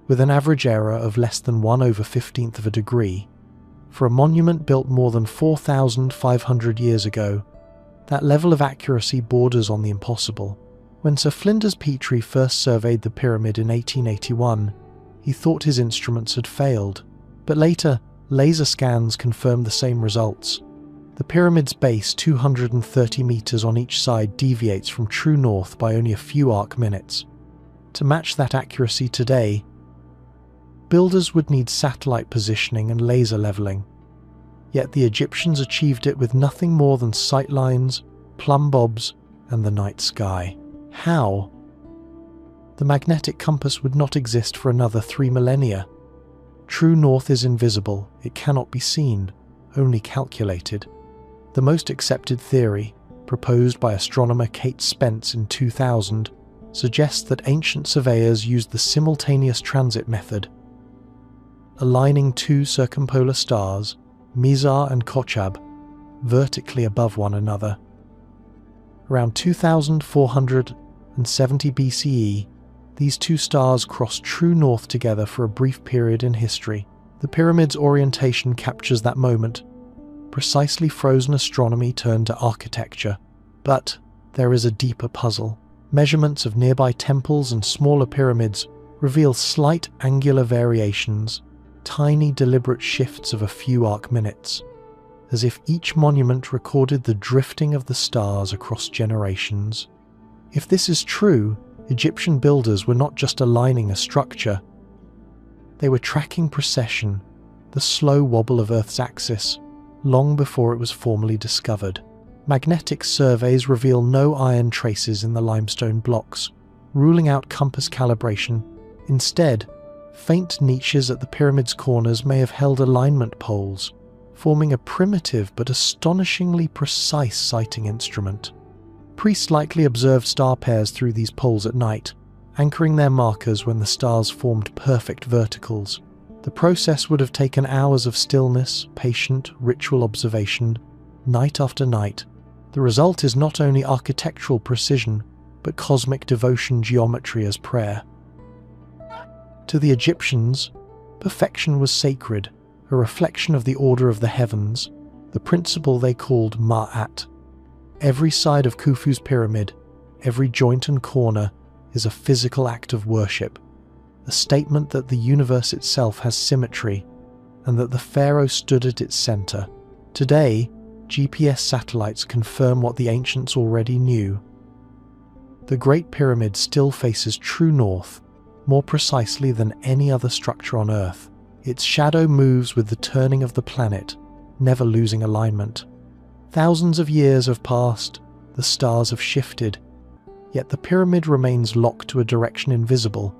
with an average error of less than 1/15 of a degree. For a monument built more than 4,500 years ago, that level of accuracy borders on the impossible. When Sir Flinders Petrie first surveyed the pyramid in 1881, he thought his instruments had failed, but later, laser scans confirmed the same results. The pyramid's base, 230 meters on each side, deviates from true north by only a few arc minutes. To match that accuracy today, builders would need satellite positioning and laser leveling. Yet the Egyptians achieved it with nothing more than sightlines, plumb bobs, and the night sky. How? The magnetic compass would not exist for another 3 millennia. True north is invisible, it cannot be seen, only calculated. The most accepted theory, proposed by astronomer Kate Spence in 2000, suggests that ancient surveyors used the simultaneous transit method, aligning two circumpolar stars, Mizar and Kochab, vertically above one another. Around 2470 BCE, these two stars crossed true north together for a brief period in history. The pyramid's orientation captures that moment. Precisely frozen astronomy turned to architecture. But there is a deeper puzzle. Measurements of nearby temples and smaller pyramids reveal slight angular variations, tiny deliberate shifts of a few arc minutes, as if each monument recorded the drifting of the stars across generations. If this is true, Egyptian builders were not just aligning a structure, they were tracking precession, the slow wobble of Earth's axis, long before it was formally discovered. Magnetic surveys reveal no iron traces in the limestone blocks, ruling out compass calibration. Instead, faint niches at the pyramid's corners may have held alignment poles, forming a primitive but astonishingly precise sighting instrument. Priests likely observed star pairs through these poles at night, anchoring their markers when the stars formed perfect verticals. The process would have taken hours of stillness, patient, ritual observation, night after night. The result is not only architectural precision, but cosmic devotion geometry as prayer. To the Egyptians, perfection was sacred, a reflection of the order of the heavens, the principle they called Ma'at. Every side of Khufu's pyramid, every joint and corner, is a physical act of worship, a statement that the universe itself has symmetry, and that the pharaoh stood at its center. Today, GPS satellites confirm what the ancients already knew. The Great Pyramid still faces true north, more precisely than any other structure on Earth. Its shadow moves with the turning of the planet, never losing alignment. Thousands of years have passed, the stars have shifted, yet the pyramid remains locked to a direction invisible,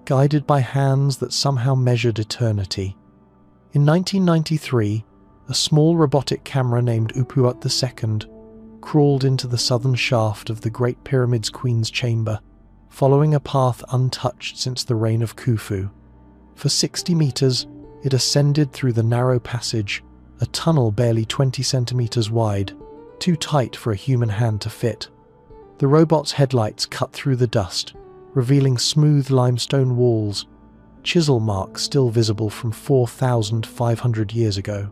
guided by hands that somehow measured eternity. In 1993, a small robotic camera named Upuat II crawled into the southern shaft of the Great Pyramid's Queen's Chamber, following a path untouched since the reign of Khufu. For 60 meters, it ascended through the narrow passage, a tunnel barely 20 centimeters wide, too tight for a human hand to fit. The robot's headlights cut through the dust, revealing smooth limestone walls, chisel marks still visible from 4,500 years ago.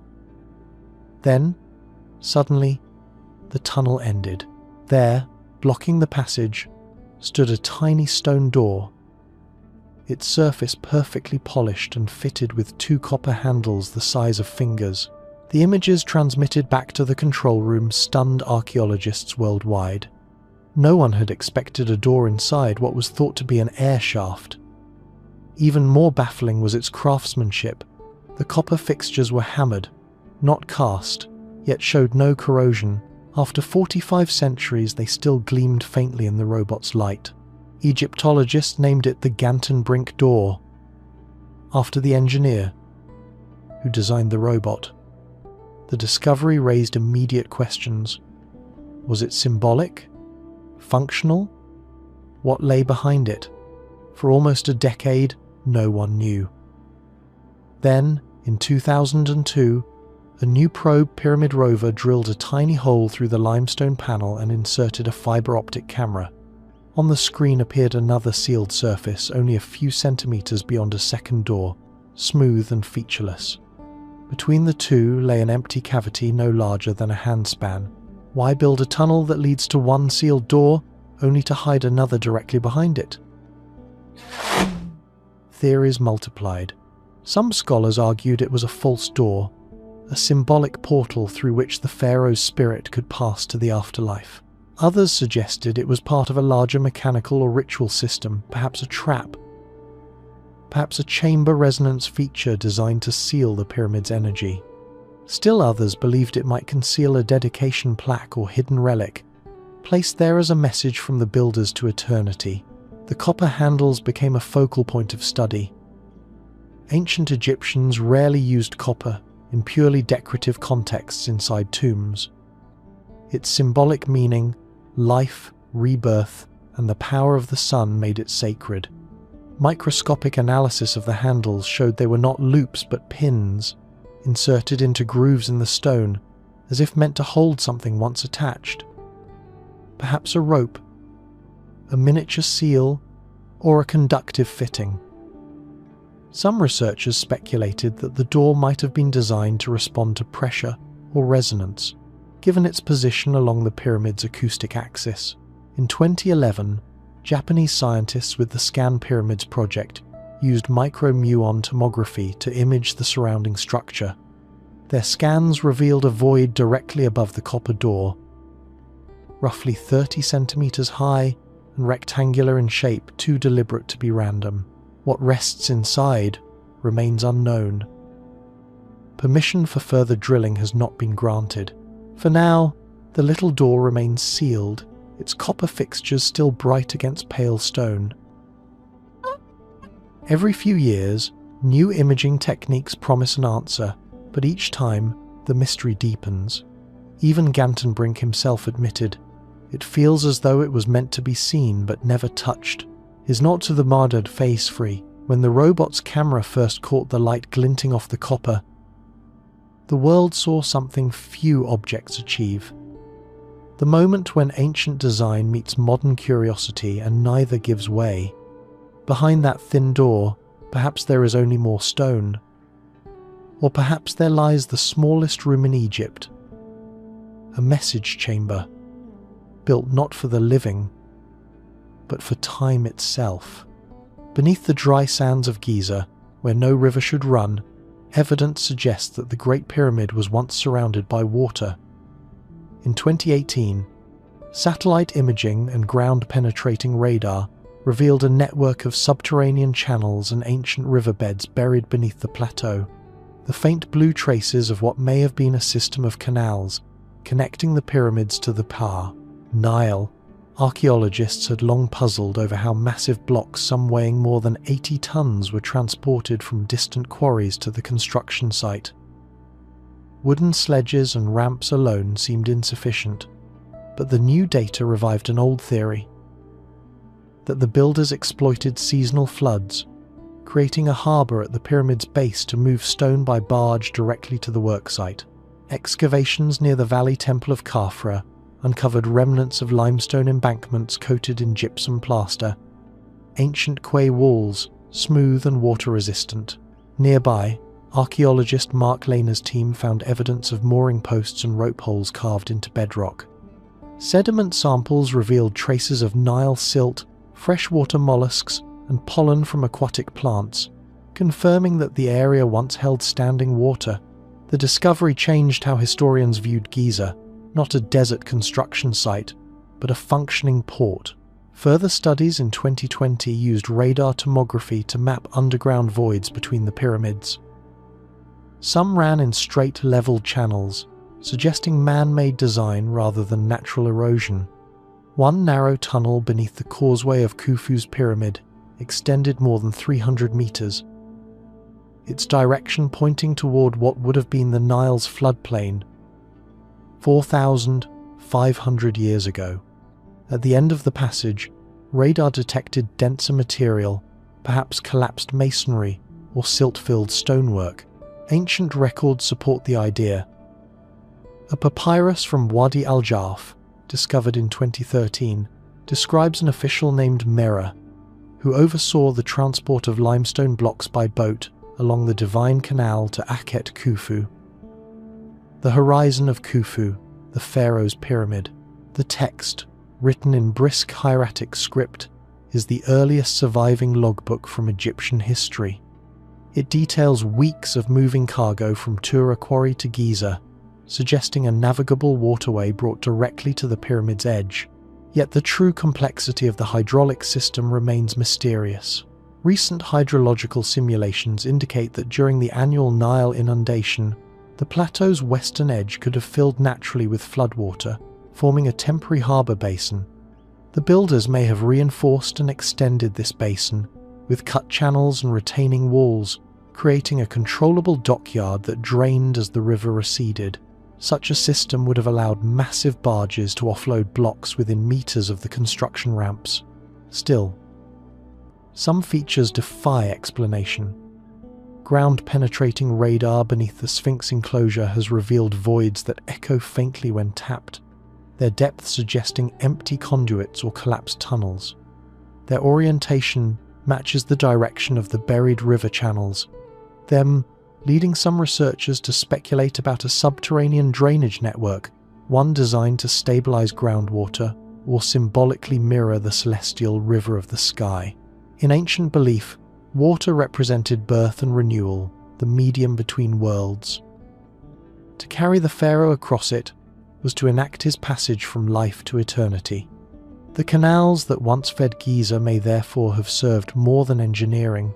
Then, suddenly, the tunnel ended. There, blocking the passage, stood a tiny stone door, its surface perfectly polished and fitted with two copper handles the size of fingers. The images transmitted back to the control room stunned archaeologists worldwide. No one had expected a door inside what was thought to be an air shaft. Even more baffling was its craftsmanship. The copper fixtures were hammered, not cast, yet showed no corrosion. After 45 centuries, they still gleamed faintly in the robot's light. Egyptologists named it the Gantenbrink door, after the engineer who designed the robot. The discovery raised immediate questions. Was it symbolic? Functional? What lay behind it? For almost a decade, no one knew. Then, in 2002, a new probe Pyramid rover drilled a tiny hole through the limestone panel and inserted a fiber optic camera. On the screen appeared another sealed surface only a few centimeters beyond a second door, smooth and featureless. Between the two lay an empty cavity no larger than a handspan. Why build a tunnel that leads to one sealed door, only to hide another directly behind it? Theories multiplied. Some scholars argued it was a false door, a symbolic portal through which the pharaoh's spirit could pass to the afterlife. Others suggested it was part of a larger mechanical or ritual system, perhaps a trap. Perhaps a chamber resonance feature designed to seal the pyramid's energy. Still others believed it might conceal a dedication plaque or hidden relic, placed there as a message from the builders to eternity. The copper handles became a focal point of study. Ancient Egyptians rarely used copper in purely decorative contexts inside tombs. Its symbolic meaning, life, rebirth, and the power of the sun made it sacred. Microscopic analysis of the handles showed they were not loops but pins, inserted into grooves in the stone, as if meant to hold something once attached. Perhaps a rope, a miniature seal, or a conductive fitting. Some researchers speculated that the door might have been designed to respond to pressure or resonance, given its position along the pyramid's acoustic axis. In 2011, Japanese scientists with the Scan Pyramids project used micro-muon tomography to image the surrounding structure. Their scans revealed a void directly above the copper door, roughly 30 centimeters high and rectangular in shape, too deliberate to be random. What rests inside remains unknown. Permission for further drilling has not been granted. For now, the little door remains sealed, its copper fixtures still bright against pale stone. Every few years, new imaging techniques promise an answer, but each time, the mystery deepens. Even Gantenbrink himself admitted, "It feels as though it was meant to be seen but never touched." His nod to the martyred face free when the robot's camera first caught the light glinting off the copper. The world saw something few objects achieve. The moment when ancient design meets modern curiosity and neither gives way. Behind that thin door, perhaps there is only more stone. Or perhaps there lies the smallest room in Egypt. A message chamber, built not for the living, but for time itself. Beneath the dry sands of Giza, where no river should run, evidence suggests that the Great Pyramid was once surrounded by water. In 2018, satellite imaging and ground-penetrating radar revealed a network of subterranean channels and ancient riverbeds buried beneath the plateau. The faint blue traces of what may have been a system of canals connecting the pyramids to the Nile. Archaeologists had long puzzled over how massive blocks, some weighing more than 80 tons, were transported from distant quarries to the construction site. Wooden sledges and ramps alone seemed insufficient, but the new data revived an old theory that the builders exploited seasonal floods, creating a harbour at the pyramid's base to move stone by barge directly to the worksite. Excavations near the Valley Temple of Khafra uncovered remnants of limestone embankments coated in gypsum plaster, ancient quay walls, smooth and water-resistant. Nearby, archaeologist Mark Lehner's team found evidence of mooring posts and rope holes carved into bedrock. Sediment samples revealed traces of Nile silt, freshwater mollusks, and pollen from aquatic plants, confirming that the area once held standing water. The discovery changed how historians viewed Giza, not a desert construction site, but a functioning port. Further studies in 2020 used radar tomography to map underground voids between the pyramids. Some ran in straight, level channels, suggesting man-made design rather than natural erosion. One narrow tunnel beneath the causeway of Khufu's pyramid extended more than 300 meters, its direction pointing toward what would have been the Nile's floodplain 4,500 years ago. At the end of the passage, radar detected denser material, perhaps collapsed masonry or silt-filled stonework. Ancient records support the idea. A papyrus from Wadi al-Jarf, discovered in 2013, describes an official named Mera, who oversaw the transport of limestone blocks by boat along the Divine Canal to Akhet Khufu. The horizon of Khufu, the pharaoh's pyramid. The text, written in brisk hieratic script, is the earliest surviving logbook from Egyptian history. It details weeks of moving cargo from Tura Quarry to Giza, suggesting a navigable waterway brought directly to the pyramid's edge. Yet the true complexity of the hydraulic system remains mysterious. Recent hydrological simulations indicate that during the annual Nile inundation, the plateau's western edge could have filled naturally with floodwater, forming a temporary harbour basin. The builders may have reinforced and extended this basin, with cut channels and retaining walls, creating a controllable dockyard that drained as the river receded. Such a system would have allowed massive barges to offload blocks within meters of the construction ramps. Still, some features defy explanation. Ground-penetrating radar beneath the Sphinx enclosure has revealed voids that echo faintly when tapped, their depth suggesting empty conduits or collapsed tunnels. Their orientation matches the direction of the buried river channels, them leading some researchers to speculate about a subterranean drainage network, one designed to stabilize groundwater or symbolically mirror the celestial river of the sky. In ancient belief, water represented birth and renewal, the medium between worlds. To carry the pharaoh across it was to enact his passage from life to eternity. The canals that once fed Giza may therefore have served more than engineering.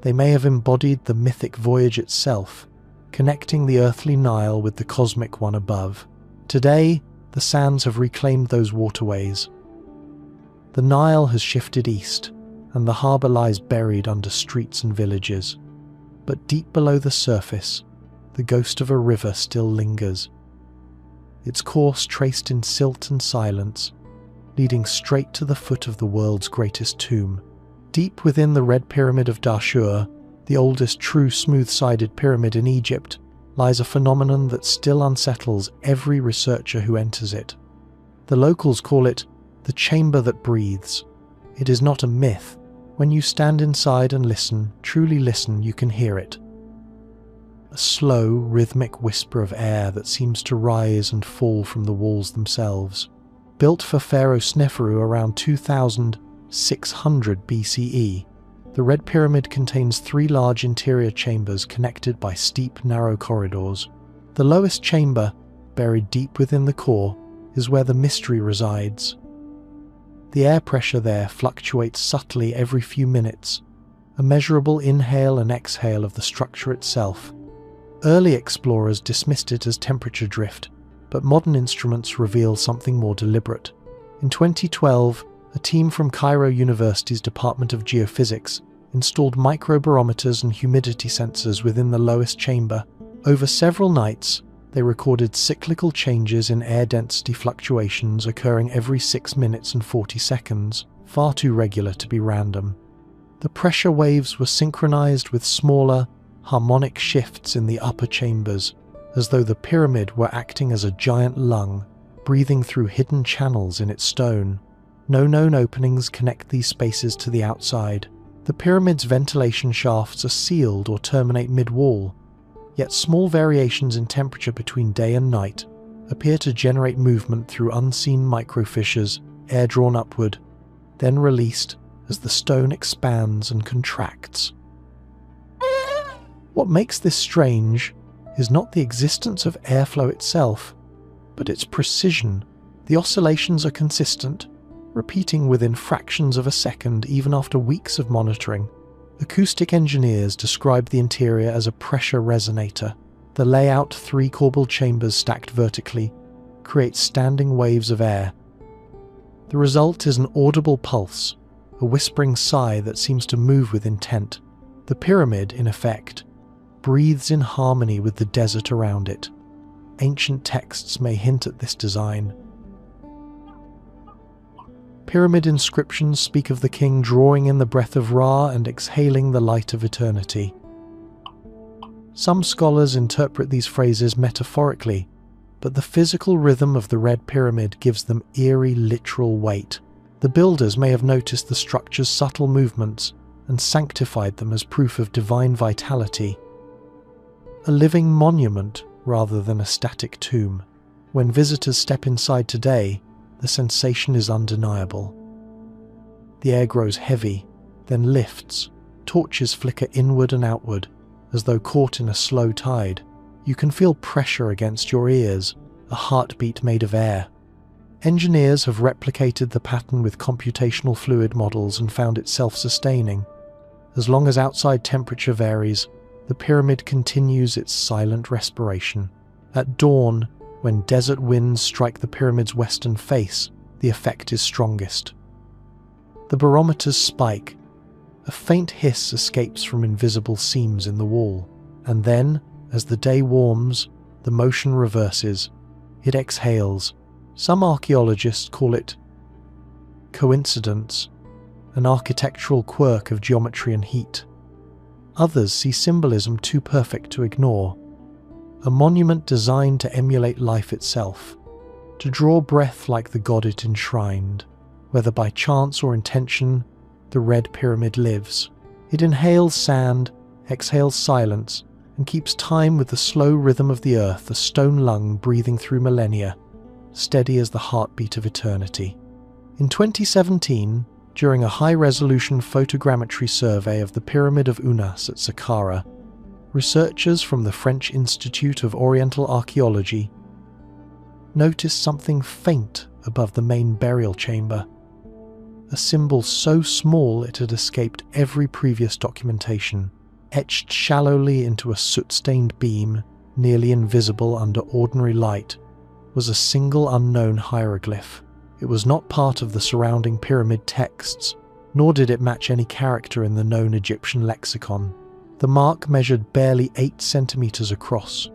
They may have embodied the mythic voyage itself, connecting the earthly Nile with the cosmic one above. Today, the sands have reclaimed those waterways. The Nile has shifted east, and the harbour lies buried under streets and villages. But deep below the surface, the ghost of a river still lingers. Its course traced in silt and silence, leading straight to the foot of the world's greatest tomb. Deep within the Red Pyramid of Dashur, the oldest true smooth-sided pyramid in Egypt, lies a phenomenon that still unsettles every researcher who enters it. The locals call it the chamber that breathes. It is not a myth. When you stand inside and listen, truly listen, you can hear it. A slow, rhythmic whisper of air that seems to rise and fall from the walls themselves. Built for Pharaoh Sneferu around 2600 BCE, the Red Pyramid contains 3 large interior chambers connected by steep, narrow corridors. The lowest chamber, buried deep within the core, is where the mystery resides. The air pressure there fluctuates subtly every few minutes, a measurable inhale and exhale of the structure itself. Early explorers dismissed it as temperature drift, but modern instruments reveal something more deliberate. In 2012, a team from Cairo University's Department of Geophysics installed microbarometers and humidity sensors within the lowest chamber. Over several nights, they recorded cyclical changes in air density fluctuations occurring every 6 minutes and 40 seconds, far too regular to be random. The pressure waves were synchronized with smaller, harmonic shifts in the upper chambers, as though the pyramid were acting as a giant lung, breathing through hidden channels in its stone. No known openings connect these spaces to the outside. The pyramid's ventilation shafts are sealed or terminate mid-wall, yet small variations in temperature between day and night appear to generate movement through unseen microfissures, air drawn upward, then released as the stone expands and contracts. What makes this strange is not the existence of airflow itself, but its precision. The oscillations are consistent, repeating within fractions of a second even after weeks of monitoring. Acoustic engineers describe the interior as a pressure resonator. The layout, 3 corbelled chambers stacked vertically, creates standing waves of air. The result is an audible pulse, a whispering sigh that seems to move with intent. The pyramid, in effect, breathes in harmony with the desert around it. Ancient texts may hint at this design. Pyramid inscriptions speak of the king drawing in the breath of Ra and exhaling the light of eternity. Some scholars interpret these phrases metaphorically, but the physical rhythm of the Red Pyramid gives them eerie literal weight. The builders may have noticed the structure's subtle movements and sanctified them as proof of divine vitality. A living monument rather than a static tomb. When visitors step inside today, the sensation is undeniable. The air grows heavy, then lifts. Torches flicker inward and outward, as though caught in a slow tide. You can feel pressure against your ears, a heartbeat made of air. Engineers have replicated the pattern with computational fluid models and found it self-sustaining. As long as outside temperature varies, the pyramid continues its silent respiration. At dawn, when desert winds strike the pyramid's western face, the effect is strongest. The barometers spike, A faint hiss escapes from invisible seams in the wall, and then, as the day warms, the motion reverses. It exhales. Some archaeologists call it coincidence, an architectural quirk of geometry and heat. Others see symbolism too perfect to ignore. A monument designed to emulate life itself, to draw breath like the god it enshrined. Whether by chance or intention, the Red Pyramid lives. It inhales sand, exhales silence, and keeps time with the slow rhythm of the earth, a stone lung breathing through millennia, steady as the heartbeat of eternity. In 2017, during a high-resolution photogrammetry survey of the Pyramid of Unas at Saqqara, researchers from the French Institute of Oriental Archaeology noticed something faint above the main burial chamber, a symbol so small it had escaped every previous documentation, etched shallowly into a soot-stained beam, nearly invisible under ordinary light, was a single unknown hieroglyph. It was not part of the surrounding pyramid texts, nor did it match any character in the known Egyptian lexicon. The mark measured barely 8 centimeters across.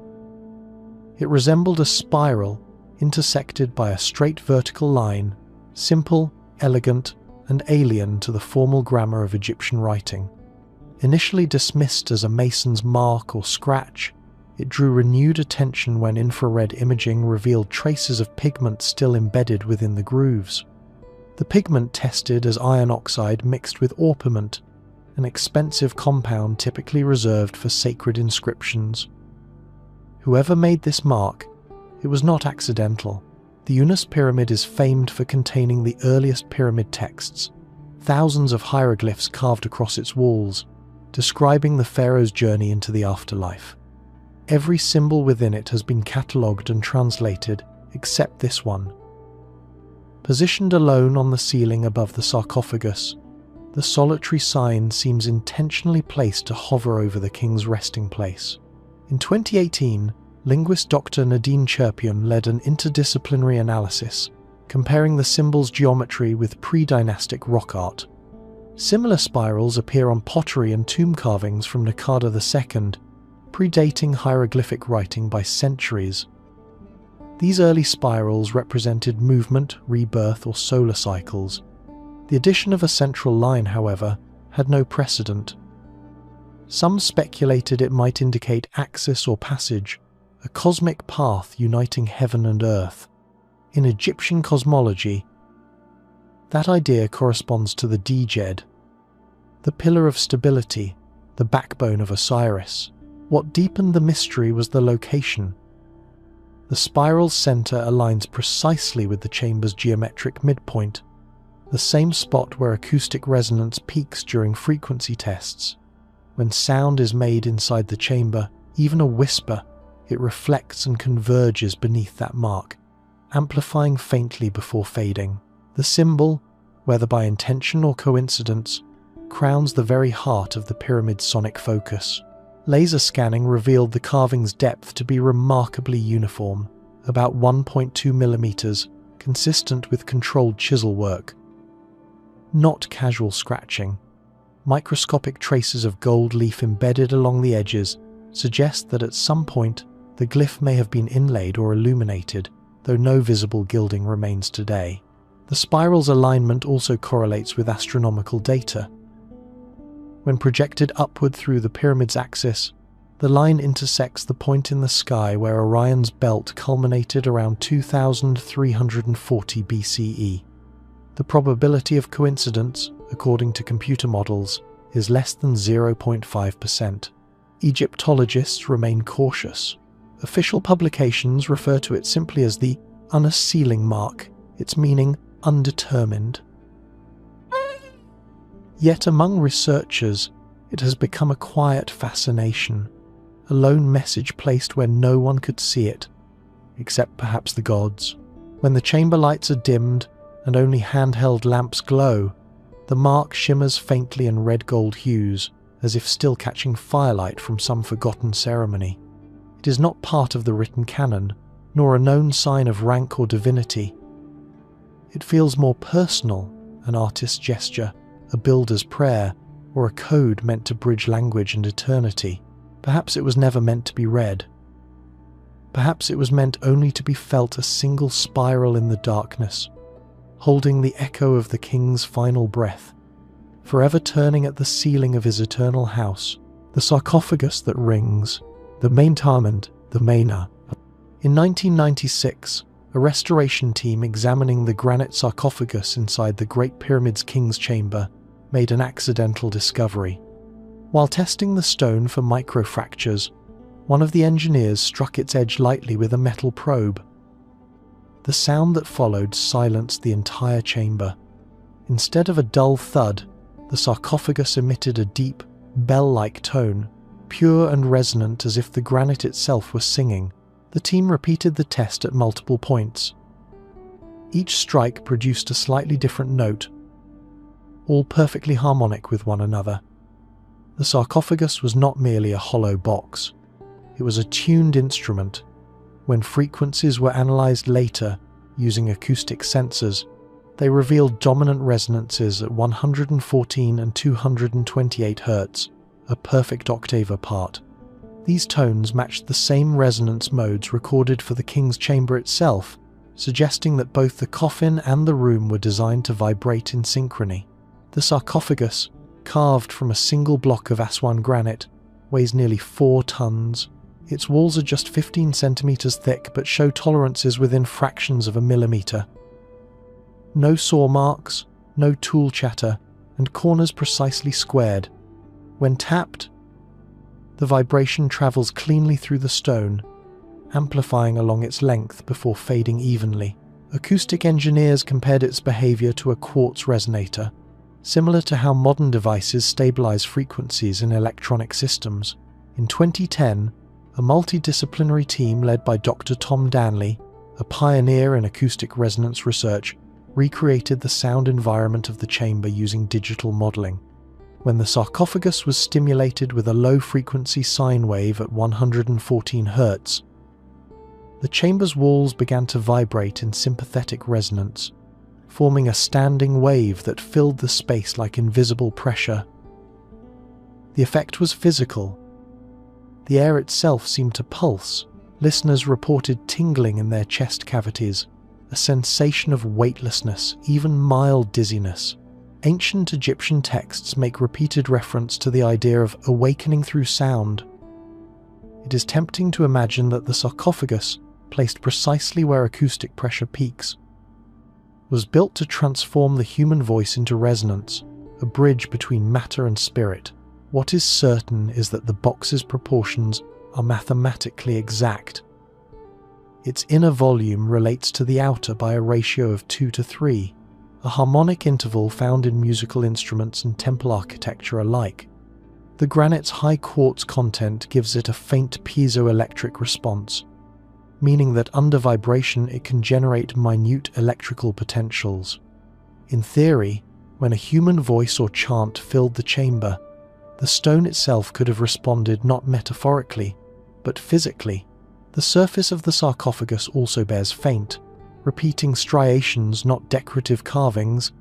It resembled a spiral intersected by a straight vertical line, simple, elegant, and alien to the formal grammar of Egyptian writing. Initially dismissed as a mason's mark or scratch, it drew renewed attention when infrared imaging revealed traces of pigment still embedded within the grooves. The pigment tested as iron oxide mixed with orpiment, an expensive compound typically reserved for sacred inscriptions. Whoever made this mark, it was not accidental. The Unas pyramid is famed for containing the earliest pyramid texts, thousands of hieroglyphs carved across its walls, describing the pharaoh's journey into the afterlife. Every symbol within it has been catalogued and translated, except this one. Positioned alone on the ceiling above the sarcophagus, the solitary sign seems intentionally placed to hover over the king's resting place. In 2018, linguist Dr. Nadine Cherpion led an interdisciplinary analysis, comparing the symbol's geometry with pre-dynastic rock art. Similar spirals appear on pottery and tomb carvings from Naqada II, predating hieroglyphic writing by centuries. These early spirals represented movement, rebirth, or solar cycles. The addition of a central line, however, had no precedent. Some speculated it might indicate axis or passage, a cosmic path uniting heaven and earth. In Egyptian cosmology, that idea corresponds to the Djed, the pillar of stability, the backbone of Osiris. What deepened the mystery was the location. The spiral's center aligns precisely with the chamber's geometric midpoint, the same spot where acoustic resonance peaks during frequency tests. When sound is made inside the chamber, even a whisper, it reflects and converges beneath that mark, amplifying faintly before fading. The symbol, whether by intention or coincidence, crowns the very heart of the pyramid's sonic focus. Laser scanning revealed the carving's depth to be remarkably uniform, about 1.2 millimeters, consistent with controlled chisel work. Not casual scratching. Microscopic traces of gold leaf embedded along the edges suggest that at some point the glyph may have been inlaid or illuminated, though no visible gilding remains today. The spiral's alignment also correlates with astronomical data. When projected upward through the pyramid's axis, the line intersects the point in the sky where Orion's belt culminated around 2340 BCE. The probability of coincidence, according to computer models, is less than 0.5%. Egyptologists remain cautious. Official publications refer to it simply as the Unas ceiling mark, its meaning undetermined. Yet among researchers, it has become a quiet fascination, a lone message placed where no one could see it, except perhaps the gods. When the chamber lights are dimmed and only handheld lamps glow, the mark shimmers faintly in red-gold hues, as if still catching firelight from some forgotten ceremony. It is not part of the written canon, nor a known sign of rank or divinity. It feels more personal, an artist's gesture, a builder's prayer, or a code meant to bridge language and eternity. Perhaps it was never meant to be read. Perhaps it was meant only to be felt, a single spiral in the darkness, holding the echo of the king's final breath, forever turning at the ceiling of his eternal house, the sarcophagus that rings, the Maintainment, the Maina. In 1996, a restoration team examining the granite sarcophagus inside the Great Pyramid's King's Chamber made an accidental discovery. While testing the stone for microfractures, one of the engineers struck its edge lightly with a metal probe. The sound that followed silenced the entire chamber. Instead of a dull thud, the sarcophagus emitted a deep, bell-like tone, pure and resonant as if the granite itself was singing. The team repeated the test at multiple points. Each strike produced a slightly different note, all perfectly harmonic with one another. The sarcophagus was not merely a hollow box. It was a tuned instrument. When frequencies were analyzed later using acoustic sensors, they revealed dominant resonances at 114 and 228 Hz, a perfect octave apart. These tones matched the same resonance modes recorded for the King's Chamber itself, suggesting that both the coffin and the room were designed to vibrate in synchrony. The sarcophagus, carved from a single block of Aswan granite, weighs nearly 4 tons. Its walls are just 15 centimeters thick but show tolerances within fractions of a millimeter. No saw marks, no tool chatter, and corners precisely squared. When tapped, the vibration travels cleanly through the stone, amplifying along its length before fading evenly. Acoustic engineers compared its behavior to a quartz resonator, similar to how modern devices stabilize frequencies in electronic systems. In 2010, a multidisciplinary team led by Dr. Tom Danley, a pioneer in acoustic resonance research, recreated the sound environment of the chamber using digital modeling. When the sarcophagus was stimulated with a low-frequency sine wave at 114 Hz, the chamber's walls began to vibrate in sympathetic resonance, forming a standing wave that filled the space like invisible pressure. The effect was physical. The air itself seemed to pulse. Listeners reported tingling in their chest cavities, a sensation of weightlessness, even mild dizziness. Ancient Egyptian texts make repeated reference to the idea of awakening through sound. It is tempting to imagine that the sarcophagus, placed precisely where acoustic pressure peaks, was built to transform the human voice into resonance, a bridge between matter and spirit. What is certain is that the box's proportions are mathematically exact. Its inner volume relates to the outer by a ratio of 2:3, a harmonic interval found in musical instruments and temple architecture alike. The granite's high quartz content gives it a faint piezoelectric response, meaning that under vibration it can generate minute electrical potentials. In theory, when a human voice or chant filled the chamber, the stone itself could have responded not metaphorically, but physically. The surface of the sarcophagus also bears faint, repeating striations, not decorative carvings,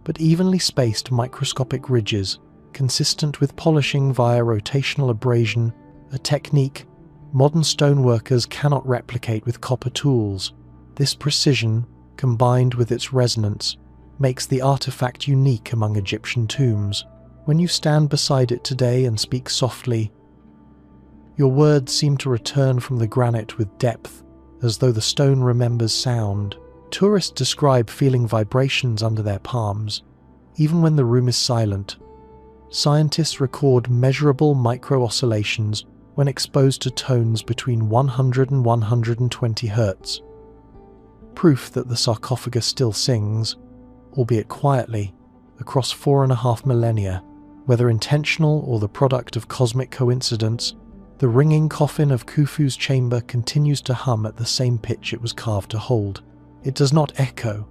but evenly spaced microscopic ridges, consistent with polishing via rotational abrasion, a technique modern stoneworkers cannot replicate with copper tools. This precision, combined with its resonance, makes the artifact unique among Egyptian tombs. When you stand beside it today and speak softly, your words seem to return from the granite with depth, as though the stone remembers sound. Tourists describe feeling vibrations under their palms, even when the room is silent. Scientists record measurable micro-oscillations when exposed to tones between 100 and 120 Hz. Proof that the sarcophagus still sings, albeit quietly, across 4.5 millennia. Whether intentional or the product of cosmic coincidence, the ringing coffin of Khufu's chamber continues to hum at the same pitch it was carved to hold. It does not echo.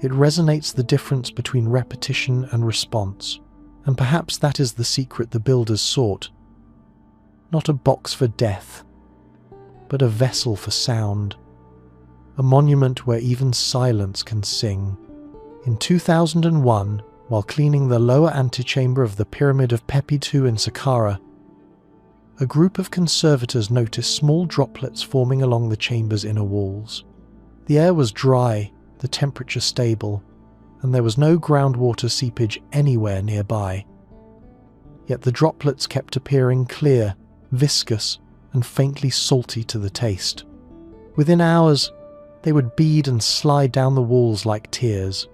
It resonates the difference between repetition and response. And perhaps that is the secret the builders sought. Not a box for death, but a vessel for sound. A monument where even silence can sing. In 2001, while cleaning the lower antechamber of the Pyramid of Pepi II in Saqqara, a group of conservators noticed small droplets forming along the chamber's inner walls. The air was dry, the temperature stable, and there was no groundwater seepage anywhere nearby. Yet the droplets kept appearing clear, viscous, and faintly salty to the taste. Within hours, they would bead and slide down the walls like tears.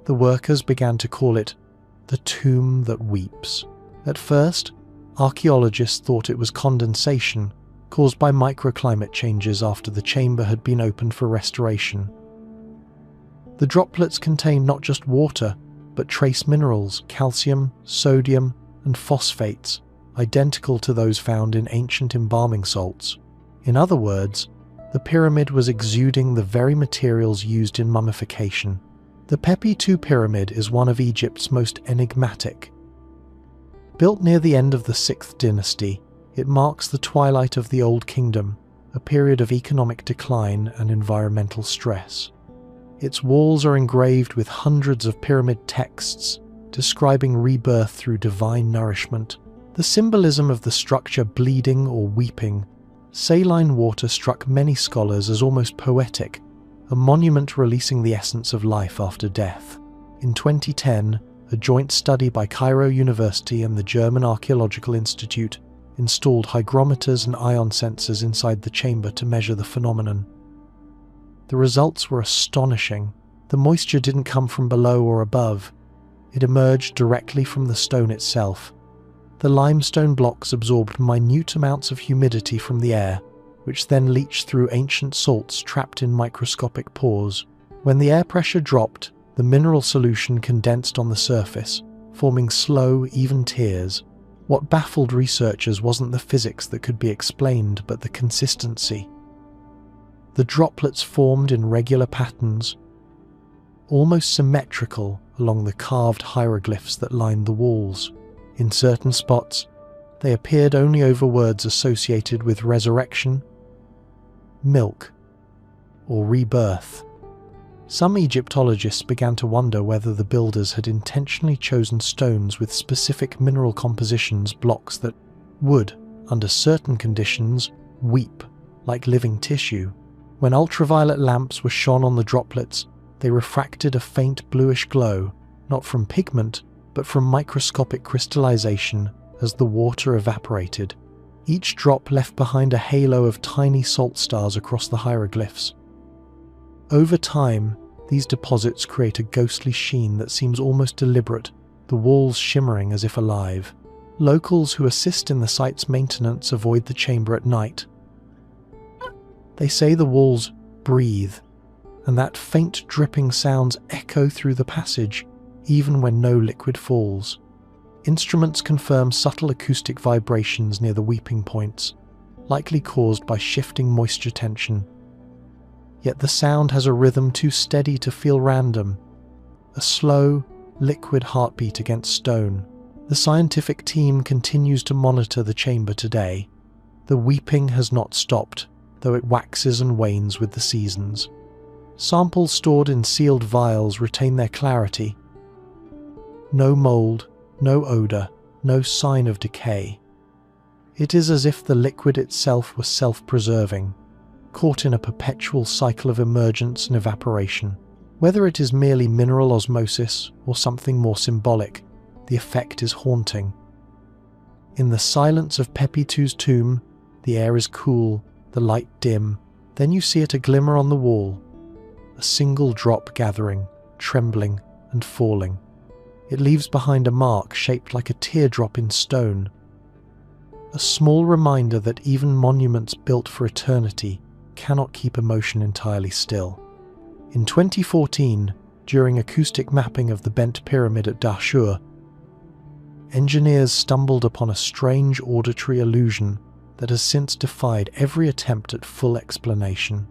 The workers began to call it the tomb that weeps. At first, archaeologists thought it was condensation caused by microclimate changes after the chamber had been opened for restoration. The droplets contained not just water, but trace minerals, calcium, sodium, and phosphates, identical to those found in ancient embalming salts. In other words, the pyramid was exuding the very materials used in mummification. The Pepi II pyramid is one of Egypt's most enigmatic. Built near the end of the 6th dynasty, it marks the twilight of the Old Kingdom, a period of economic decline and environmental stress. Its walls are engraved with hundreds of pyramid texts describing rebirth through divine nourishment. The symbolism of the structure bleeding or weeping, saline water struck many scholars as almost poetic, a monument releasing the essence of life after death. In 2010, a joint study by Cairo University and the German Archaeological Institute installed hygrometers and ion sensors inside the chamber to measure the phenomenon. The results were astonishing. The moisture didn't come from below or above. It emerged directly from the stone itself. The limestone blocks absorbed minute amounts of humidity from the air, which then leached through ancient salts trapped in microscopic pores. When the air pressure dropped, the mineral solution condensed on the surface, forming slow, even tears. What baffled researchers wasn't the physics that could be explained, but the consistency. The droplets formed in regular patterns, almost symmetrical along the carved hieroglyphs that lined the walls. In certain spots, they appeared only over words associated with resurrection, milk, or rebirth. Some Egyptologists began to wonder whether the builders had intentionally chosen stones with specific mineral compositions, blocks that would, under certain conditions, weep like living tissue. When ultraviolet lamps were shone on the droplets, they refracted a faint bluish glow, not from pigment, but from microscopic crystallization as the water evaporated. Each drop left behind a halo of tiny salt stars across the hieroglyphs. Over time, these deposits create a ghostly sheen that seems almost deliberate, the walls shimmering as if alive. Locals who assist in the site's maintenance avoid the chamber at night. They say the walls breathe, and that faint dripping sounds echo through the passage, even when no liquid falls. Instruments confirm subtle acoustic vibrations near the weeping points, likely caused by shifting moisture tension. Yet the sound has a rhythm too steady to feel random, a slow, liquid heartbeat against stone. The scientific team continues to monitor the chamber today. The weeping has not stopped, though it waxes and wanes with the seasons. Samples stored in sealed vials retain their clarity. No mold, no odor, no sign of decay. It is as if the liquid itself was self-preserving, caught in a perpetual cycle of emergence and evaporation. Whether it is merely mineral osmosis or something more symbolic, the effect is haunting. In the silence of Pepi II's tomb, the air is cool, the light dim. Then you see it a glimmer on the wall, a single drop gathering, trembling and falling. It leaves behind a mark shaped like a teardrop in stone, a small reminder that even monuments built for eternity cannot keep emotion entirely still. In 2014, during acoustic mapping of the bent pyramid at Dahshur, engineers stumbled upon a strange auditory illusion that has since defied every attempt at full explanation.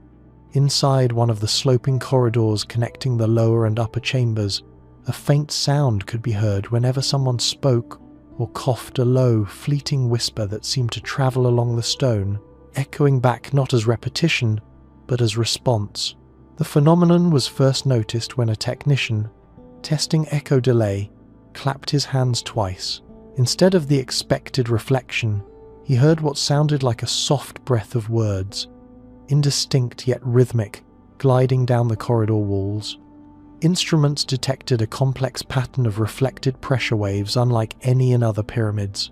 Inside one of the sloping corridors connecting the lower and upper chambers, a faint sound could be heard whenever someone spoke or coughed, a low, fleeting whisper that seemed to travel along the stone, echoing back not as repetition, but as response. The phenomenon was first noticed when a technician, testing echo delay, clapped his hands twice. Instead of the expected reflection, he heard what sounded like a soft breath of words, indistinct yet rhythmic, gliding down the corridor walls. Instruments detected a complex pattern of reflected pressure waves unlike any in other pyramids.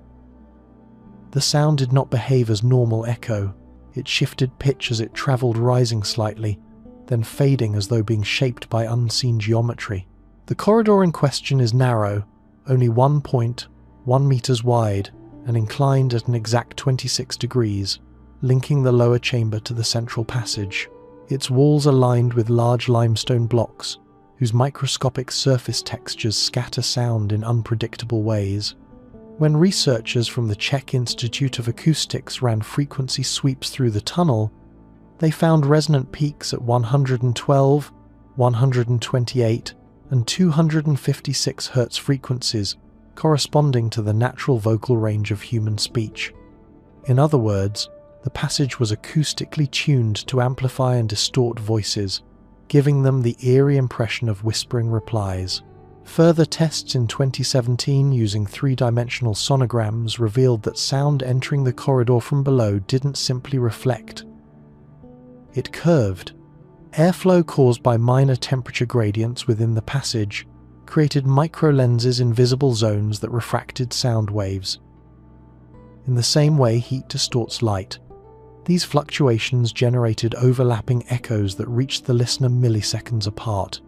The sound did not behave as normal echo. It shifted pitch as it travelled, rising slightly, then fading as though being shaped by unseen geometry. The corridor in question is narrow, only 1.1 meters wide, and inclined at an exact 26 degrees, linking the lower chamber to the central passage. Its walls are lined with large limestone blocks, whose microscopic surface textures scatter sound in unpredictable ways. When researchers from the Czech Institute of Acoustics ran frequency sweeps through the tunnel, they found resonant peaks at 112, 128, and 256 Hz frequencies, corresponding to the natural vocal range of human speech. In other words, the passage was acoustically tuned to amplify and distort voices, giving them the eerie impression of whispering replies. Further tests in 2017 using three-dimensional sonograms revealed that sound entering the corridor from below didn't simply reflect. It curved. Airflow caused by minor temperature gradients within the passage created micro-lenses in visible zones that refracted sound waves. In the same way heat distorts light, these fluctuations generated overlapping echoes that reached the listener milliseconds apart,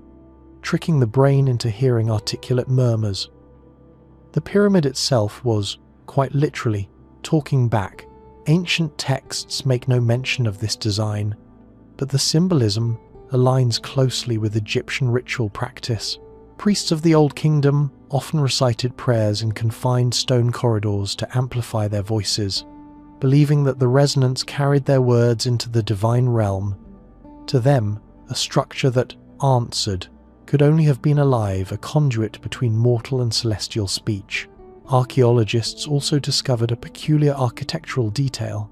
tricking the brain into hearing articulate murmurs. The pyramid itself was, quite literally, talking back. Ancient texts make no mention of this design, but the symbolism aligns closely with Egyptian ritual practice. Priests of the Old Kingdom often recited prayers in confined stone corridors to amplify their voices, believing that the resonance carried their words into the divine realm. To them, a structure that answered could only have been alive, a conduit between mortal and celestial speech. Archaeologists also discovered a peculiar architectural detail.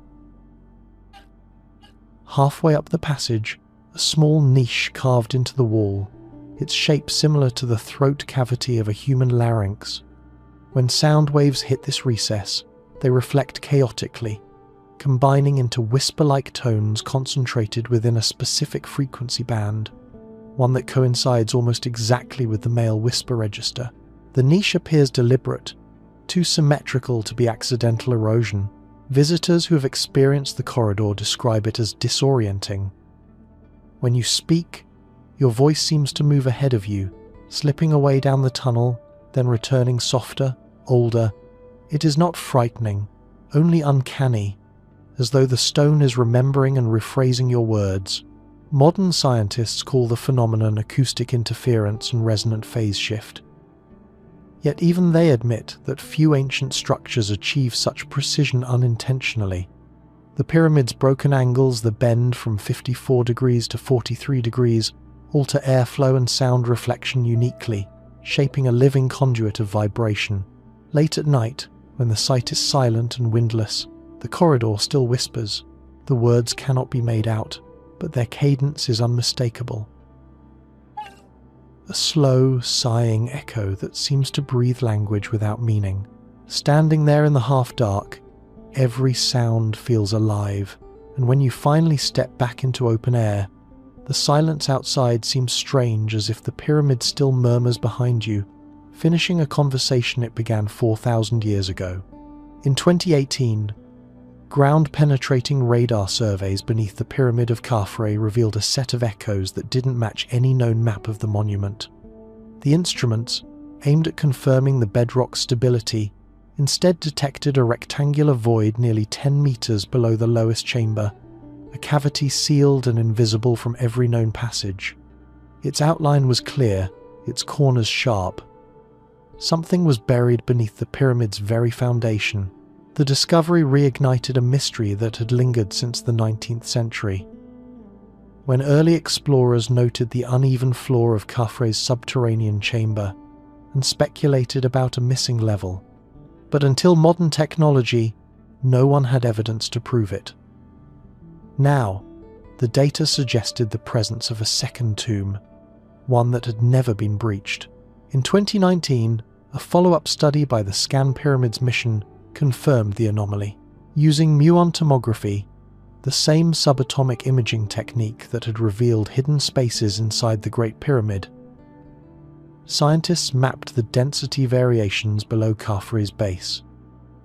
Halfway up the passage, a small niche carved into the wall, its shape similar to the throat cavity of a human larynx. When sound waves hit this recess, they reflect chaotically, combining into whisper-like tones concentrated within a specific frequency band, one that coincides almost exactly with the male whisper register. The niche appears deliberate, too symmetrical to be accidental erosion. Visitors who have experienced the corridor describe it as disorienting. When you speak, your voice seems to move ahead of you, slipping away down the tunnel, then returning softer, older. It is not frightening, only uncanny, as though the stone is remembering and rephrasing your words. Modern scientists call the phenomenon acoustic interference and resonant phase shift. Yet even they admit that few ancient structures achieve such precision unintentionally. The pyramid's broken angles, the bend from 54 degrees to 43 degrees, alter airflow and sound reflection uniquely, shaping a living conduit of vibration. Late at night, when the site is silent and windless, the corridor still whispers. The words cannot be made out, but their cadence is unmistakable. A slow, sighing echo that seems to breathe language without meaning. Standing there in the half-dark, every sound feels alive, and when you finally step back into open air, the silence outside seems strange, as if the pyramid still murmurs behind you, finishing a conversation it began 4,000 years ago. In 2018, ground-penetrating radar surveys beneath the Pyramid of Khafre revealed a set of echoes that didn't match any known map of the monument. The instruments, aimed at confirming the bedrock stability, instead detected a rectangular void nearly 10 meters below the lowest chamber, a cavity sealed and invisible from every known passage. Its outline was clear, its corners sharp. Something was buried beneath the pyramid's very foundation. The discovery reignited a mystery that had lingered since the 19th century. When early explorers noted the uneven floor of Khafre's subterranean chamber and speculated about a missing level, but until modern technology, no one had evidence to prove it. Now, the data suggested the presence of a second tomb, one that had never been breached. In 2019, a follow-up study by the Scan Pyramids mission confirmed the anomaly. Using muon tomography, the same subatomic imaging technique that had revealed hidden spaces inside the Great Pyramid, scientists mapped the density variations below Khafre's base.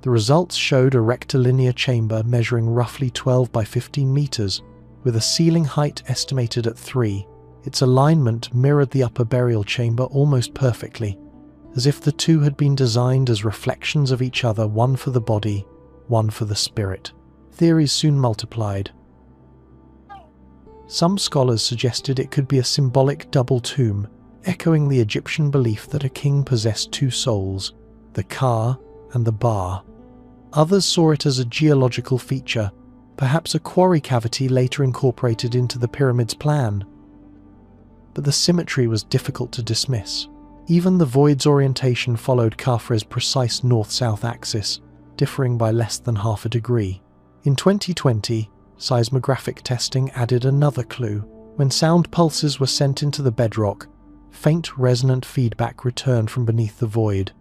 The results showed a rectilinear chamber measuring roughly 12 by 15 meters, with a ceiling height estimated at 3. Its alignment mirrored the upper burial chamber almost perfectly, as if the two had been designed as reflections of each other, one for the body, one for the spirit. Theories soon multiplied. Some scholars suggested it could be a symbolic double tomb, echoing the Egyptian belief that a king possessed two souls, the Ka and the Ba. Others saw it as a geological feature, perhaps a quarry cavity later incorporated into the pyramid's plan. But the symmetry was difficult to dismiss. Even the void's orientation followed Khafre's precise north-south axis, differing by less than half a degree. In 2020, seismographic testing added another clue. When sound pulses were sent into the bedrock, faint resonant feedback returned from beneath the void,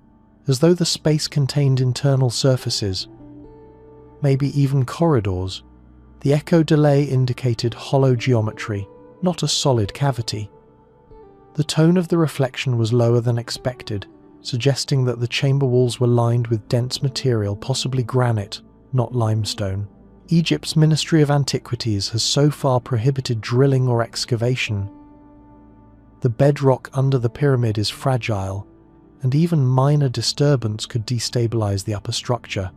as though the space contained internal surfaces, maybe even corridors. The echo delay indicated hollow geometry, not a solid cavity. The tone of the reflection was lower than expected, suggesting that the chamber walls were lined with dense material, possibly granite, not limestone. Egypt's Ministry of Antiquities has so far prohibited drilling or excavation. The bedrock under the pyramid is fragile, and even minor disturbance could destabilize the upper structure.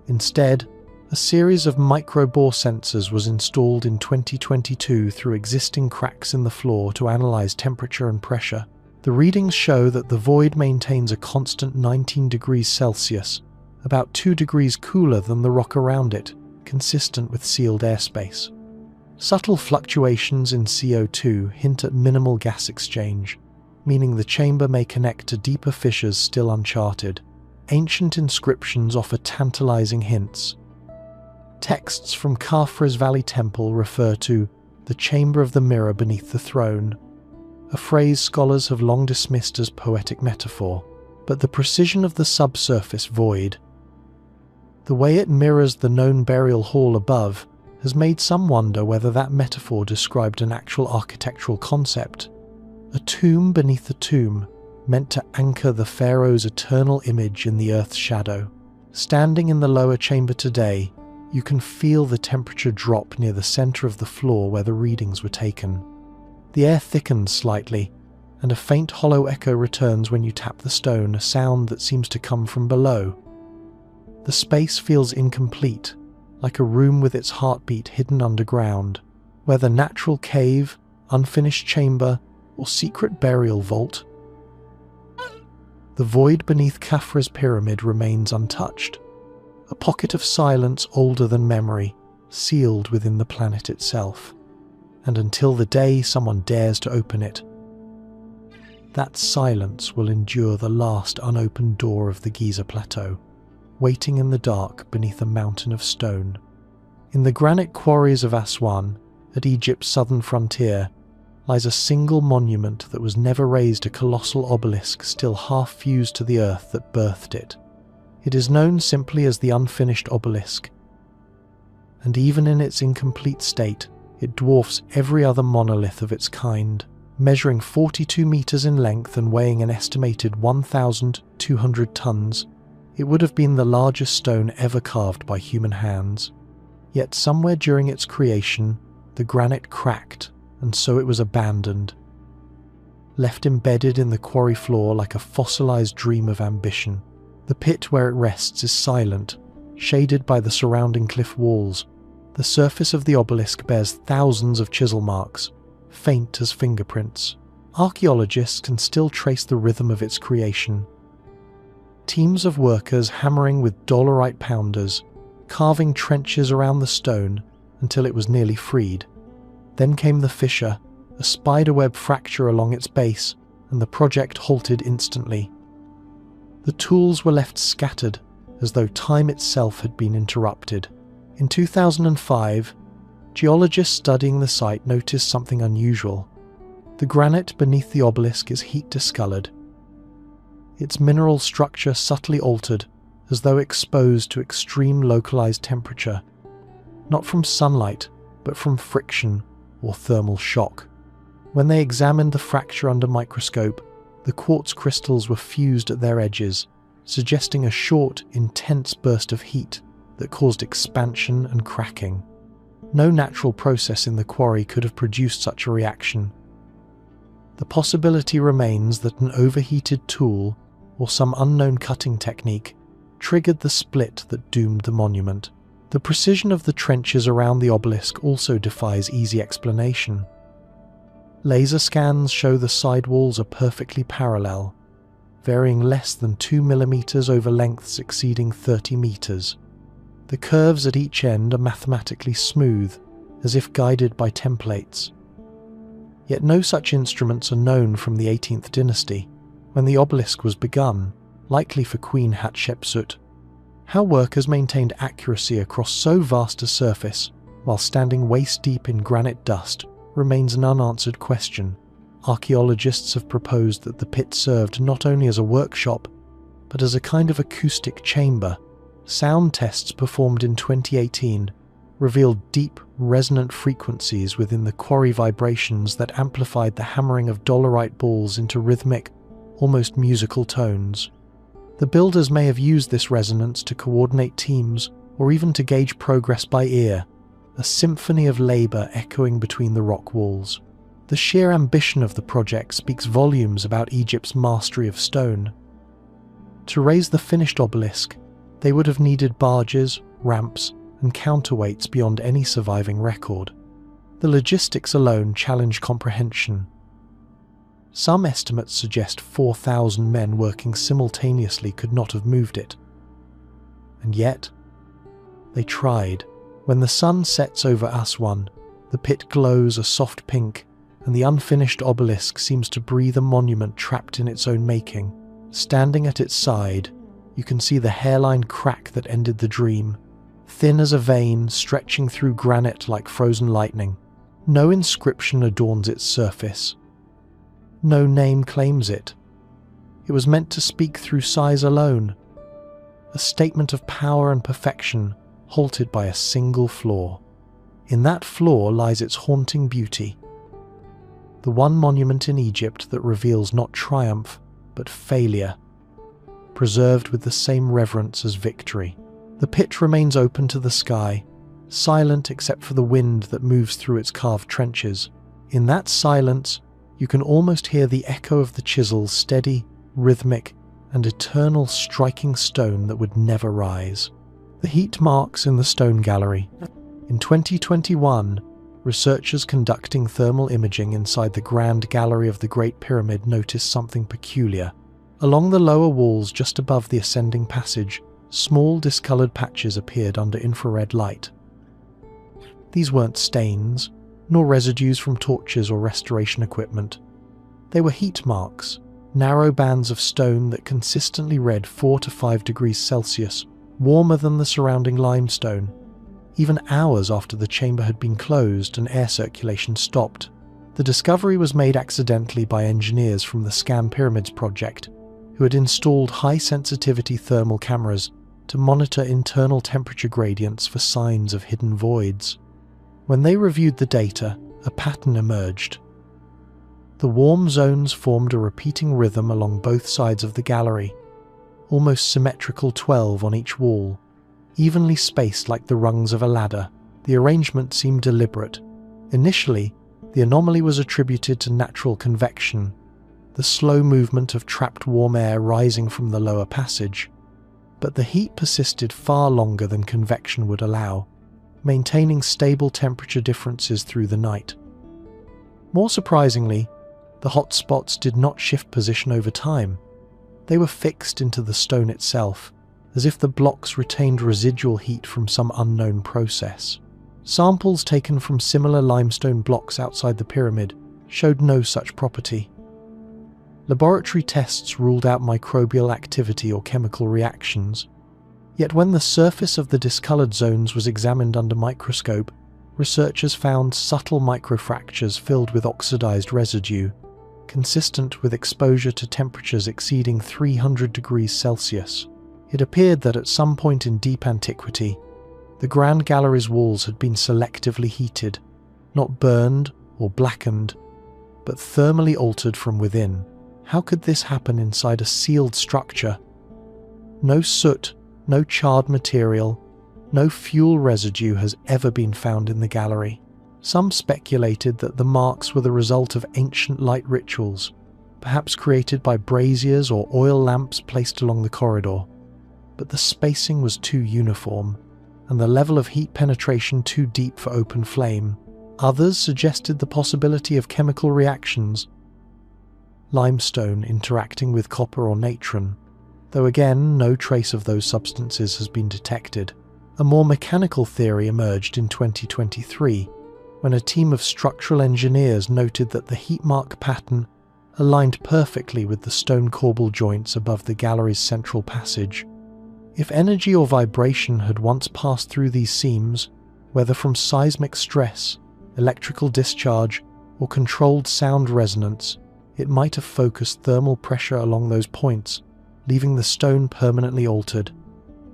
Instead, a series of microbore sensors was installed in 2022 through existing cracks in the floor to analyze temperature and pressure. The readings show that the void maintains a constant 19 degrees Celsius, about 2 degrees cooler than the rock around it, consistent with sealed airspace. Subtle fluctuations in CO2 hint at minimal gas exchange, meaning the chamber may connect to deeper fissures still uncharted. Ancient inscriptions offer tantalizing hints. Texts from Khafre's Valley Temple refer to the chamber of the mirror beneath the throne, a phrase scholars have long dismissed as poetic metaphor. But the precision of the subsurface void, the way it mirrors the known burial hall above, has made some wonder whether that metaphor described an actual architectural concept. A tomb beneath a tomb, meant to anchor the pharaoh's eternal image in the earth's shadow. Standing in the lower chamber today, you can feel the temperature drop near the center of the floor where the readings were taken. The air thickens slightly, and a faint hollow echo returns when you tap the stone, a sound that seems to come from below. The space feels incomplete, like a room with its heartbeat hidden underground. Whether natural cave, unfinished chamber, or secret burial vault, the void beneath Khafre's pyramid remains untouched. A pocket of silence older than memory, sealed within the planet itself. And until the day someone dares to open it, that silence will endure the last unopened door of the Giza Plateau, waiting in the dark beneath a mountain of stone. In the granite quarries of Aswan, at Egypt's southern frontier, lies a single monument that was never raised, a colossal obelisk still half fused to the earth that birthed it. It is known simply as the unfinished obelisk, and even in its incomplete state, it dwarfs every other monolith of its kind. Measuring 42 meters in length and weighing an estimated 1,200 tons, it would have been the largest stone ever carved by human hands. Yet somewhere during its creation, the granite cracked, and so it was abandoned, left embedded in the quarry floor like a fossilized dream of ambition. The pit where it rests is silent, shaded by the surrounding cliff walls. The surface of the obelisk bears thousands of chisel marks, faint as fingerprints. Archaeologists can still trace the rhythm of its creation. Teams of workers hammering with dolerite pounders, carving trenches around the stone until it was nearly freed. Then came the fissure, a spiderweb fracture along its base, and the project halted instantly. The tools were left scattered, as though time itself had been interrupted. In 2005, geologists studying the site noticed something unusual. The granite beneath the obelisk is heat discolored, its mineral structure subtly altered as though exposed to extreme localized temperature, not from sunlight, but from friction or thermal shock. When they examined the fracture under microscope, the quartz crystals were fused at their edges, suggesting a short, intense burst of heat that caused expansion and cracking. No natural process in the quarry could have produced such a reaction. The possibility remains that an overheated tool or some unknown cutting technique triggered the split that doomed the monument. The precision of the trenches around the obelisk also defies easy explanation. Laser scans show the sidewalls are perfectly parallel, varying less than 2 millimeters over lengths exceeding 30 meters. The curves at each end are mathematically smooth, as if guided by templates. Yet no such instruments are known from the 18th dynasty, when the obelisk was begun, likely for Queen Hatshepsut. How workers maintained accuracy across so vast a surface while standing waist-deep in granite dust remains an unanswered question. Archaeologists have proposed that the pit served not only as a workshop, but as a kind of acoustic chamber. Sound tests performed in 2018 revealed deep, resonant frequencies within the quarry vibrations that amplified the hammering of dolerite balls into rhythmic, almost musical tones. The builders may have used this resonance to coordinate teams or even to gauge progress by ear, a symphony of labor echoing between the rock walls. The sheer ambition of the project speaks volumes about Egypt's mastery of stone. To raise the finished obelisk, they would have needed barges, ramps, and counterweights beyond any surviving record. The logistics alone challenge comprehension. Some estimates suggest 4,000 men working simultaneously could not have moved it. And yet, they tried. When the sun sets over Aswan, the pit glows a soft pink, and the unfinished obelisk seems to breathe a monument trapped in its own making. Standing at its side, you can see the hairline crack that ended the dream, thin as a vein stretching through granite like frozen lightning. No inscription adorns its surface. No name claims it. It was meant to speak through size alone, a statement of power and perfection halted by a single flaw. In that flaw lies its haunting beauty. The one monument in Egypt that reveals not triumph, but failure, preserved with the same reverence as victory. The pit remains open to the sky, silent except for the wind that moves through its carved trenches. In that silence, you can almost hear the echo of the chisel's steady, rhythmic, and eternal striking stone that would never rise. The heat marks in the stone gallery. In 2021, researchers conducting thermal imaging inside the Grand Gallery of the Great Pyramid noticed something peculiar. Along the lower walls just above the ascending passage, small discolored patches appeared under infrared light. These weren't stains, nor residues from torches or restoration equipment. They were heat marks, narrow bands of stone that consistently read 4 to 5 degrees Celsius, warmer than the surrounding limestone, even hours after the chamber had been closed and air circulation stopped. The discovery was made accidentally by engineers from the Scan Pyramids project, who had installed high-sensitivity thermal cameras to monitor internal temperature gradients for signs of hidden voids. When they reviewed the data, a pattern emerged. The warm zones formed a repeating rhythm along both sides of the gallery, almost symmetrical 12 on each wall, evenly spaced like the rungs of a ladder. The arrangement seemed deliberate. Initially, the anomaly was attributed to natural convection, the slow movement of trapped warm air rising from the lower passage. But the heat persisted far longer than convection would allow, maintaining stable temperature differences through the night. More surprisingly, the hot spots did not shift position over time. They were fixed into the stone itself, as if the blocks retained residual heat from some unknown process. Samples taken from similar limestone blocks outside the pyramid showed no such property. Laboratory tests ruled out microbial activity or chemical reactions. Yet when the surface of the discolored zones was examined under microscope, researchers found subtle microfractures filled with oxidized residue. consistent with exposure to temperatures exceeding 300 degrees Celsius. It appeared that at some point in deep antiquity, the Grand Gallery's walls had been selectively heated, not burned or blackened, but thermally altered from within. How could this happen inside a sealed structure? No soot, no charred material, no fuel residue has ever been found in the gallery. Some speculated that the marks were the result of ancient light rituals, perhaps created by braziers or oil lamps placed along the corridor. But the spacing was too uniform, and the level of heat penetration too deep for open flame. Others suggested the possibility of chemical reactions, limestone interacting with copper or natron, though again no trace of those substances has been detected. A more mechanical theory emerged in 2023, when a team of structural engineers noted that the heat mark pattern aligned perfectly with the stone corbel joints above the gallery's central passage. If energy or vibration had once passed through these seams, whether from seismic stress, electrical discharge, or controlled sound resonance, it might have focused thermal pressure along those points, leaving the stone permanently altered.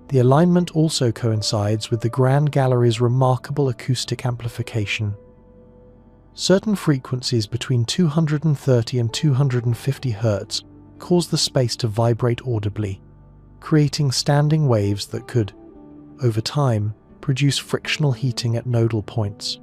The alignment also coincides with the Grand Gallery's remarkable acoustic amplification. Certain frequencies between 230 and 250 Hz cause the space to vibrate audibly, creating standing waves that could, over time, produce frictional heating at nodal points.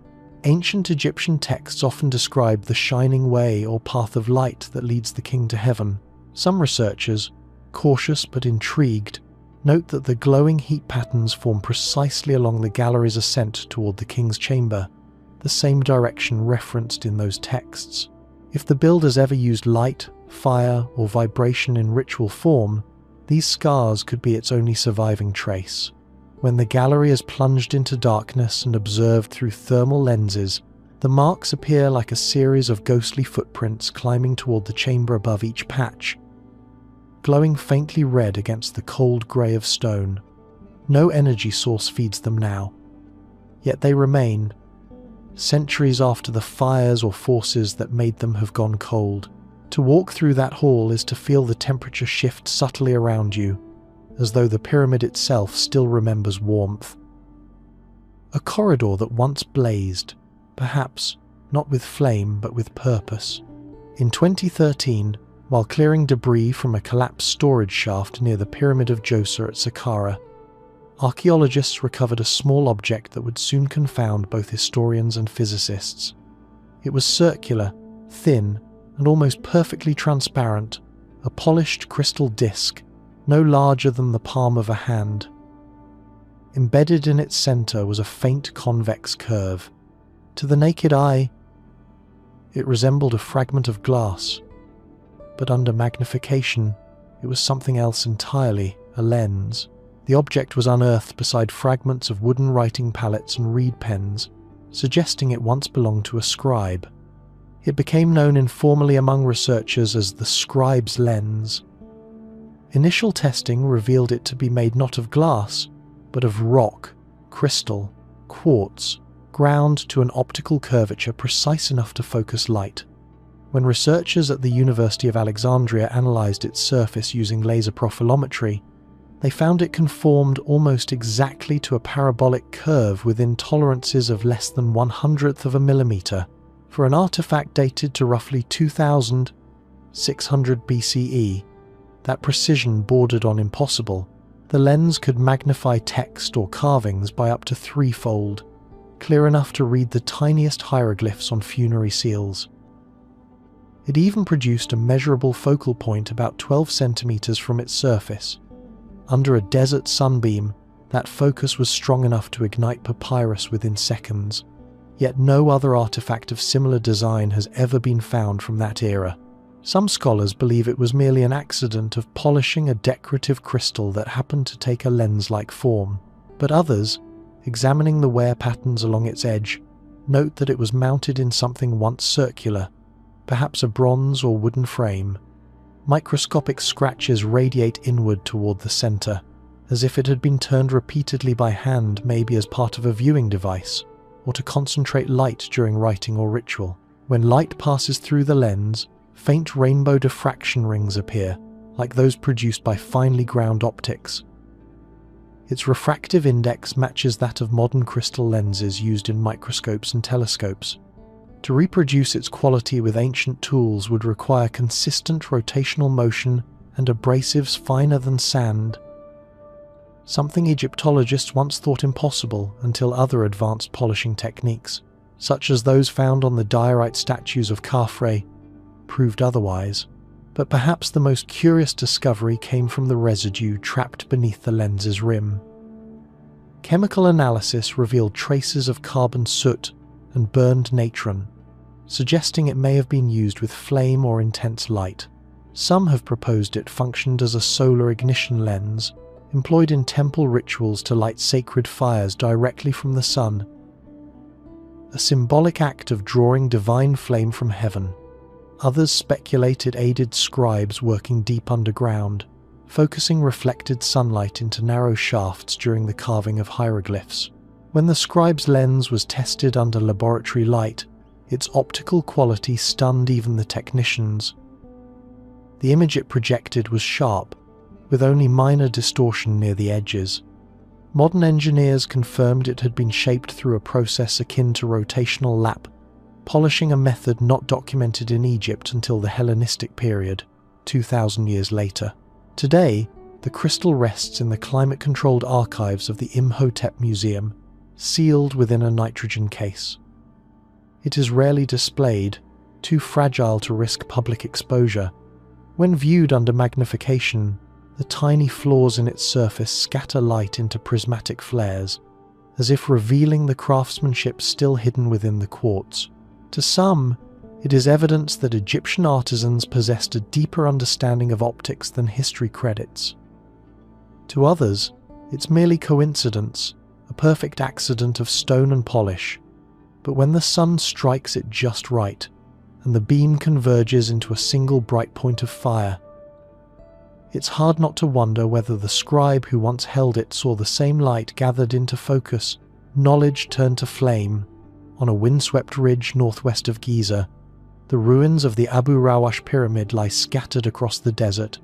Ancient Egyptian texts often describe the shining way or path of light that leads the king to heaven. Some researchers, cautious but intrigued, note that the glowing heat patterns form precisely along the gallery's ascent toward the king's chamber, the same direction referenced in those texts. If the builders ever used light, fire, or vibration in ritual form, these scars could be its only surviving trace. When the gallery is plunged into darkness and observed through thermal lenses, the marks appear like a series of ghostly footprints climbing toward the chamber above each patch, glowing faintly red against the cold grey of stone. No energy source feeds them now, yet they remain, centuries after the fires or forces that made them have gone cold. To walk through that hall is to feel the temperature shift subtly around you, as though the pyramid itself still remembers warmth. A corridor that once blazed, perhaps not with flame but with purpose. In 2013, while clearing debris from a collapsed storage shaft near the Pyramid of Djoser at Saqqara, archaeologists recovered a small object that would soon confound both historians and physicists. It was circular, thin, and almost perfectly transparent, a polished crystal disc, no larger than the palm of a hand. Embedded in its center was a faint convex curve. To the naked eye, it resembled a fragment of glass, but under magnification, it was something else entirely, a lens. The object was unearthed beside fragments of wooden writing palettes and reed pens, suggesting it once belonged to a scribe. It became known informally among researchers as the scribe's lens. Initial testing revealed it to be made not of glass, but of rock, crystal, quartz, ground to an optical curvature precise enough to focus light. When researchers at the University of Alexandria analysed its surface using laser profilometry, they found it conformed almost exactly to a parabolic curve within tolerances of less than 1/100th of a millimetre. For an artifact dated to roughly 2600 BCE, that precision bordered on impossible. The lens could magnify text or carvings by up to threefold, clear enough to read the tiniest hieroglyphs on funerary seals. It even produced a measurable focal point about 12 centimeters from its surface. Under a desert sunbeam, that focus was strong enough to ignite papyrus within seconds. Yet no other artifact of similar design has ever been found from that era. Some scholars believe it was merely an accident of polishing a decorative crystal that happened to take a lens-like form. But others, examining the wear patterns along its edge, note that it was mounted in something once circular, perhaps a bronze or wooden frame. Microscopic scratches radiate inward toward the center, as if it had been turned repeatedly by hand, maybe as part of a viewing device, or to concentrate light during writing or ritual. When light passes through the lens, faint rainbow diffraction rings appear, like those produced by finely ground optics. Its refractive index matches that of modern crystal lenses used in microscopes and telescopes. To reproduce its quality with ancient tools would require consistent rotational motion and abrasives finer than sand, something Egyptologists once thought impossible until other advanced polishing techniques, such as those found on the diorite statues of Khafre, proved otherwise. But perhaps the most curious discovery came from the residue trapped beneath the lens's rim. Chemical analysis revealed traces of carbon soot and burned natron, suggesting it may have been used with flame or intense light. Some have proposed it functioned as a solar ignition lens, employed in temple rituals to light sacred fires directly from the sun, a symbolic act of drawing divine flame from heaven. Others speculate it aided scribes working deep underground, focusing reflected sunlight into narrow shafts during the carving of hieroglyphs. When the scribe's lens was tested under laboratory light, its optical quality stunned even the technicians. The image it projected was sharp, with only minor distortion near the edges. Modern engineers confirmed it had been shaped through a process akin to rotational lap polishing, a method not documented in Egypt until the Hellenistic period, 2,000 years later. Today, the crystal rests in the climate-controlled archives of the Imhotep Museum, sealed within a nitrogen case. It is rarely displayed, too fragile to risk public exposure. When viewed under magnification, the tiny flaws in its surface scatter light into prismatic flares, as if revealing the craftsmanship still hidden within the quartz. To some, it is evidence that Egyptian artisans possessed a deeper understanding of optics than history credits. To others, it's merely coincidence, a perfect accident of stone and polish. But when the sun strikes it just right, and the beam converges into a single bright point of fire, it's hard not to wonder whether the scribe who once held it saw the same light gathered into focus, knowledge turned to flame. On a windswept ridge northwest of Giza, the ruins of the Abu Rawash pyramid lie scattered across the desert,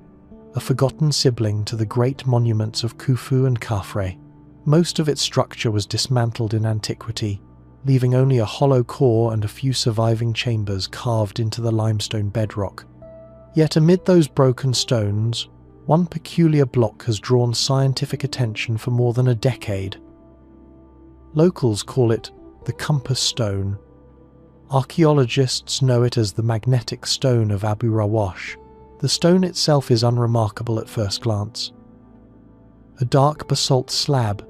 a forgotten sibling to the great monuments of Khufu and Khafre. Most of its structure was dismantled in antiquity, leaving only a hollow core and a few surviving chambers carved into the limestone bedrock. Yet amid those broken stones, one peculiar block has drawn scientific attention for more than a decade. Locals call it the Compass Stone. Archaeologists know it as the Magnetic Stone of Abu Rawash. The stone itself is unremarkable at first glance. A dark basalt slab,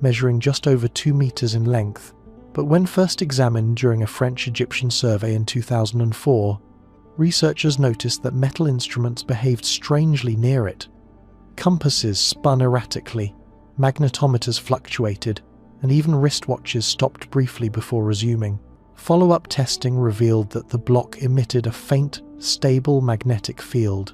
measuring just over 2 meters in length, but when first examined during a French-Egyptian survey in 2004, researchers noticed that metal instruments behaved strangely near it. Compasses spun erratically, magnetometers fluctuated, and even wristwatches stopped briefly before resuming. Follow-up testing revealed that the block emitted a faint, stable magnetic field,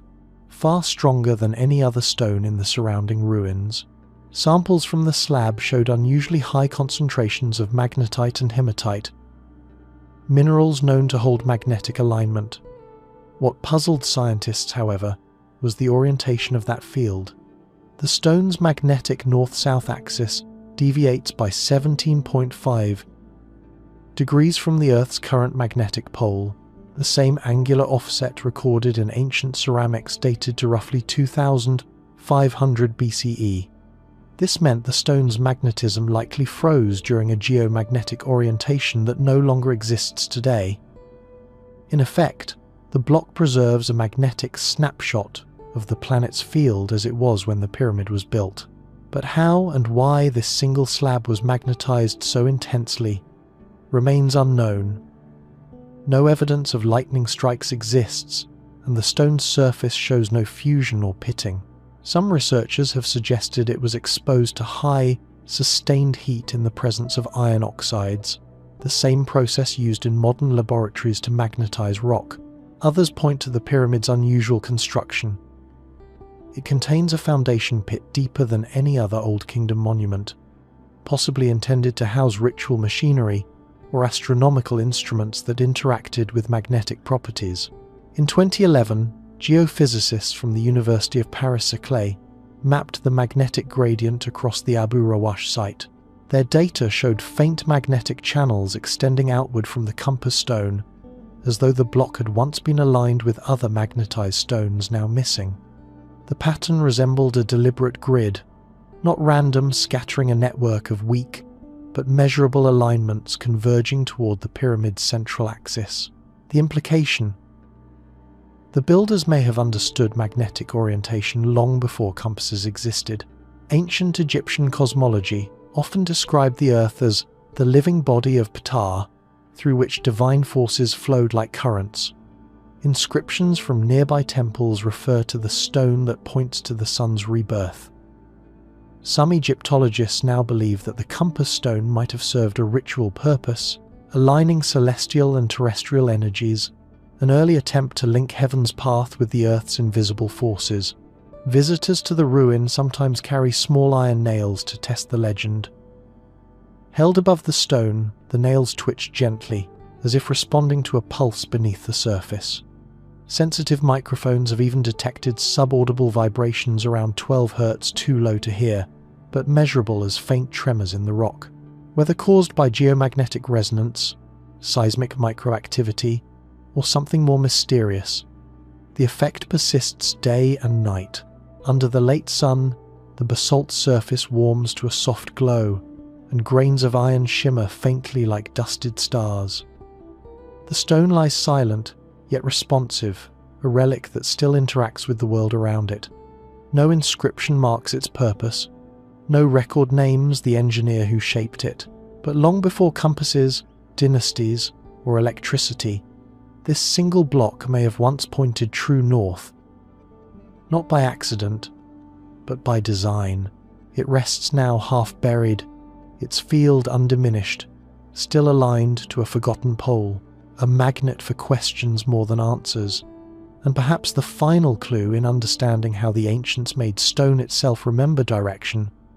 far stronger than any other stone in the surrounding ruins. Samples from the slab showed unusually high concentrations of magnetite and hematite, minerals known to hold magnetic alignment. What puzzled scientists, however, was the orientation of that field. The stone's magnetic north-south axis deviates by 17.5 degrees from the Earth's current magnetic pole, the same angular offset recorded in ancient ceramics dated to roughly 2500 BCE. This meant the stone's magnetism likely froze during a geomagnetic orientation that no longer exists today. In effect, the block preserves a magnetic snapshot of the planet's field as it was when the pyramid was built. But how and why this single slab was magnetized so intensely remains unknown. No evidence of lightning strikes exists, and the stone's surface shows no fusion or pitting. Some researchers have suggested it was exposed to high, sustained heat in the presence of iron oxides, the same process used in modern laboratories to magnetize rock. Others point to the pyramid's unusual construction. It contains a foundation pit deeper than any other Old Kingdom monument, possibly intended to house ritual machinery or astronomical instruments that interacted with magnetic properties. In 2011, geophysicists from the University of Paris-Saclay mapped the magnetic gradient across the Abu Rawash site. Their data showed faint magnetic channels extending outward from the compass stone, as though the block had once been aligned with other magnetized stones now missing. The pattern resembled a deliberate grid, not random scattering a network of weak, but measurable alignments converging toward the pyramid's central axis. The implication: the builders may have understood magnetic orientation long before compasses existed. Ancient Egyptian cosmology often described the Earth as the living body of Ptah, through which divine forces flowed like currents. Inscriptions from nearby temples refer to the stone that points to the sun's rebirth. Some Egyptologists now believe that the compass stone might have served a ritual purpose, aligning celestial and terrestrial energies, an early attempt to link heaven's path with the Earth's invisible forces. Visitors to the ruin sometimes carry small iron nails to test the legend. Held above the stone, the nails twitch gently, as if responding to a pulse beneath the surface. Sensitive microphones have even detected subaudible vibrations around 12 Hz too low to hear, but measurable as faint tremors in the rock. Whether caused by geomagnetic resonance, seismic microactivity, or something more mysterious, the effect persists day and night. Under the late sun, the basalt surface warms to a soft glow, and grains of iron shimmer faintly like dusted stars. The stone lies silent, yet responsive, a relic that still interacts with the world around it. No inscription marks its purpose, no record names the engineer who shaped it, but long before compasses, dynasties, or electricity, this single block may have once pointed true north. Not by accident, but by design. It rests now half buried, its field undiminished, still aligned to a forgotten pole, a magnet for questions more than answers, and perhaps the final clue in understanding how the ancients made stone itself remember direction